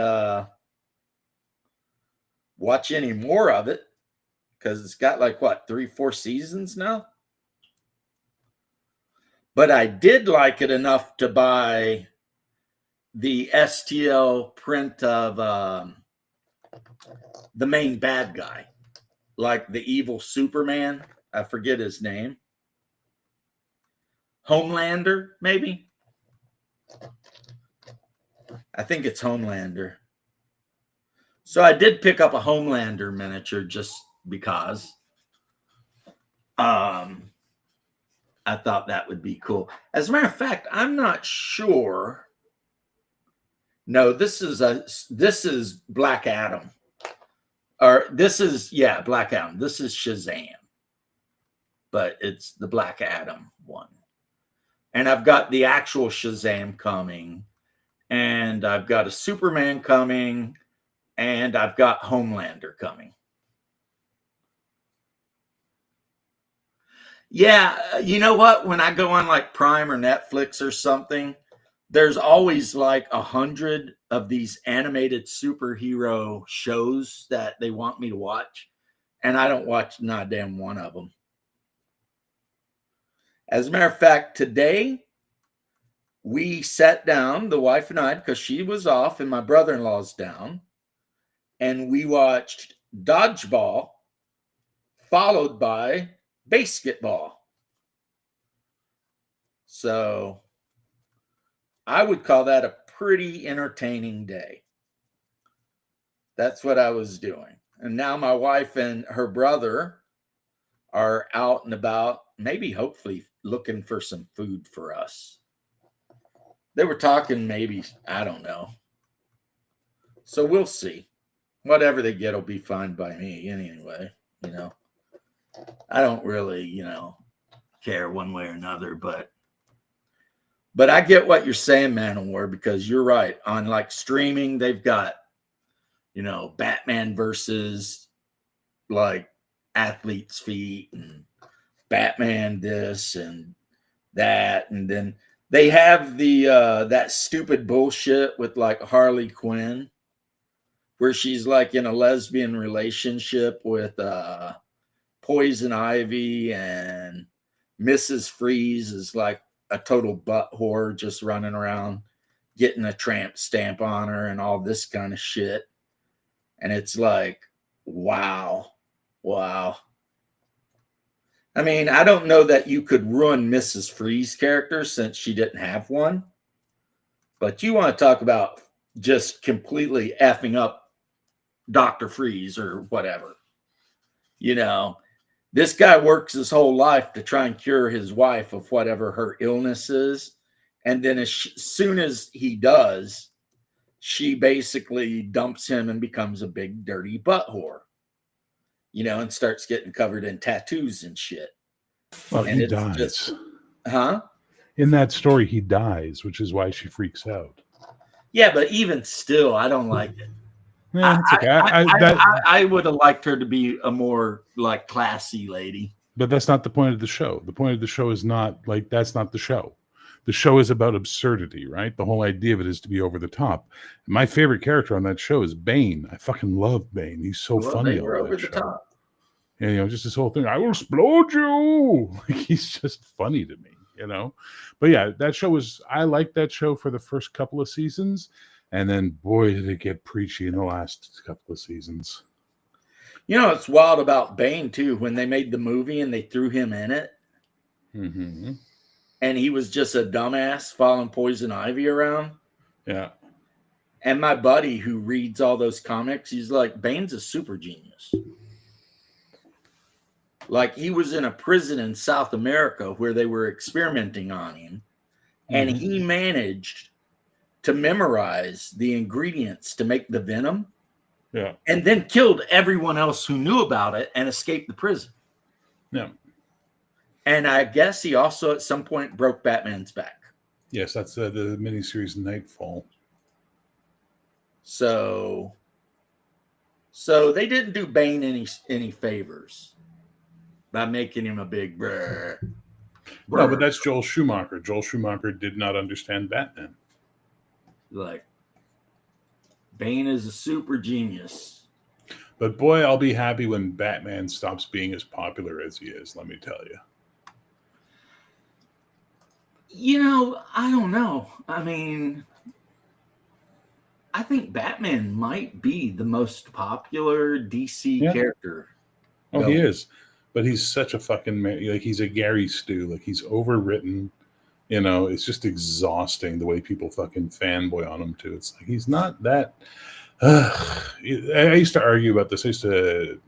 watch any more of it, because it's got like, 3-4 seasons now? But I did like it enough to buy the STL print of the main bad guy, like the evil Superman. I forget his name. Homelander, maybe? I think it's Homelander. So I did pick up a Homelander miniature just because. I thought that would be cool. As a matter of fact, I'm not sure. No, this is Black Adam. Or this is, Black Adam. This is Shazam. But it's the Black Adam one. And I've got the actual Shazam coming. And I've got a Superman coming. And I've got Homelander coming. Yeah, you know what? When I go on like Prime or Netflix or something, there's always like 100 of these animated superhero shows that they want me to watch. And I don't watch not a damn one of them. As a matter of fact, today we sat down, the wife and I, because she was off and my brother-in-law's down, and we watched Dodgeball, followed by basketball. So I would call that a pretty entertaining day. That's what I was doing. And now my wife and her brother are out and about, maybe hopefully looking for some food for us. They were talking maybe, I don't know. So we'll see. Whatever they get will be fine by me anyway, you know. I don't really, you know, care one way or another, but I get what you're saying, Man of War, because you're right. On like streaming, they've got, you know, Batman versus like Athlete's Feet and Batman this and that, and then they have the that stupid bullshit with like Harley Quinn, where she's like in a lesbian relationship with Poison Ivy, and Mrs. Freeze is like a total butt whore just running around getting a tramp stamp on her and all this kind of shit. And it's like, wow. I mean, I don't know that you could ruin Mrs. Freeze's character since she didn't have one. But you want to talk about just completely effing up Dr. Freeze or whatever. You know, this guy works his whole life to try and cure his wife of whatever her illness is. And then as soon as he does, she basically dumps him and becomes a big dirty butt whore, you know, and starts getting covered in tattoos and shit. Well, And he it's dies. just- huh? In that story, he dies, which is why she freaks out. Yeah, but even still, I don't like it. Yeah, it's okay. I would have liked her to be a more like classy lady. But that's not the point of the show. The point of the show is not like, that's not the show. The show is about absurdity, right? The whole idea of it is to be over the top. My favorite character on that show is Bane. I fucking love Bane. He's so Well, funny they on were that over the show. top. And, you know, just this whole thing, I will explode you. Like, he's just funny to me, you know? But yeah, that show was, I liked that show for the first couple of seasons. And then, boy, did it get preachy in the last couple of seasons. You know, it's wild about Bane, too, when they made the movie and they threw him in it. Mm-hmm. And he was just a dumbass following Poison Ivy around. Yeah. And my buddy who reads all those comics, he's like, Bane's a super genius. Like, he was in a prison in South America where they were experimenting on him. And he managed to memorize the ingredients to make the venom. Yeah. And then killed everyone else who knew about it and escaped the prison. Yeah. And I guess he also at some point broke Batman's back. Yes, that's the miniseries Nightfall. So they didn't do Bane any favors by making him a big brr. No, but that's Joel Schumacher. Joel Schumacher did not understand Batman. Like, Bane is a super genius. But boy, I'll be happy when Batman stops being as popular as he is, let me tell you. You know, I don't know. I mean, I think Batman might be the most popular DC character. Oh, he is. But he's such a fucking man. Like, he's a Gary Stu. Like, he's overwritten. You know, it's just exhausting the way people fucking fanboy on him, too. It's like, he's not that. I used to argue about this. I used to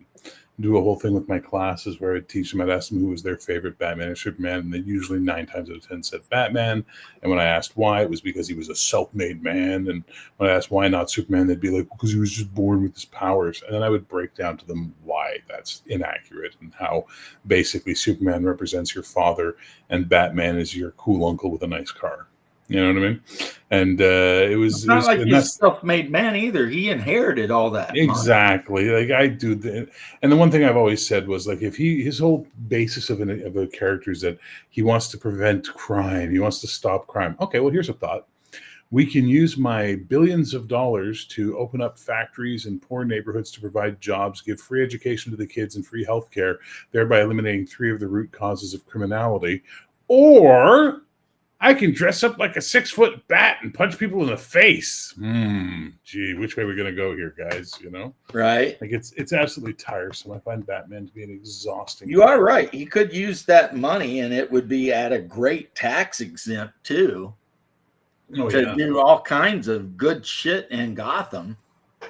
do a whole thing with my classes where I'd teach them, I'd ask them who was their favorite Batman or Superman, and they usually 9 times out of 10 said Batman. And when I asked why, it was because he was a self-made man. And when I asked why not Superman, they'd be like, because he was just born with his powers. And then I would break down to them why that's inaccurate and how basically Superman represents your father and Batman is your cool uncle with a nice car. You know what I mean? And it was It's not like and he's a that's- self-made man either. He inherited all that. money. Exactly. Like, I do. And the one thing I've always said was, like, if his whole basis of a character is that he wants to prevent crime, he wants to stop crime. Okay, well, here's a thought. We can use my billions of dollars to open up factories in poor neighborhoods to provide jobs, give free education to the kids and free healthcare, thereby eliminating 3 of the root causes of criminality. Or I can dress up like a 6-foot bat and punch people in the face. Gee, which way are we going to go here, guys? You know? Right. Like, it's absolutely tiresome. I find Batman to be an exhausting. You are right. He could use that money and it would be at a great tax exempt too. To do all kinds of good shit in Gotham.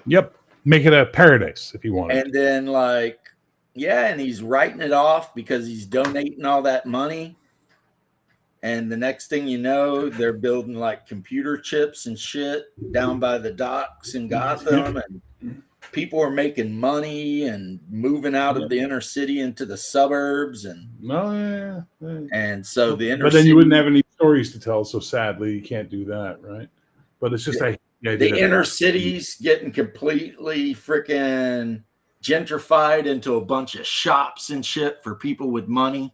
Yep. Make it a paradise if you want. And then, like, Yeah, and he's writing it off because he's donating all that money. And the next thing you know, they're building like computer chips and shit down by the docks in Gotham. And people are making money and moving out of the inner city into the suburbs. And so the inner but then city, you wouldn't have any stories to tell. So sadly, you can't do that, right? But it's just the inner city's getting completely freaking gentrified into a bunch of shops and shit for people with money.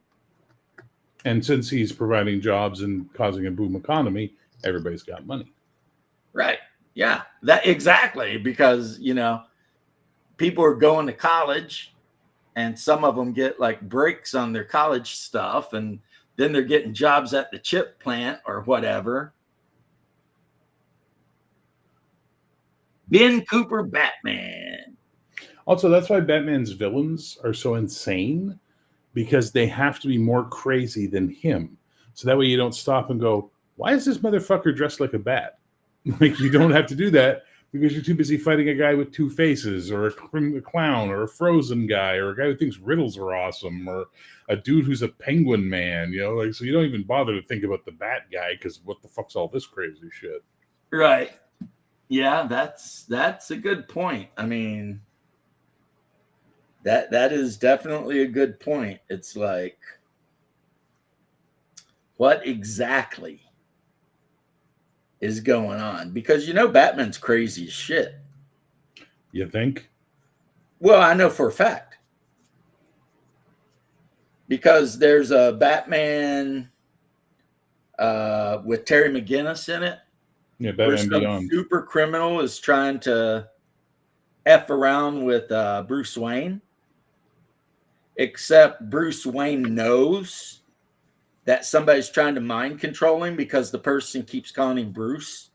And since he's providing jobs and causing a boom economy, everybody's got money. Right. Yeah, that exactly. Because, you know, people are going to college and some of them get like breaks on their college stuff. And then they're getting jobs at the chip plant or whatever. Ben Cooper, Batman. Also, that's why Batman's villains are so insane, because they have to be more crazy than him. So that way you don't stop and go, why is this motherfucker dressed like a bat? Like, you don't have to do that because you're too busy fighting a guy with two faces, or a clown, or a frozen guy, or a guy who thinks riddles are awesome, or a dude who's a penguin man, you know, like, so you don't even bother to think about the bat guy because what the fuck's all this crazy shit? Right. Yeah, that's a good point. I mean, that is definitely a good point. It's like, what exactly is going on? Because, you know, Batman's crazy as shit. You think? Well, I know for a fact. Because there's a Batman with Terry McGinnis in it. Yeah, Where Batman some Beyond. super criminal is trying to F around with Bruce Wayne. Except Bruce Wayne knows that somebody's trying to mind control him because the person keeps calling him Bruce.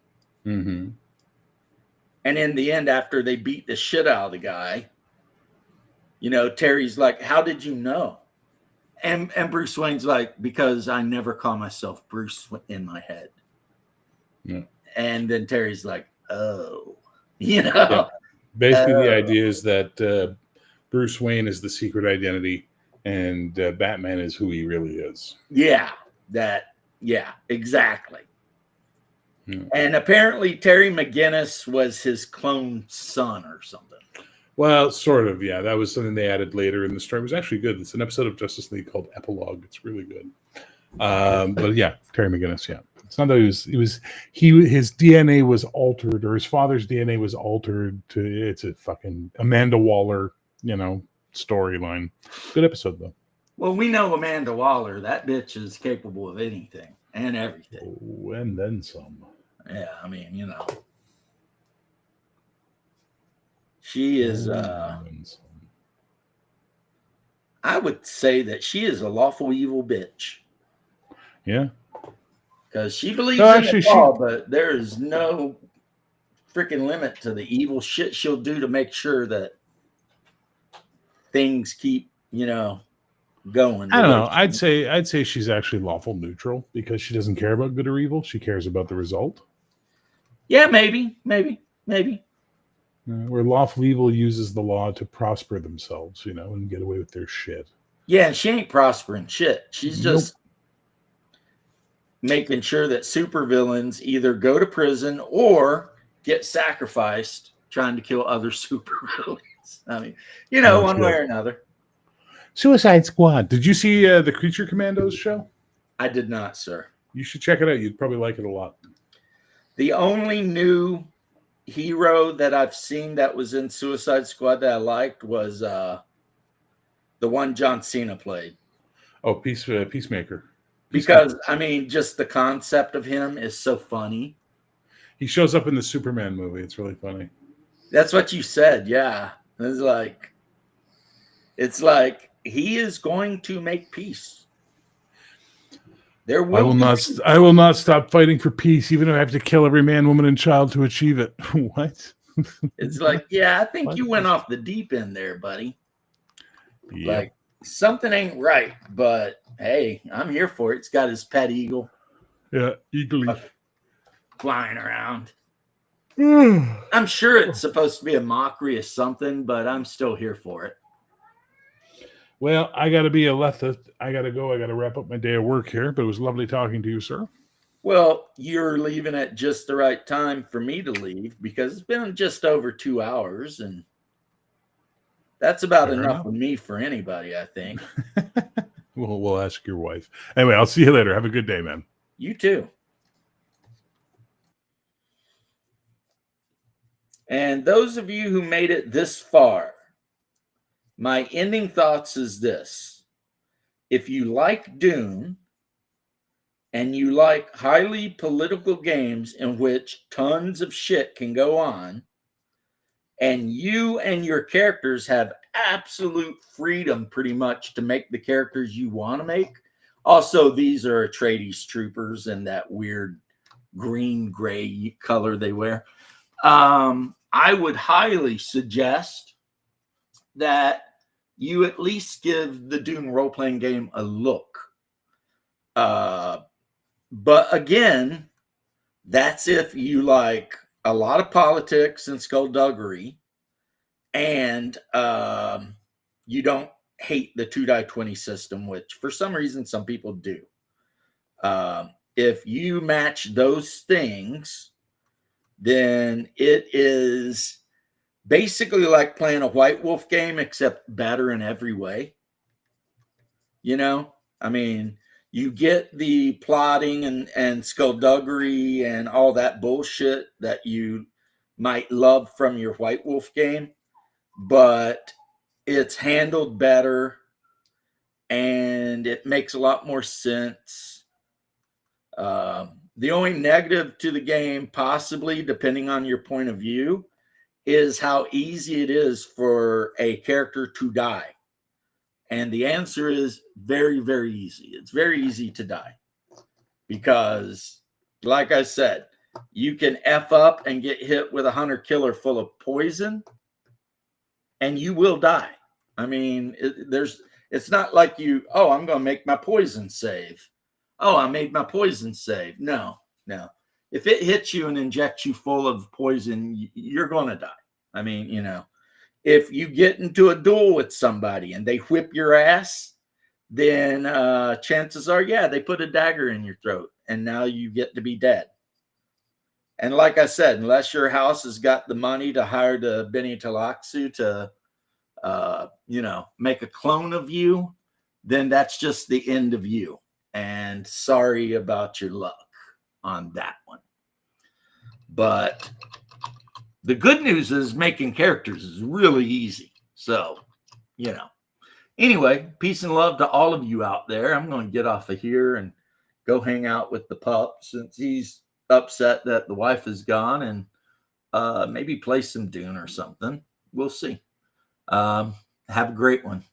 Mm-hmm. And in the end, after they beat the shit out of the guy, you know, Terry's like, how did you know? And Bruce Wayne's like, because I never call myself Bruce in my head. Yeah. And then Terry's like, oh, you know. Yeah. Basically, the idea is that Bruce Wayne is the secret identity, and Batman is who he really is. Yeah, exactly. Yeah. And apparently Terry McGinnis was his clone son or something. Well, sort of, yeah. That was something they added later in the story. It was actually good. It's an episode of Justice League called Epilogue. It's really good. But yeah, Terry McGinnis, yeah. It's not that his DNA was altered, or his father's DNA was altered to, it's a fucking Amanda Waller, you know, storyline. Good episode though. Well, we know Amanda Waller. That bitch is capable of anything and everything. Oh, and then some. Yeah, I mean, you know. She is And some. I would say that she is a lawful evil bitch. Yeah. Because she believes No, in actually, the law, but there is no freaking limit to the evil shit she'll do to make sure that things keep, you know, going. I don't know. I'd say she's actually lawful neutral because she doesn't care about good or evil. She cares about the result. Yeah, maybe. Where lawful evil uses the law to prosper themselves, you know, and get away with their shit. Yeah, she ain't prospering shit. She's just Nope. making sure that supervillains either go to prison or get sacrificed trying to kill other supervillains. I mean, you know, one way or another. Suicide Squad. Did you see the Creature Commandos show? I did not, sir. You should check it out. You'd probably like it a lot. The only new hero that I've seen that was in Suicide Squad that I liked was the one John Cena played. Oh, Peacemaker. Because, I mean, just the concept of him is so funny. He shows up in the Superman movie. It's really funny. That's what you said, yeah. It's like he is going to make peace. There will I will not stop fighting for peace, even if I have to kill every man, woman, and child to achieve it. What? It's like, yeah, I think you went off the deep end there, buddy. Yeah. Like, something ain't right, but hey, I'm here for it. It's got his pet eagle Yeah, eagerly. flying around. I'm sure it's supposed to be a mockery of something, but I'm still here for it. Well, I got to be a Letha. I got to go. I got to wrap up my day of work here, but it was lovely talking to you, sir. Well, you're leaving at just the right time for me to leave because it's been just over 2 hours, and that's about Fair enough enough. for me for anybody, I think. We'll ask your wife. Anyway, I'll see you later. Have a good day, man. You too. And those of you who made it this far, my ending thoughts is this. If you like Dune and you like highly political games in which tons of shit can go on, and you and your characters have absolute freedom pretty much to make the characters you want to make. Also, these are Atreides troopers and that weird green gray color they wear. I would highly suggest that you at least give the Dune role-playing game a look. But again, that's if you like a lot of politics and skullduggery, and you don't hate the 2-die-20 system, which for some reason some people do. If you match those things, then it is basically like playing a White Wolf game, except better in every way. You know, I mean, you get the plotting and skullduggery and all that bullshit that you might love from your White Wolf game, but it's handled better and it makes a lot more sense. The only negative to the game, possibly, depending on your point of view, is how easy it is for a character to die. And the answer is very, very easy. It's very easy to die because, like I said, you can F up and get hit with a hunter killer full of poison and you will die. I mean, it's not like I'm going to make my poison save. Oh, I made my poison save. No. If it hits you and injects you full of poison, you're going to die. I mean, if you get into a duel with somebody and they whip your ass, then chances are, they put a dagger in your throat and now you get to be dead. And like I said, unless your house has got the money to hire the Bene Talaxu to, make a clone of you, then that's just the end of you. And sorry about your luck on that one. But the good news is making characters is really easy. So, Anyway, peace and love to all of you out there. I'm going to get off of here and go hang out with the pup since he's upset that the wife is gone, and maybe play some Dune or something. We'll see. Have a great one.